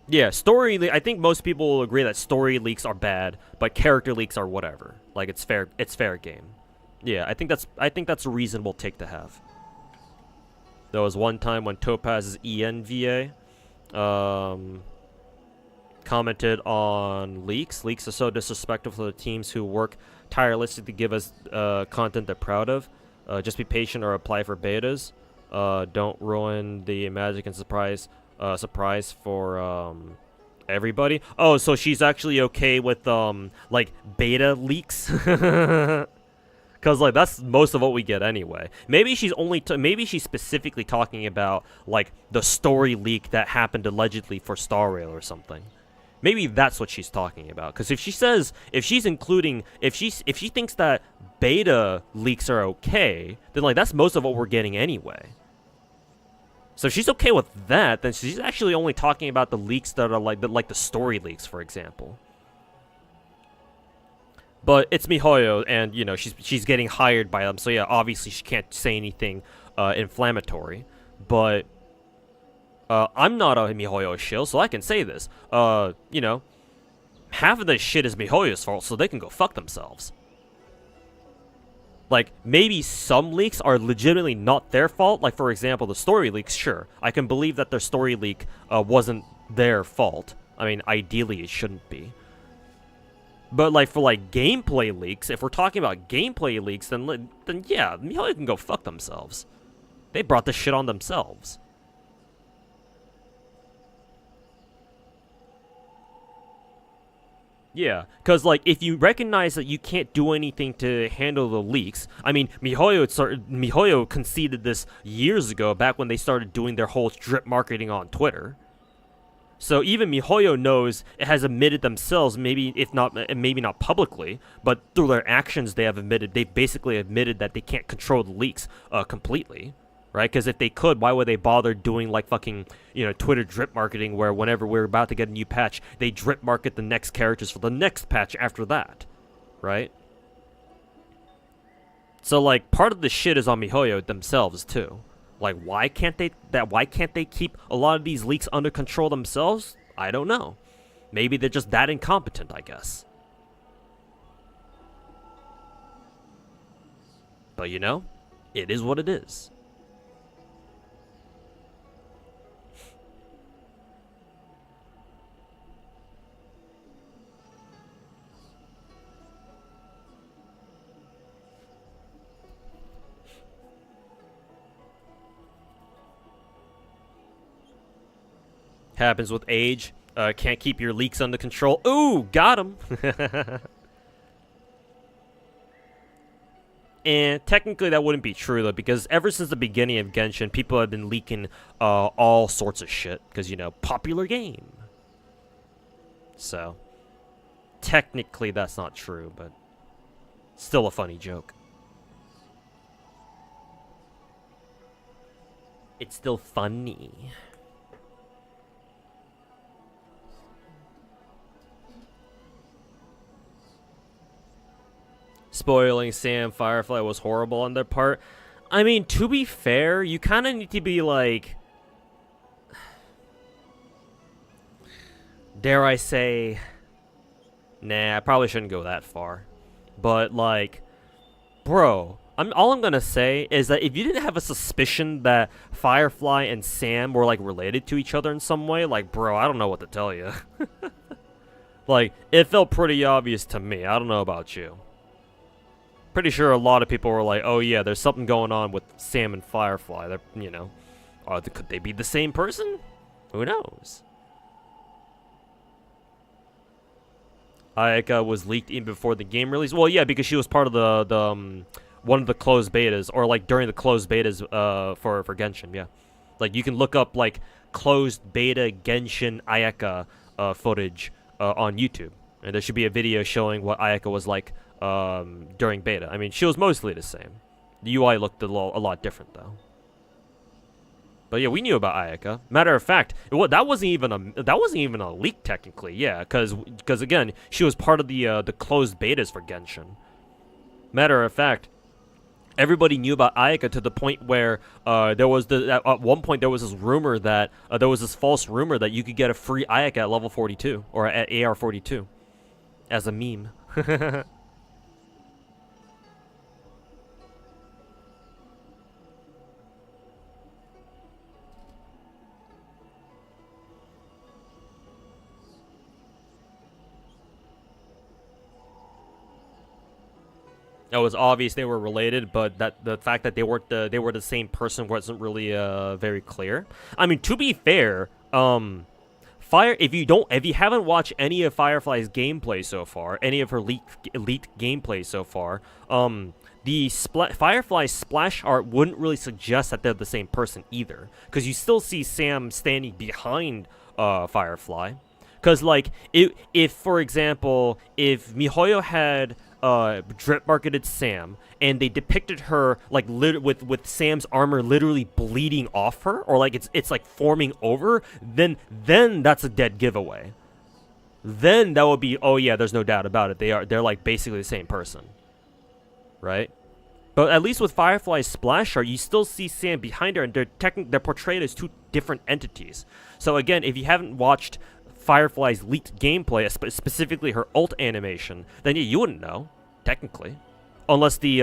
Yeah, I think most people will agree that story leaks are bad, but character leaks are whatever. Like, it's fair game. Yeah, I think that's a reasonable take to have. There was one time when Topaz's ENVA commented on leaks. Leaks are so disrespectful for the teams who work tirelessly to give us content they're proud of. Just be patient or apply for betas. Don't ruin the magic and surprise for everybody. Oh, so she's actually okay with like beta leaks. Cause like that's most of what we get anyway. Maybe she's maybe she's specifically talking about like the story leak that happened allegedly for Star Rail or something. Maybe that's what she's talking about. Cause if she thinks that beta leaks are okay, then like that's most of what we're getting anyway. So if she's okay with that, then she's actually only talking about the leaks that are like the story leaks, for example. But it's MiHoYo, and you know she's getting hired by them, so yeah, obviously she can't say anything inflammatory. But I'm not a MiHoYo shill, so I can say this. You know, half of this shit is MiHoYo's fault, so they can go fuck themselves. Like, maybe some leaks are legitimately not their fault. Like, for example, the story leaks, sure. I can believe that their story leak wasn't their fault. I mean, ideally it shouldn't be. But, like, for, like, gameplay leaks, if we're talking about gameplay leaks, then yeah, MiHoYo can go fuck themselves. They brought this shit on themselves. Yeah, because, like, if you recognize that you can't do anything to handle the leaks, I mean, MiHoYo conceded this years ago, back when they started doing their whole drip marketing on Twitter. So even MiHoYo knows, it has admitted themselves, maybe not publicly, but through their actions they basically admitted that they can't control the leaks completely. Right? Because if they could, why would they bother doing like fucking, you know, Twitter drip marketing where whenever we're about to get a new patch, they drip market the next characters for the next patch after that. Right? So like part of the shit is on MiHoYo themselves too. Like why can't they keep a lot of these leaks under control themselves? I don't know. Maybe they're just that incompetent, I guess. But you know, it is what it is. Happens with age. Can't keep your leaks under control. Ooh, got him. And technically that wouldn't be true though, because ever since the beginning of Genshin, people have been leaking all sorts of shit, because, you know, popular game. So technically that's not true, but still a funny joke. It's still funny. Spoiling Sam Firefly was horrible on their part. I mean, to be fair, you kind of need to be like, dare I say, nah, I probably shouldn't go that far. But like, bro, all I'm gonna say is that if you didn't have a suspicion that Firefly and Sam were like related to each other in some way, like, bro, I don't know what to tell you. Like, it felt pretty obvious to me. I don't know about you. Pretty sure a lot of people were like, oh yeah, there's something going on with Sam and Firefly. They're, you know, could they be the same person? Who knows? Ayaka was leaked even before the game release. Well, yeah, because she was part of the one of the closed betas, or like during the closed betas for Genshin. Yeah, like you can look up like closed beta Genshin Ayaka footage on YouTube, and there should be a video showing what Ayaka was like during beta. I mean, she was mostly the same. The UI looked a lot different though. But yeah, we knew about Ayaka. Matter of fact, that wasn't even a leak technically. Yeah, because again, she was part of the closed betas for Genshin. Matter of fact, everybody knew about Ayaka to the point where there was at one point there was this rumor that there was this false rumor that you could get a free Ayaka at level 42 or at AR 42 as a meme. It was obvious they were related, but that the fact that they were the same person wasn't really very clear. I mean, to be fair, if you haven't watched any of Firefly's gameplay so far, any of her elite gameplay so far, the Firefly splash art wouldn't really suggest that they're the same person either, because you still see Sam standing behind Firefly. Because like if for example, if MiHoYo had drip marketed Sam and they depicted her like with Sam's armor literally bleeding off her, or like it's like forming over, then that's a dead giveaway. Then that would be, oh yeah, there's no doubt about it, they're like basically the same person, right? But at least with Firefly's splash art, you still see Sam behind her, and they're portrayed as two different entities. So again, if you haven't watched Firefly's leaked gameplay, specifically her ult animation, then yeah, you wouldn't know, technically, unless the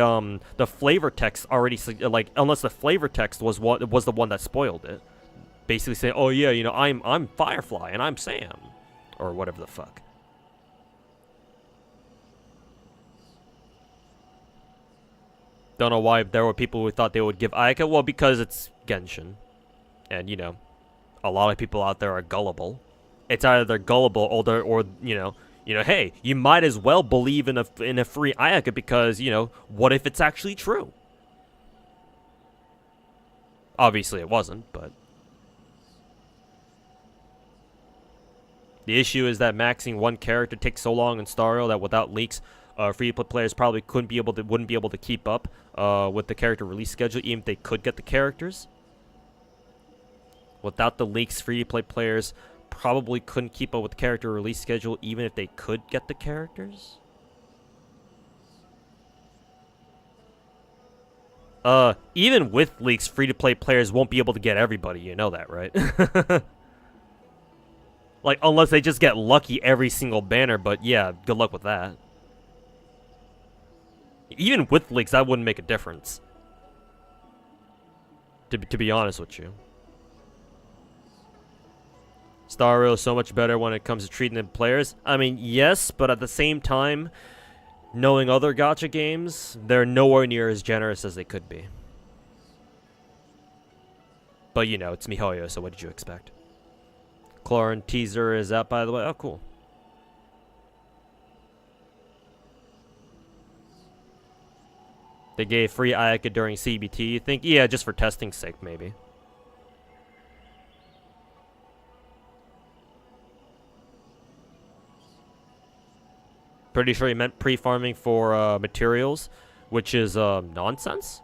flavor text unless the flavor text was the one that spoiled it, basically saying, oh yeah, you know, I'm Firefly and I'm Sam, or whatever the fuck. Don't know why there were people who thought they would give Ayaka. Well, because it's Genshin, and you know, a lot of people out there are gullible. It's either they're gullible or you know, hey, you might as well believe in a free Ayaka because, you know, what if it's actually true? Obviously it wasn't, but the issue is that maxing one character takes so long in Star Rail that without leaks, free-to-play players probably wouldn't be able to keep up with the character release schedule, even if they could get the characters. Without the leaks, free-to-play players probably couldn't keep up with the character release schedule even if they could get the characters. Even with leaks, free-to-play players won't be able to get everybody, you know that, right? Like, unless they just get lucky every single banner, but yeah, good luck with that. Even with leaks, that wouldn't make a difference, to be honest with you. Star Rail is so much better when it comes to treating the players. I mean, yes, but at the same time, knowing other gacha games, they're nowhere near as generous as they could be. But you know, it's MiHoYo, so what did you expect? Chlorine teaser is out, by the way. Oh, cool. They gave free Ayaka during CBT, you think? Yeah, just for testing's sake, maybe. Pretty sure he meant pre-farming for materials, which is nonsense.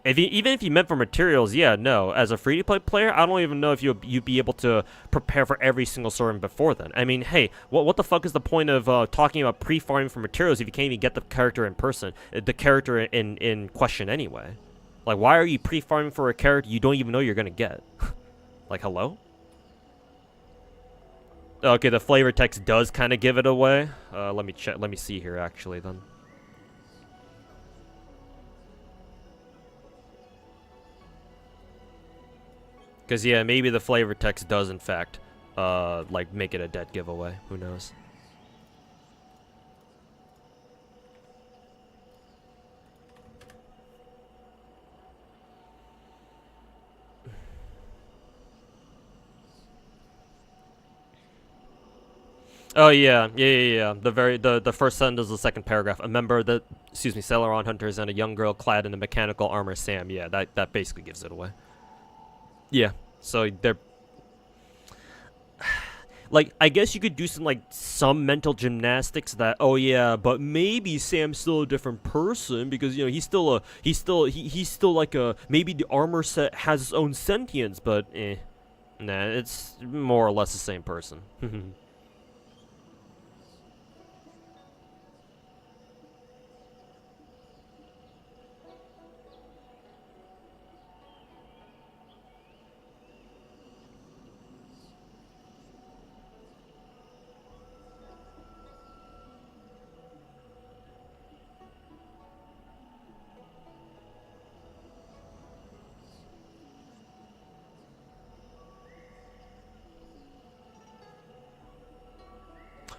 Even if you meant for materials, yeah, no. As a free-to-play player, I don't even know if you'd be able to prepare for every single story before then. I mean, hey, what the fuck is the point of talking about pre-farming for materials if you can't even get the character in person, the character in question anyway? Like, why are you pre-farming for a character you don't even know you're gonna get? Like, hello? Okay, the flavor text does kind of give it away. Let me check. Let me see here, actually, then. Because, yeah, maybe the flavor text does, in fact, like, make it a dead giveaway. Who knows? Oh yeah. The first sentence is the second paragraph. A member that, Celeron hunters and a young girl clad in the mechanical armor Sam. Yeah, that basically gives it away. Yeah. So they're like, I guess you could do some mental gymnastics that, oh yeah, but maybe Sam's still a different person because, you know, he's still like a, maybe the armor set has its own sentience, but nah, it's more or less the same person.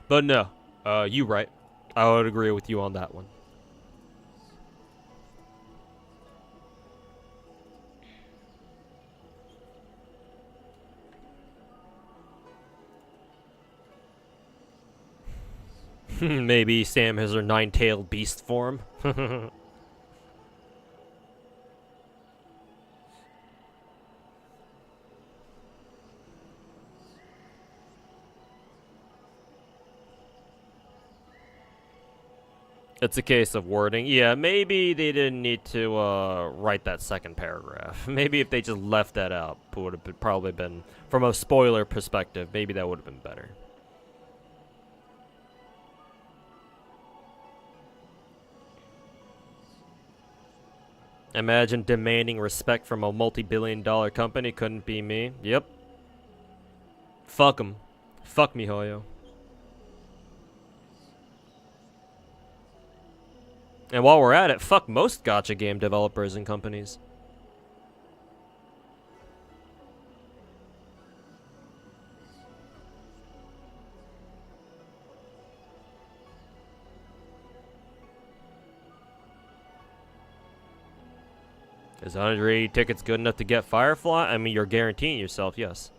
But no, you right. I would agree with you on that one. Maybe Sam has her nine-tailed beast form. It's a case of wording. Yeah, maybe they didn't need to write that second paragraph. Maybe if they just left that out, it would have probably been, from a spoiler perspective, maybe that would have been better. Imagine demanding respect from a multi-billion-dollar company. Couldn't be me. Yep. Fuck 'em. Fuck MiHoYo. And while we're at it, fuck most gacha game developers and companies. Is 180 tickets good enough to get Firefly? I mean, you're guaranteeing yourself, yes.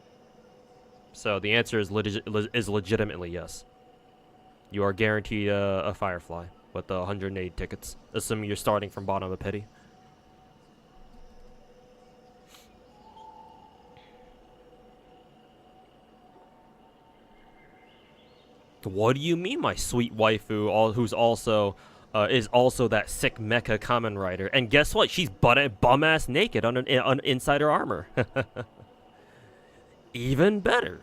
So the answer is legitimately yes. You are guaranteed a Firefly with the 180 tickets, assuming you're starting from bottom of pity. What do you mean, my sweet waifu, who's also is also that sick mecha kamen rider? And guess what? She's bum ass naked on inside her armor. Even better.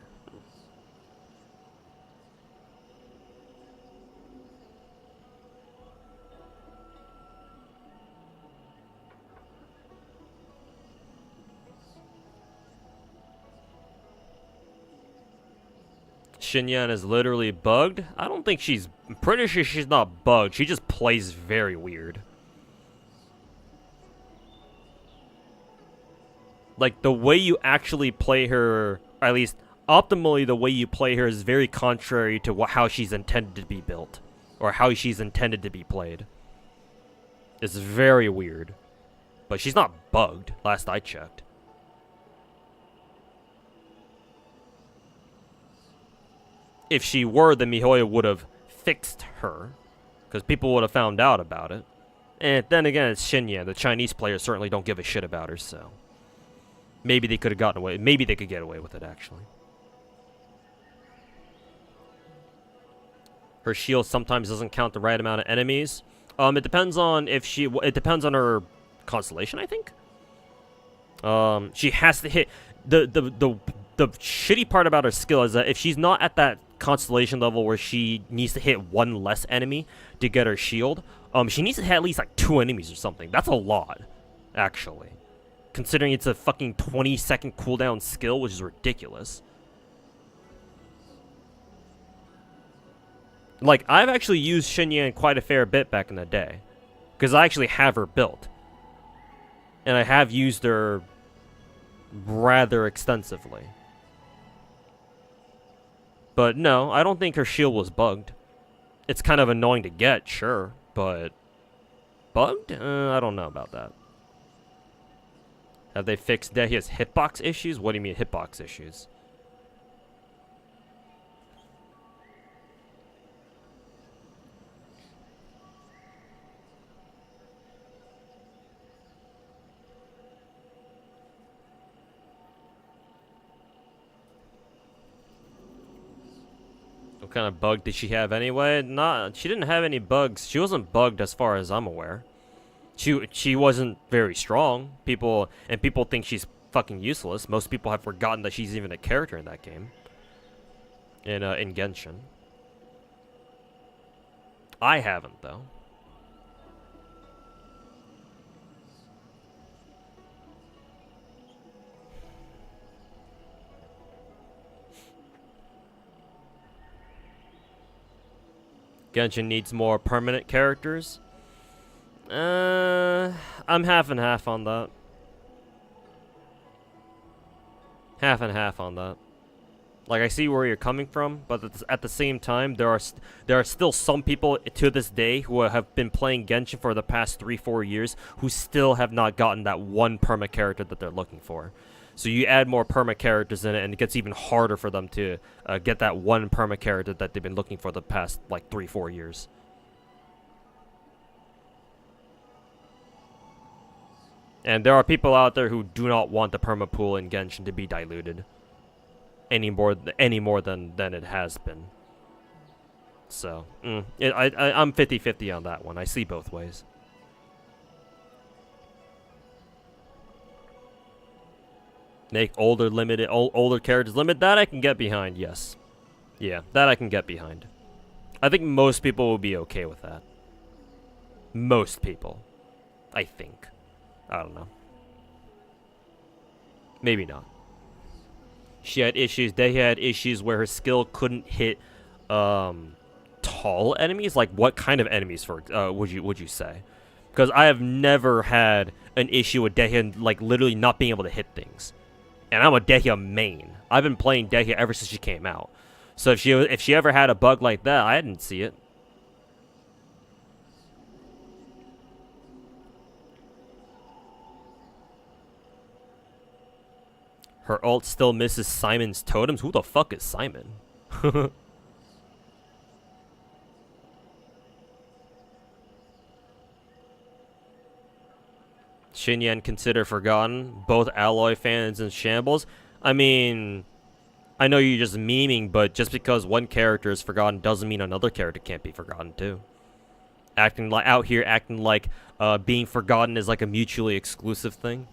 Xinyan is literally bugged? I don't think she's... I'm pretty sure she's not bugged. She just plays very weird. Like, the way you actually play her, at least optimally the way you play her, is very contrary to how she's intended to be built. Or how she's intended to be played. It's very weird. But she's not bugged, last I checked. If she were, then MiHoYo would have fixed her, because people would have found out about it. And then again, it's Xinyan. The Chinese players certainly don't give a shit about her, so maybe they could have gotten away. Maybe they could get away with it, actually. Her shield sometimes doesn't count the right amount of enemies. It depends on if she. It depends on her constellation, I think. She has to hit the shitty part about her skill is that if she's not at that constellation level where she needs to hit one less enemy to get her shield, she needs to hit at least like 2 enemies or something. That's a lot, actually, considering it's a fucking 20-second cooldown skill, which is ridiculous. Like, I've actually used Xinyan quite a fair bit back in the day, because I actually have her built, and I have used her rather extensively. But no, I don't think her shield was bugged. It's kind of annoying to get, sure, but bugged? I don't know about that. Have they fixed Dehia's hitbox issues? What do you mean hitbox issues? kind of bug did she have anyway? She didn't have any bugs. She wasn't bugged as far as I'm aware. She wasn't very strong. People think she's fucking useless. Most people have forgotten that she's even a character in that game. In Genshin. I haven't though. Genshin needs more permanent characters. I'm half and half on that. Half and half on that. Like, I see where you're coming from, but at the same time, there are still some people to this day who have been playing Genshin for the past 3-4 years who still have not gotten that one perma character that they're looking for. So you add more perma characters in it, and it gets even harder for them to get that one perma character that they've been looking for the past like 3-4 years. And there are people out there who do not want the perma pool in Genshin to be diluted any more than it has been. So I'm 50-50 on that one. I see both ways. Make older characters limit. That I can get behind. Yes, yeah, that I can get behind. I think most people will be okay with that. Most people, I think. I don't know. Maybe not. She had issues. They had issues where her skill couldn't hit tall enemies. Like, what kind of enemies for would you say? Because I have never had an issue with Dehya like literally not being able to hit things. And I'm a Dehya main. I've been playing Dehya ever since she came out. So if she ever had a bug like that, I didn't see it. Her ult still misses Simon's totems? Who the fuck is Simon? Xinyan considered forgotten. Both Alloy fans in shambles. I mean, I know you're just memeing, but just because one character is forgotten doesn't mean another character can't be forgotten too. Acting like being forgotten is like a mutually exclusive thing.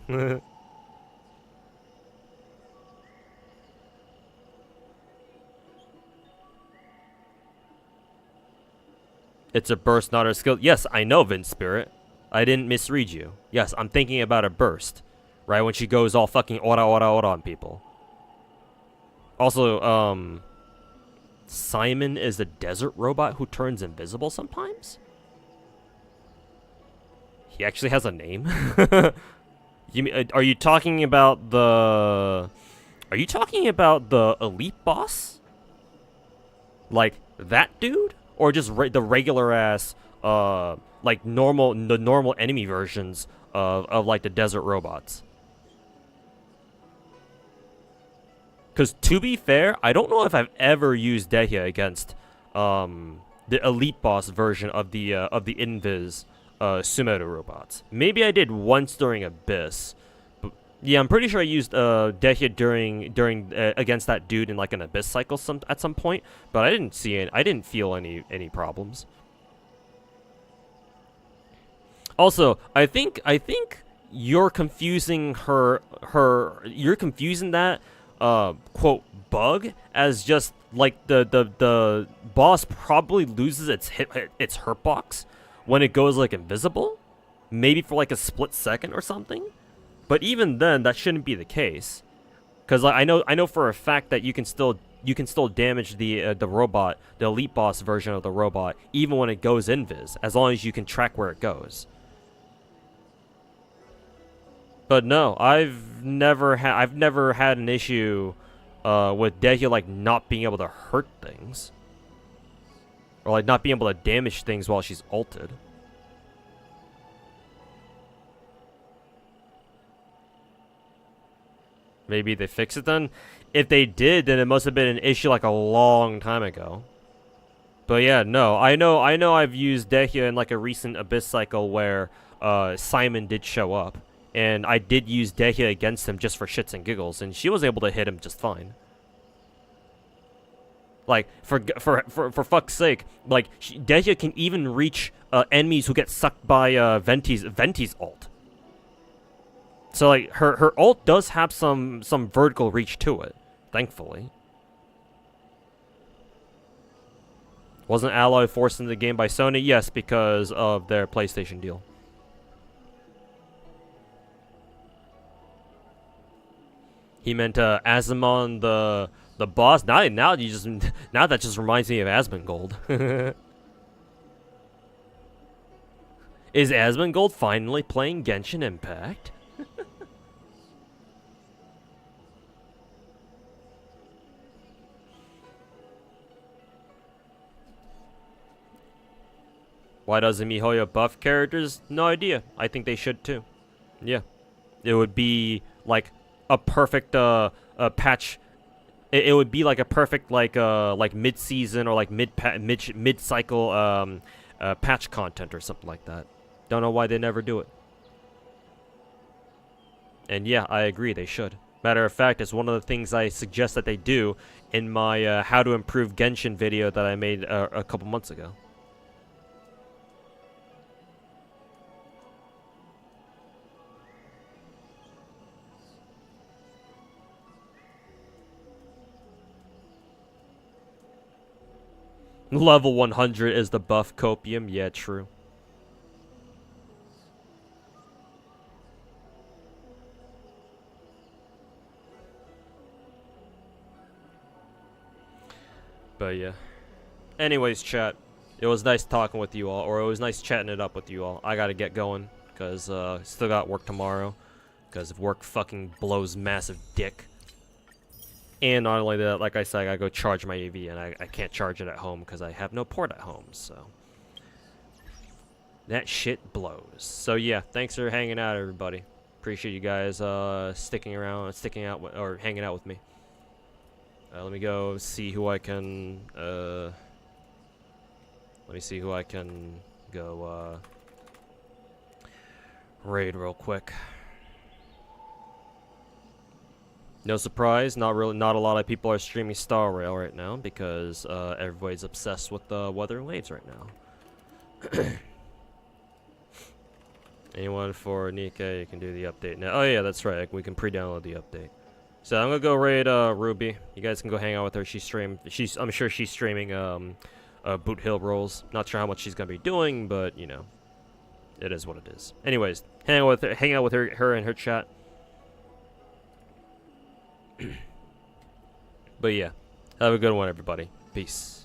It's a burst, not a skill. Yes, I know, Vince Spirit. I didn't misread you. Yes, I'm thinking about a burst. Right, when she goes all fucking ora on people. Also, Simon is a desert robot who turns invisible sometimes? He actually has a name? Are you talking about the... Are you talking about the elite boss? Like, that dude? Or just the regular ass, like the normal enemy versions of like the desert robots? Because to be fair, I don't know if I've ever used Dehya against the elite boss version of the Invis Sumeru robots. Maybe I did once during Abyss. But yeah, I'm pretty sure I used Dehya during against that dude in like an Abyss cycle at some point, but I didn't feel any problems. Also, I think you're confusing you're confusing that quote bug as just like the boss probably loses its hurt box when it goes like invisible, maybe for like a split second or something. But even then, that shouldn't be the case, because like, I know for a fact that you can still damage the robot, the elite boss version of the robot, even when it goes invis, as long as you can track where it goes. But no, I've never had an issue with Dehya like not being able to hurt things, or like not being able to damage things while she's ulted. Maybe they fix it then? If they did, then it must have been an issue like a long time ago. But yeah, no, I know I've used Dehya in like a recent Abyss cycle where Simon did show up. And I did use Dehya against him just for shits and giggles, and she was able to hit him just fine. Like, for fuck's sake, like, Deja can even reach enemies who get sucked by Venti's ult. So, like, her ult does have some vertical reach to it, thankfully. Wasn't Alloy forced into the game by Sony? Yes, because of their PlayStation deal. He meant Azamon the boss. Now you just now that just reminds me of Asmongold. Is Asmongold finally playing Genshin Impact? Why doesn't MiHoYo buff characters? No idea. I think they should too. Yeah. It would be like a perfect patch. It would be like a perfect like mid-season or like mid-cycle patch content or something like that. Don't know why they never do it. And yeah, I agree, they should. Matter of fact, it's one of the things I suggest that they do in my how to improve Genshin video that I made a couple months ago. Level 100 is the buff copium. Yeah, true. But yeah. Anyways, chat. It was nice talking with you all, or it was nice chatting it up with you all. I gotta get going, because still got work tomorrow. Because work fucking blows massive dick. And not only that, like I said, I gotta go charge my AV, and I can't charge it at home because I have no port at home, so. That shit blows. So yeah, thanks for hanging out, everybody. Appreciate you guys sticking around, or hanging out with me. Let me go see who I can, let me see who I can go, raid real quick. No surprise, not a lot of people are streaming Star Rail right now because everybody's obsessed with the weather and waves right now. Anyone for Nikkei, you can do the update now. Oh yeah, that's right, we can pre-download the update. So I'm gonna go raid Ruby. You guys can go hang out with her. I'm sure she's streaming boothill rolls. Not sure how much she's gonna be doing, but you know, it is what it is. Anyways, hang out with her and her chat. But yeah, have a good one, everybody. Peace.